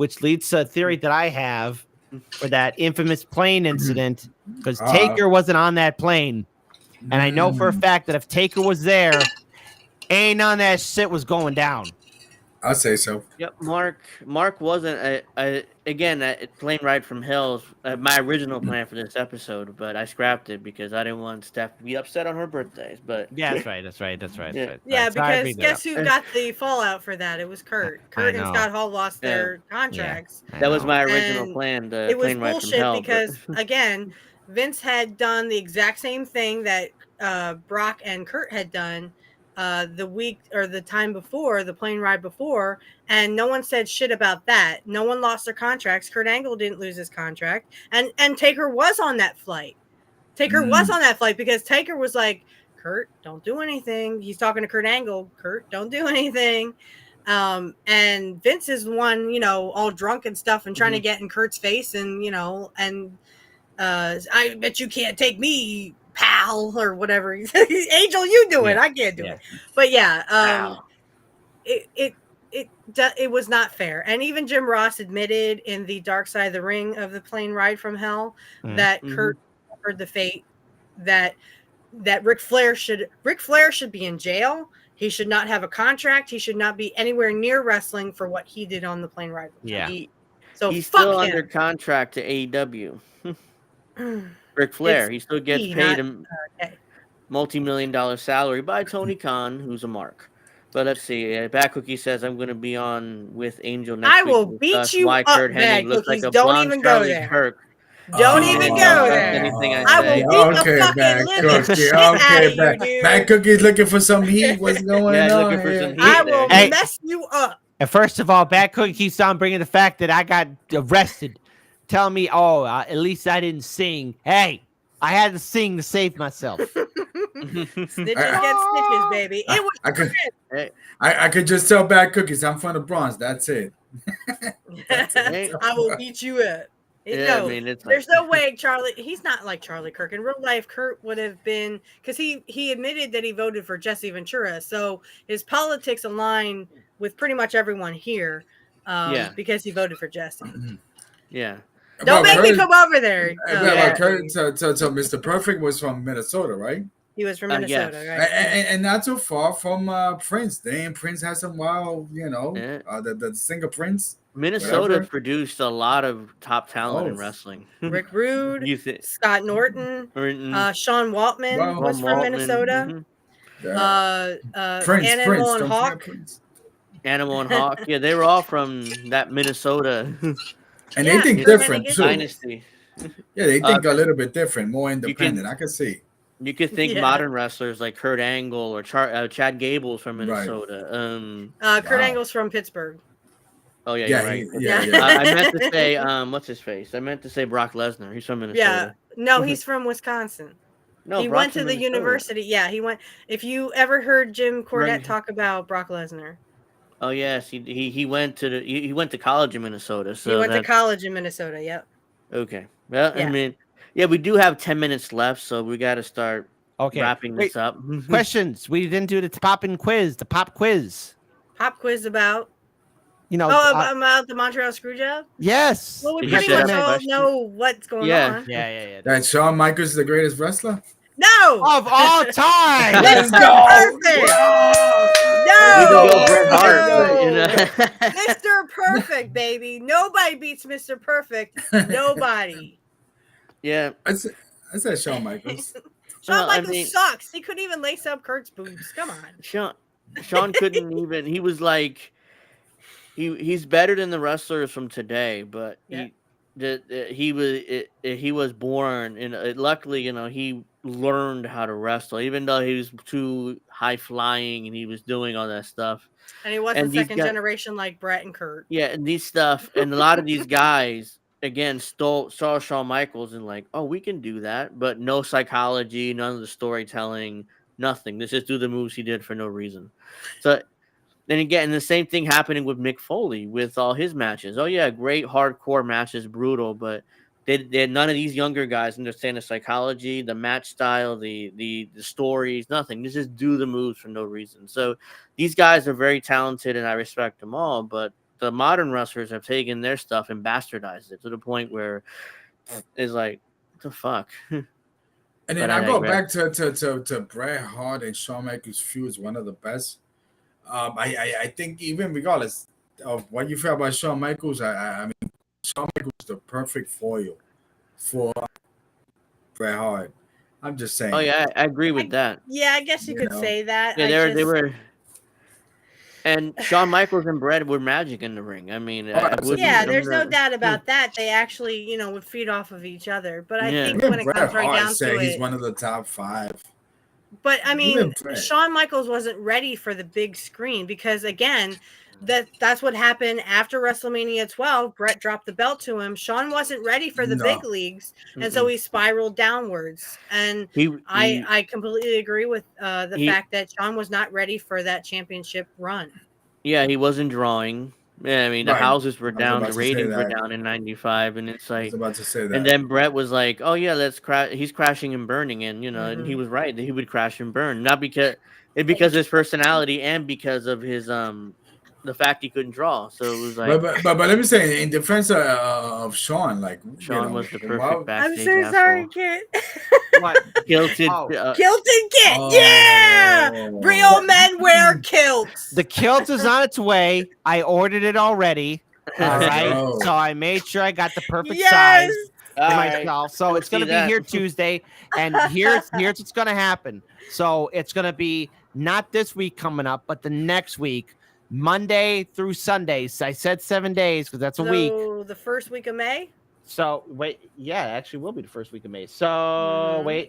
to a theory that I have for that infamous plane incident, because Uh, Taker wasn't on that plane, and I know for a fact that if Taker was there, ain't none of that shit was going down. I'll say so. Yep, Mark wasn't again a plane ride from hell's my original plan for this episode, but I scrapped it because I didn't want Steph to be upset on her birthdays. But Yeah, that's right. Yeah. Yeah, So I because made that guess who got the fallout for that? It was Kurt. Kurt and know. Scott Hall lost Yeah. their contracts. I that was know. my original And plan, the it was plane ride from bullshit hell. because again, Vince had done the exact same thing that Brock and Kurt had done the week or the time before, the plane ride before, and no one said shit about that. No one lost their contracts. Kurt Angle didn't lose his contract, and Taker was on that flight. Taker was on that flight because Taker was like, Kurt, don't do anything. He's talking to Kurt Angle. Kurt, don't do anything. And Vince is the one, all drunk and stuff and trying to get in Kurt's face and, I bet you can't take me, pal, or whatever. Angel, you do it. I can't do it. But yeah, it was not fair. And even Jim Ross admitted in the Dark Side of the Ring of the plane ride from hell that Kurt suffered the fate that Ric Flair should be in jail. He should not have a contract. He should not be anywhere near wrestling for what he did on the plane ride. Yeah. So he's fuck still him. under contract to AEW. Ric Flair, he still gets paid a multi-million-dollar salary by Tony Khan, who's a mark. But let's see. Bad Cookie says I'm going to be on with Angel next week. I will beat you why up, Kurt Bad Hennig looks Cookies. like a Don't blonde even go Charlie there. Kirk. Don't even go there. Anything I will beat the fucking living shit out of you, dude. Bad Cookie's looking for some heat. What's going on? Looking for some heat I will there. mess you up. And first of all, Bad Cookie keeps on bringing the fact that I got arrested, telling me, at least I didn't sing. Hey, I had to sing to save myself. Snitches get stitches, baby. It was I could just tell Bad Cookies I'm from the Bronx. That's it. I will beat you up. There's no way Charlie. He's not like Charlie Kirk in real life. Kurt would have been, because he admitted that he voted for Jesse Ventura, so his politics align with pretty much everyone here. Because he voted for Jesse. Yeah. Don't make me come over there. Kurt, so Mr. Perfect was from Minnesota, right? He was from Minnesota, yes. right? And not too far from Prince. Damn, Prince has some wild, the singer Prince. Minnesota produced a lot of top talent in wrestling. Rick Rude, Scott Norton, Sean Waltman was from Minnesota. Prince, Animal and Hawk. Animal and Hawk. Yeah, they were all from that Minnesota. And they think different too. Dynasty. Yeah, they think a little bit different, more independent. I can see. You could think modern wrestlers like Kurt Angle or Chad Gable's from Minnesota. Right. Kurt Angle's from Pittsburgh. Oh yeah, yeah, right. Yeah. I meant to say, what's his face? I meant to say Brock Lesnar. He's from Minnesota. Yeah, no, he's from Wisconsin. No, he went to the university. Yeah, he went. If you ever heard Jim Cornette talk about Brock Lesnar. Oh yes, he went to college in Minnesota. So he went to college in Minnesota. Yep. Okay. Well, I mean, we do have 10 minutes left, so we got to start wrapping this up. Questions. We didn't do the pop quiz. The pop quiz. Pop quiz about. About the Montreal Screw Job? Yes. Well, we pretty much all know what's going on. Yeah. That Shawn Michaels is the greatest wrestler? No! Of all time! Mr. Perfect! No! Mr. Perfect, baby. Nobody beats Mr. Perfect. Nobody. Yeah. I said Shawn Michaels. Shawn Michaels sucks. He couldn't even lace up Kurt's boobs. Come on. Shawn couldn't even. He was like... He's better than the wrestlers from today, but he was born and luckily he learned how to wrestle, even though he was too high flying and he was doing all that stuff. And he wasn't second generation like Brett and Kurt. Yeah, and these stuff and a lot of these guys again saw Shawn Michaels and like, oh, we can do that, but no psychology, none of the storytelling, nothing. Let's just do the moves he did for no reason. So. Then again, the same thing happening with Mick Foley with all his matches. Oh yeah, great hardcore matches, brutal, but none of these younger guys understand the psychology, the match style, the stories, nothing. They just do the moves for no reason. So these guys are very talented, and I respect them all. But the modern wrestlers have taken their stuff and bastardized it to the point where it's like, what the fuck? And But then I I go digress. back to Bret Hart and Shawn Michaels' feud is one of the best. I think even regardless of what you feel about Shawn Michaels, I mean Shawn Michaels is the perfect foil for Bret Hart. I'm just Oh saying, yeah, I agree with that. Yeah, I guess you you could know. say that. Yeah, I they just were. And Shawn Michaels and Bret were magic in the ring. I mean, Oh, I wouldn't. yeah, absolutely. I'm there's no not, doubt about that. They actually, would feed off of each other. But I yeah. think Even when it Bret comes right Hart down to said he's it, one of the top 5. but I mean, Even Bret. Shawn Michaels wasn't ready for the big screen because again, that's what happened after WrestleMania 12. Bret dropped the belt to him. Shawn wasn't ready for the big No. leagues, and so he spiraled downwards. And He I completely agree with the he fact that Shawn was not ready for that championship run. yeah, he wasn't drawing. Yeah, I mean the Right. houses were I was down, about the to say ratings were that. down in '95, and it's I was like, about to say and that. then Brett was like, "Oh yeah, let's crash." He's crashing and burning, and and he Mhm. was right that he would crash and burn, not because of his personality and because of his the fact he couldn't draw. So it was like But let me say in defense of Sean, like Sean was the perfect well, I'm backstage so sorry, asshole, Kit. What? guilted. Oh, Kilted Kit, yeah. oh, Real men wear kilts. the kilt is on its way. I ordered it already. All let's right. go. So I made sure I got the perfect Yes. size All for right, myself. So we'll it's gonna see be that. here Tuesday. And here's what's gonna happen. So it's gonna be not this week coming up, but the next week, Monday through Sundays. I said 7 days because that's a week. So the first week of May. So wait, yeah, it actually will be the first week of May. So Mhm. wait.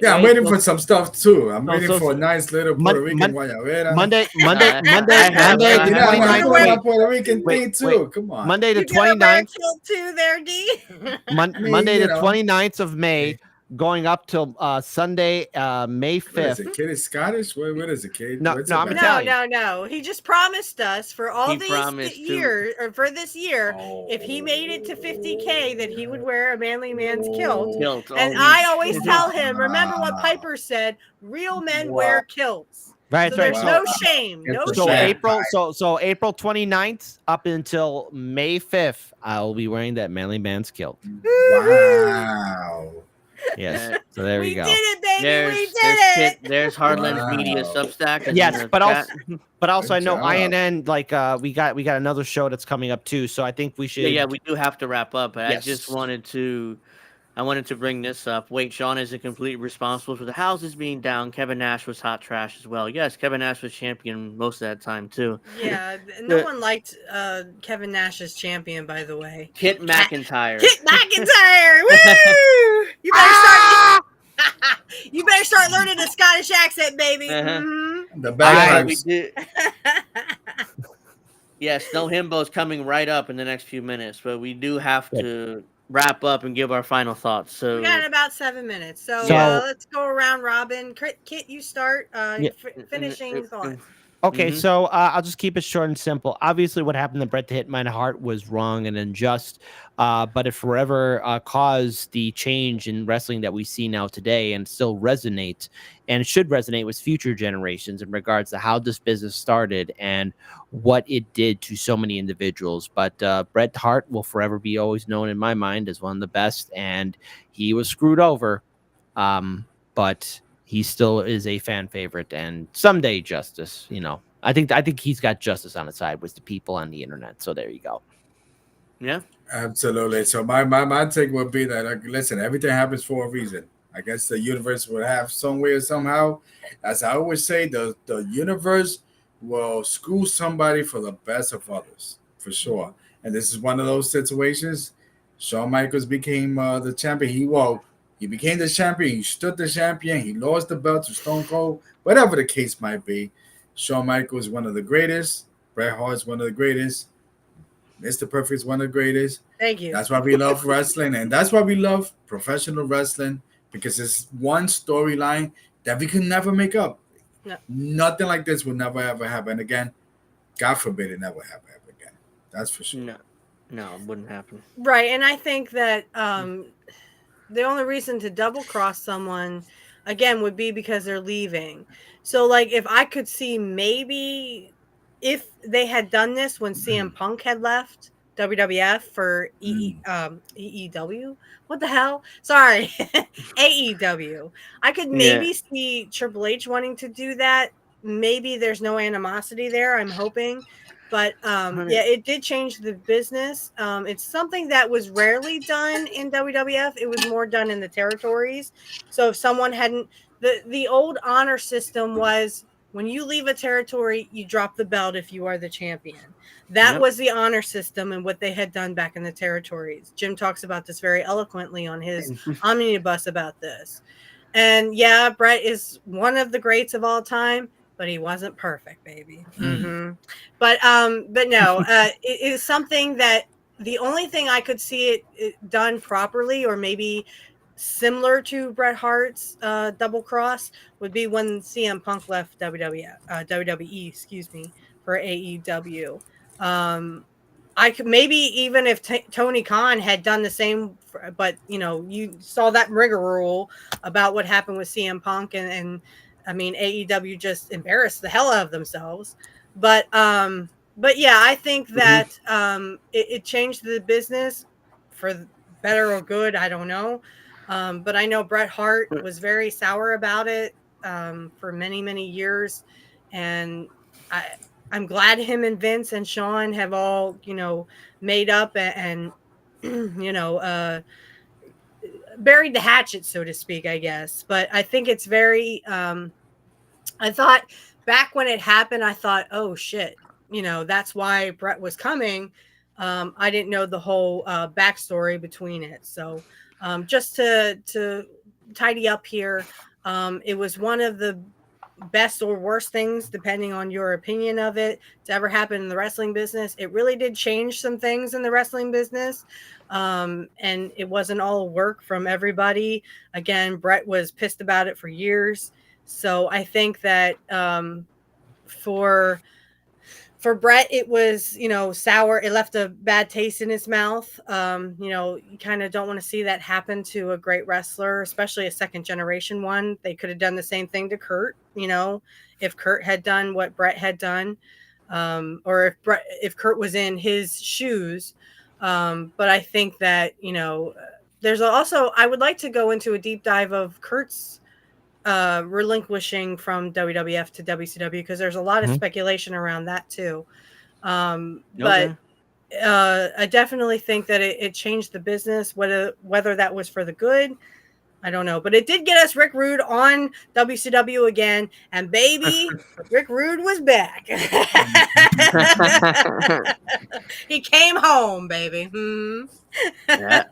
Yeah, I'm waiting for some stuff too. I'm so- waiting so- for a nice little Puerto Rican guayabera. Monday, I have Hey, the you know, I want to 29th. do Wait, my Puerto Rican wait, thing too. Come on. Monday the You gonna wear a 29th. kilt too, there, D? I mean, Monday you the know, 29th of May, going up till Sunday, May what is 5th. it? Kid is Scottish? What is it, kid? No, What's no, it I'm back? Italian. No. He just promised us for all He these promised to. years, or for this year, Oh. if he made it to 50K, that he would wear a manly man's kilt. Kilt. And Oh, I always tell him, remember what Wow. Piper said: real men Wow. wear kilts. Right, So right. there's Wow. no shame, no It's So a shame. April 29th up until May 5th, I'll be wearing that manly man's kilt. Wow. Yes. Uh, So there We you did go. it, baby. there's We did there's it. Kit. There's Hardlands Media Wow. Substack. And Yes, the but chat. also I Good know job. INN, like we got another show that's coming up too. So I think we should Yeah, we do have to wrap up. But I just Yes. wanted to bring this up. Wait, Sean isn't completely responsible for the houses being down. Kevin Nash was hot trash as well. Yes, Kevin Nash was champion most of that time too. Yeah, no The- one liked Kevin Nash as champion, by the way. Kit McIntyre. Kit McIntyre! Woo! You better start. You better start learning the Scottish accent, baby. Uh-huh. Mhm. The We bagpipes. did. Yes, No Himbo's coming right up in the next few minutes, but we do have to wrap up and give our final thoughts. So We got about 7 minutes, so So- let's go around robin. Kit, you start. Yeah. Finishing thoughts. Okay, Mhm. so I'll just keep it short and simple. Obviously, what happened to Bret the Hitman Hart was wrong and unjust, but it forever caused the change in wrestling that we see now today, and still resonates, and should resonate with future generations in regards to how this business started and what it did to so many individuals. But Bret Hart will forever be always known in my mind as one of the best, and he was screwed over, but he still is a fan favorite, and someday justice, I think he's got justice on his side with the people on the internet. So there you go. yeah, Absolutely. So my take would be that listen, everything happens for a reason. I guess the universe would have some way or somehow. As I always say, the universe will screw somebody for the best of others, for sure. And this is one of those situations. Shawn Michaels became the champion. He became the champion. He stood the champion. He lost the belt to Stone Cold. Whatever the case might be, Shawn Michaels is one of the greatest. Bret Hart is one of the greatest. Mr. Perfect is one of the greatest. Thank you. That's why we love wrestling, and that's why we love professional wrestling, because it's one storyline that we can never make up. No. Nothing like this will never ever happen again. God forbid it never happen again. That's for sure. no. No, it wouldn't happen. Right, and I think that the only reason to double cross someone again would be because they're leaving. So like if I could see maybe if they had done this when CM Punk had left WWF for EEW, what the hell? Sorry, AEW. I could Yeah. maybe see Triple H wanting to do that. Maybe there's no animosity there. I'm hoping. But yeah, it did change the business. It's something that was rarely done in WWF. It was more done in the territories. So if someone hadn't, the old honor system was when you leave a territory, you drop the belt if you are the champion. That Yep. was the honor system and what they had done back in the territories. Jim talks about this very eloquently on his omnibus about this. And yeah, Brett is one of the greats of all time, but he wasn't perfect, baby. But no, it is something that the only thing I could see it done properly, or maybe similar to Bret Hart's double cross, would be when CM Punk left WWE, excuse me, for AEW. I could maybe even if Tony Khan had done the same, but you saw that rigmarole about what happened with CM Punk, and I mean AEW just embarrassed the hell out of themselves. But yeah, I think that it changed the business for better or good. I don't know, but I know Bret Hart was very sour about it for many years, and I'm glad him and Vince and Sean have all, made up and buried the hatchet, so to speak, I guess. But I think it's very, I thought back when it happened, I thought, oh shit, that's why Bret was coming. I didn't know the whole backstory between it. So just to tidy up here, it was one of the best or worst things, depending on your opinion of it, to ever happen in the wrestling business. It really did change some things in the wrestling business. And it wasn't all work from everybody. Again, Bret was pissed about it for years. So I think that for Bret, it was, sour. It left a bad taste in his mouth. You kind of don't want to see that happen to a great wrestler, especially a second generation one. They could have done the same thing to Kurt, if Kurt had done what Bret had done, or if Kurt was in his shoes. But I think that, there's also, I would like to go into a deep dive of Kurt's relinquishing from WWF to WCW, because there's a lot of speculation around that too. But I definitely think that it changed the business. Whether that was for the good, I don't know. But it did get us Rick Rude on WCW again, and baby, Rick Rude was back. He came home, baby. Yeah.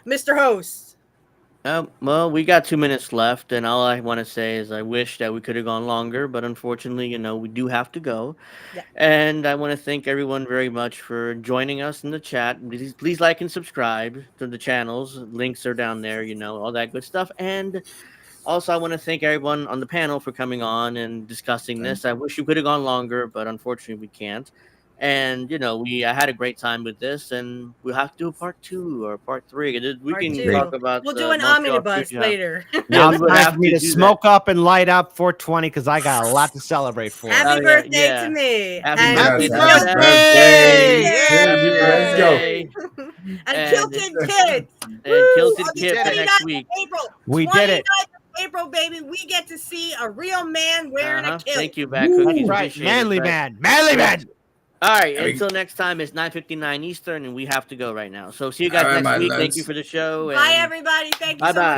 Mr. Host. Well, we got 2 minutes left, and all I want to say is I wish that we could have gone longer, but unfortunately, we do have to go. Yeah. And I want to thank everyone very much for joining us in the chat. Please like and subscribe to the channels. Links are down there, all that good stuff. And also, I want to thank everyone on the panel for coming on and discussing this. I wish we could have gone longer, but unfortunately, we can't. And I had a great time with this, and we'll have to do a part 2 or part 3. We Part can two. talk about. We'll do an Montreal Screw omnibus Job. later. Now we it's would time have for me to to do that. smoke up and light up 420 because I got a lot to celebrate for. Happy birthday to me. Happy And Happy birthday! Happy Let's go. birthday! And Kilted Kids. And Woo! Kilted On the Kids 29th next of week. April. We did it. 29th of April, baby. We get to see a real man wearing a kilt. Thank you, Bad Cookies. Right, Appreciate manly it, man, manly man. All right, until next time, it's 9:59 Eastern, and we have to go right now. So see you guys All right, next my week. lads. Thank you for the show. Bye, everybody. Thank you so much. Bye-bye.